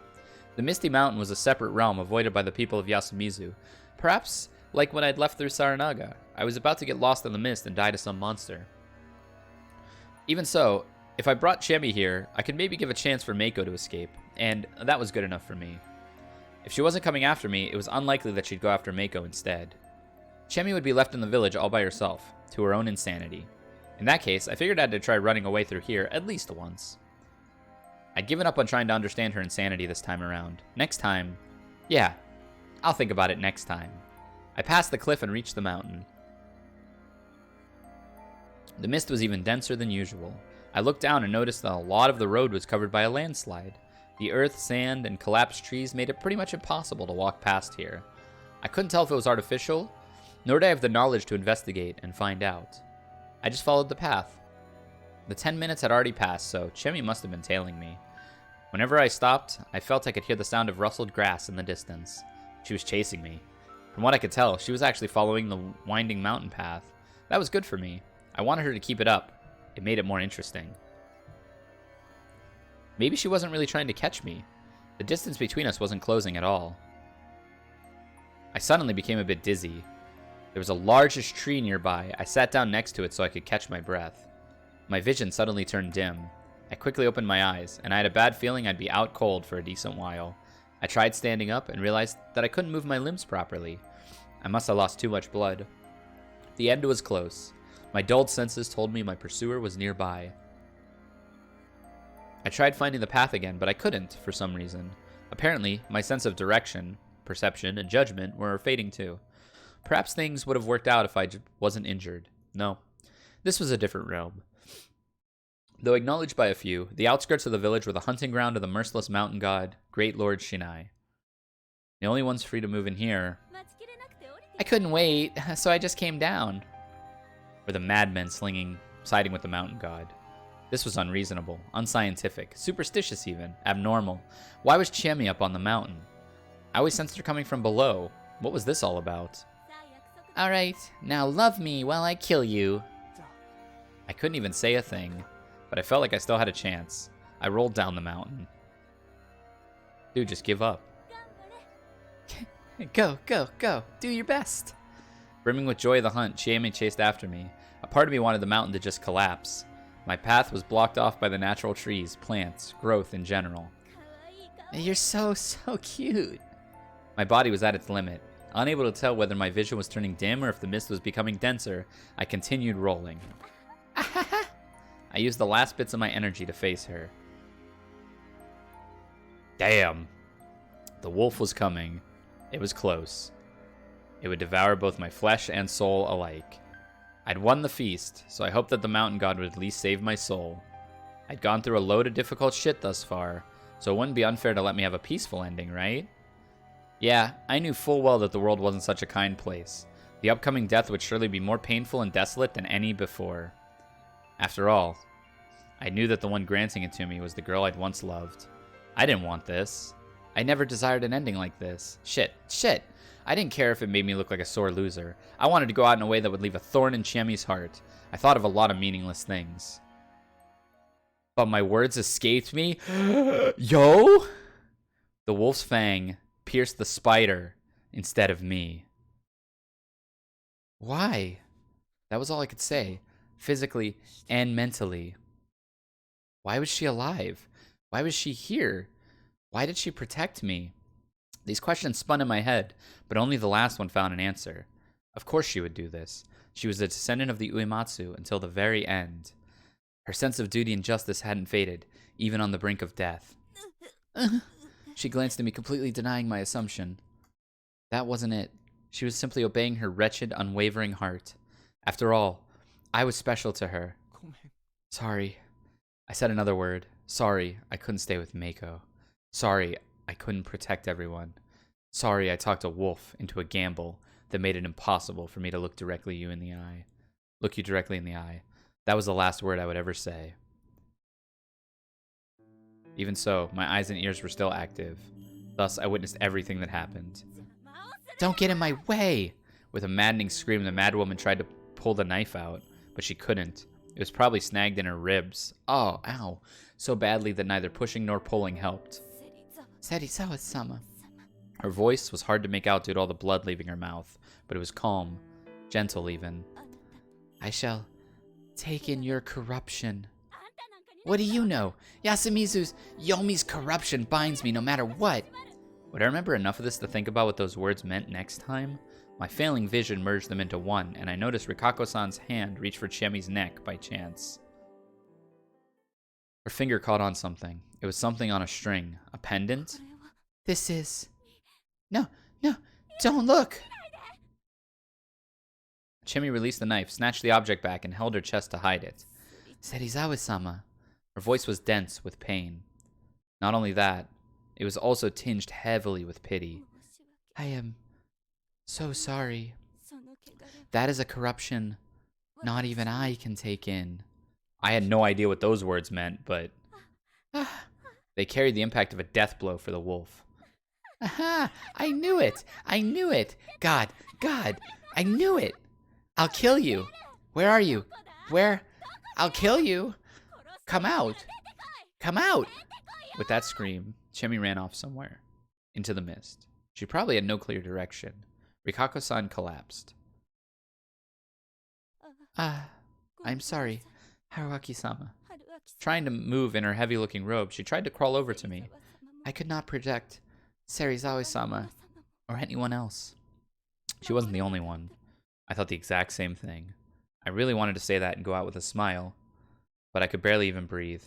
The Misty Mountain was a separate realm avoided by the people of Yasumizu. Perhaps, like when I'd left through Saranaga, I was about to get lost in the mist and die to some monster. Even so, if I brought Chemi here, I could maybe give a chance for Meiko to escape, and that was good enough for me. If she wasn't coming after me, it was unlikely that she'd go after Meiko instead. Chemi would be left in the village all by herself, to her own insanity. In that case, I figured I had to try running away through here at least once. I'd given up on trying to understand her insanity this time around. Next time, yeah, I'll think about it next time. I passed the cliff and reached the mountain. The mist was even denser than usual. I looked down and noticed that a lot of the road was covered by a landslide. The earth, sand, and collapsed trees made it pretty much impossible to walk past here. I couldn't tell if it was artificial, nor did I have the knowledge to investigate and find out. I just followed the path. The 10 minutes had already passed, so Chemi must have been tailing me. Whenever I stopped, I felt I could hear the sound of rustled grass in the distance. She was chasing me. From what I could tell, she was actually following the winding mountain path. That was good for me. I wanted her to keep it up. It made it more interesting. Maybe she wasn't really trying to catch me. The distance between us wasn't closing at all. I suddenly became a bit dizzy. There was a largish tree nearby. I sat down next to it so I could catch my breath. My vision suddenly turned dim. I quickly opened my eyes, and I had a bad feeling I'd be out cold for a decent while. I tried standing up and realized that I couldn't move my limbs properly. I must have lost too much blood. The end was close. My dulled senses told me my pursuer was nearby. I tried finding the path again, but I couldn't for some reason. Apparently, my sense of direction, perception, and judgment were fading too. Perhaps things would have worked out if I wasn't injured. No, this was a different realm. Though acknowledged by a few, the outskirts of the village were the hunting ground of the merciless mountain god, Great Lord Shinai. The only ones free to move in here... I couldn't wait, so I just came down. Were the madmen siding with the mountain god. This was unreasonable, unscientific, superstitious even, abnormal. Why was Chemi up on the mountain? I always sensed her coming from below. What was this all about? Alright, now love me while I kill you. I couldn't even say a thing, but I felt like I still had a chance. I rolled down the mountain. Dude, just give up. Go, go, go. Do your best. Brimming with joy of the hunt, Chiemi chased after me. A part of me wanted the mountain to just collapse. My path was blocked off by the natural trees, plants, growth in general. You're so cute. My body was at its limit. Unable to tell whether my vision was turning dim or if the mist was becoming denser, I continued rolling. I used the last bits of my energy to face her. Damn. The wolf was coming. It was close. It would devour both my flesh and soul alike. I'd won the feast, so I hoped that the mountain god would at least save my soul. I'd gone through a load of difficult shit thus far, so it wouldn't be unfair to let me have a peaceful ending, right? Yeah, I knew full well that the world wasn't such a kind place. The upcoming death would surely be more painful and desolate than any before. After all, I knew that the one granting it to me was the girl I'd once loved. I didn't want this. I never desired an ending like this. Shit. I didn't care if it made me look like a sore loser. I wanted to go out in a way that would leave a thorn in Chiemi's heart. I thought of a lot of meaningless things. But my words escaped me. Yo! The wolf's fang pierced the spider instead of me. Why? That was all I could say, physically and mentally. Why was she alive? Why was she here? Why did she protect me? These questions spun in my head, but only the last one found an answer. Of course she would do this. She was a descendant of the Uematsu until the very end. Her sense of duty and justice hadn't faded, even on the brink of death. She glanced at me, completely denying my assumption. That wasn't it. She was simply obeying her wretched, unwavering heart. After all, I was special to her. Sorry. I said another word. Sorry, I couldn't stay with Mako. Sorry, I couldn't protect everyone. Sorry, I talked a wolf into a gamble that made it impossible for me to look you directly in the eye. Look you directly in the eye. That was the last word I would ever say. Even so, my eyes and ears were still active. Thus, I witnessed everything that happened. Don't get in my way! With a maddening scream, the madwoman tried to pull the knife out, but she couldn't. It was probably snagged in her ribs. Oh, ow. So badly that neither pushing nor pulling helped. Serizawa-sama. Her voice was hard to make out due to all the blood leaving her mouth, but it was calm, gentle even. I shall take in your corruption. What do you know? Yasumizu's Yomi's corruption binds me no matter what. Would I remember enough of this to think about what those words meant next time? My failing vision merged them into one, and I noticed Rikako-san's hand reach for Chiemi's neck by chance. Her finger caught on something. It was something on a string. A pendant? This is... No, don't look! Chiemi released the knife, snatched the object back, and held her chest to hide it. Serizawa-sama. Her voice was dense with pain. Not only that, it was also tinged heavily with pity. I am so sorry. That is a corruption not even I can take in. I had no idea what those words meant, but they carried the impact of a death blow for the wolf. Aha! I knew it! God, I knew it! I'll kill you! Where are you? Where? I'll kill you! Come out! With that scream, Chiemi ran off somewhere, into the mist. She probably had no clear direction. Rikako-san collapsed. I'm sorry, Haruaki-sama. Trying to move in her heavy-looking robe, she tried to crawl over to me. I could not protect Serizawa-sama or anyone else. She wasn't the only one. I thought the exact same thing. I really wanted to say that and go out with a smile, but I could barely even breathe.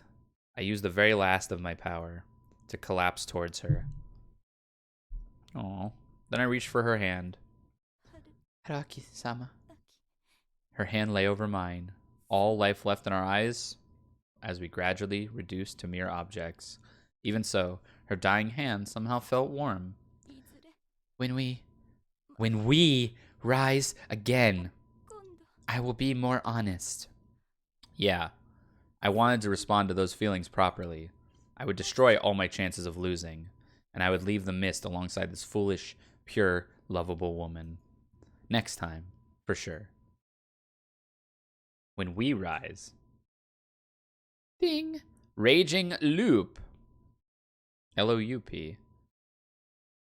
I used the very last of my power to collapse towards her. Aww. Then I reached for her hand. Haruaki-sama. Her hand lay over mine, all life left in our eyes as we gradually reduced to mere objects. Even so, her dying hand somehow felt warm. When we rise again, I will be more honest. Yeah, I wanted to respond to those feelings properly. I would destroy all my chances of losing, and I would leave the mist alongside this foolish, pure, lovable woman. Next time, for sure. When we rise. Ding! Raging Loop. L-O-U-P.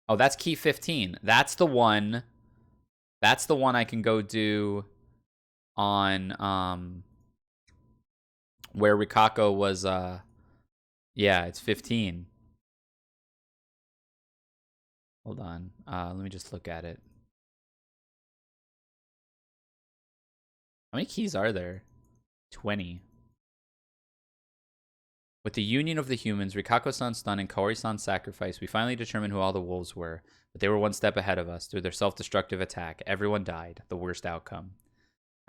Oh, that's key 15. That's the one I can go do on where Rikako was yeah, it's 15. Hold on. Let me just look at it. How many keys are there? 20. With the union of the humans, Rikako-san's stun, and Kaori-san's sacrifice, we finally determined who all the wolves were. But they were one step ahead of us. Through their self-destructive attack, everyone died. The worst outcome.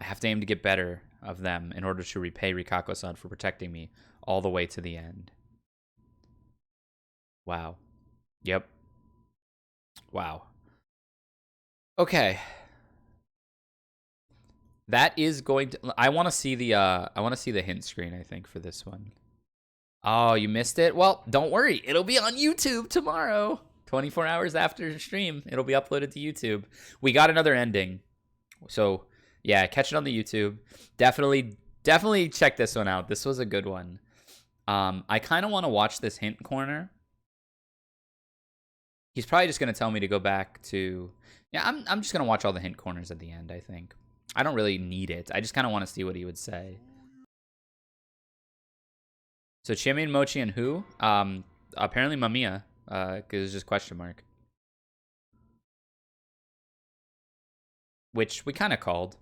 I have to aim to get better of them in order to repay Rikako-san for protecting me all the way to the end. Wow. Yep. Wow. Okay. That is going to. I want to see the. I want to see the hint screen. I think for this one. Oh, you missed it. Well, don't worry. It'll be on YouTube tomorrow. 24 hours after the stream, it'll be uploaded to YouTube. We got another ending, so yeah, catch it on the YouTube. Definitely check this one out. This was a good one. I kind of want to watch this hint corner. He's probably just gonna tell me to go back to. Yeah, I'm just gonna watch all the hint corners at the end. I think I don't really need it. I just kind of want to see what he would say. So Chimmy and Mochi and who? Apparently Mamiya. Because it's just question mark. Which we kind of called.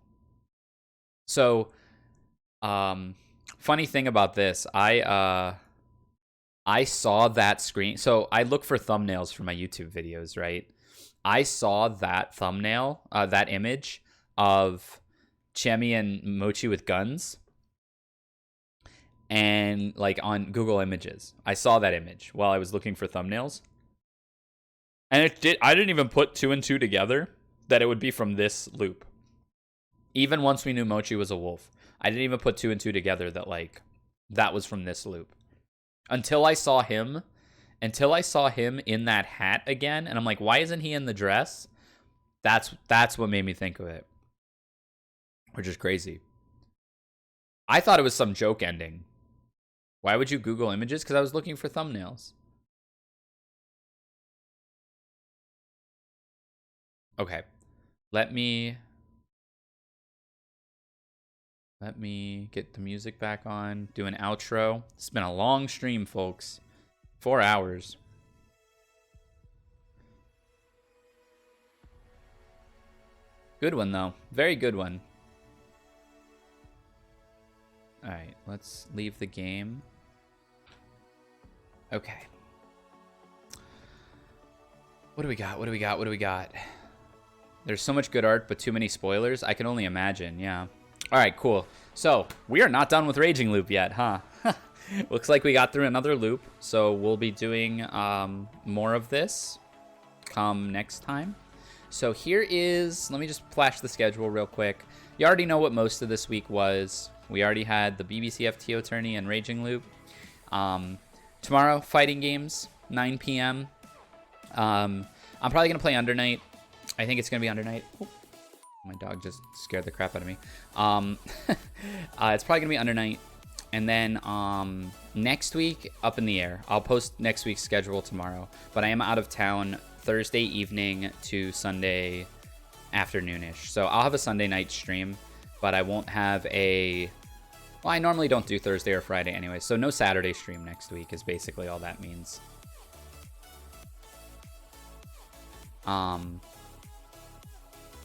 So, funny thing about this, I saw that screen. So I look for thumbnails for my YouTube videos, right? I saw that thumbnail, that image of Chemi and Mochi with guns. And like on Google Images, I saw that image while I was looking for thumbnails, and I didn't even put 2 and 2 together that it would be from this loop. Even once we knew Mochi was a wolf, I didn't even put 2 and 2 together that like that was from this loop until I saw him in that hat again, and I'm like, why isn't he in the dress? That's what made me think of it, which is crazy. I thought it was some joke ending. Why would you Google images? Because I was looking for thumbnails. Okay. Let me get the music back on. Do an outro. It's been a long stream, folks. 4 hours. Good one, though. Very good one. Alright, let's leave the game. Okay. What do we got? There's so much good art, but too many spoilers. I can only imagine, yeah. Alright, cool. So, we are not done with Raging Loop yet, huh? Looks like we got through another loop, so we'll be doing more of this come next time. So here is, let me just flash the schedule real quick. You already know what most of this week was. We already had the BBC FTO tourney and Raging Loop. Tomorrow, fighting games, 9 p.m. I'm probably going to play Under Night. I think it's going to be Under Night. Oh, my dog just scared the crap out of me. It's probably going to be Under Night. And then next week, up in the air. I'll post next week's schedule tomorrow. But I am out of town Thursday evening to Sunday afternoonish. So I'll have a Sunday night stream, but I won't have a... Well, I normally don't do Thursday or Friday anyway, so no Saturday stream next week is basically all that means.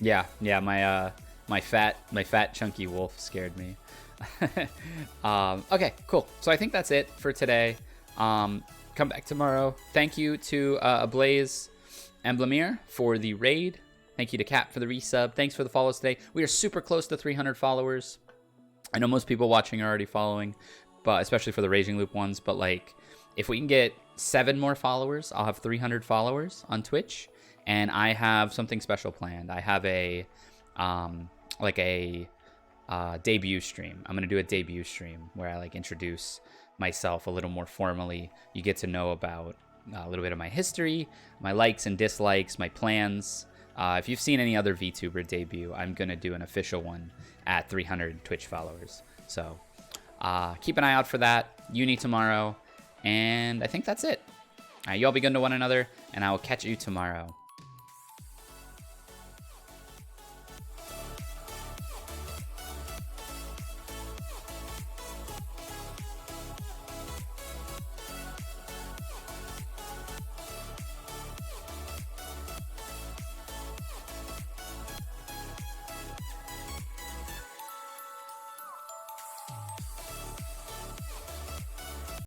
Yeah, my fat chunky wolf scared me. Okay, cool. So I think that's it for today. Come back tomorrow. Thank you to Ablaze and Blamir for the raid. Thank you to Cap for the resub. Thanks for the follows today. We are super close to 300 followers. I know most people watching are already following, but especially for the Raging Loop ones. But like, if we can get 7 more followers, I'll have 300 followers on Twitch, and I have something special planned. I have a debut stream. I'm gonna do a debut stream where I like introduce myself a little more formally. You get to know about a little bit of my history, my likes and dislikes, my plans. If you've seen any other VTuber debut, I'm gonna do an official one at 300 Twitch followers. So keep an eye out for that. Uni tomorrow, and I think that's it. Y'all be good to one another, and I will catch you tomorrow.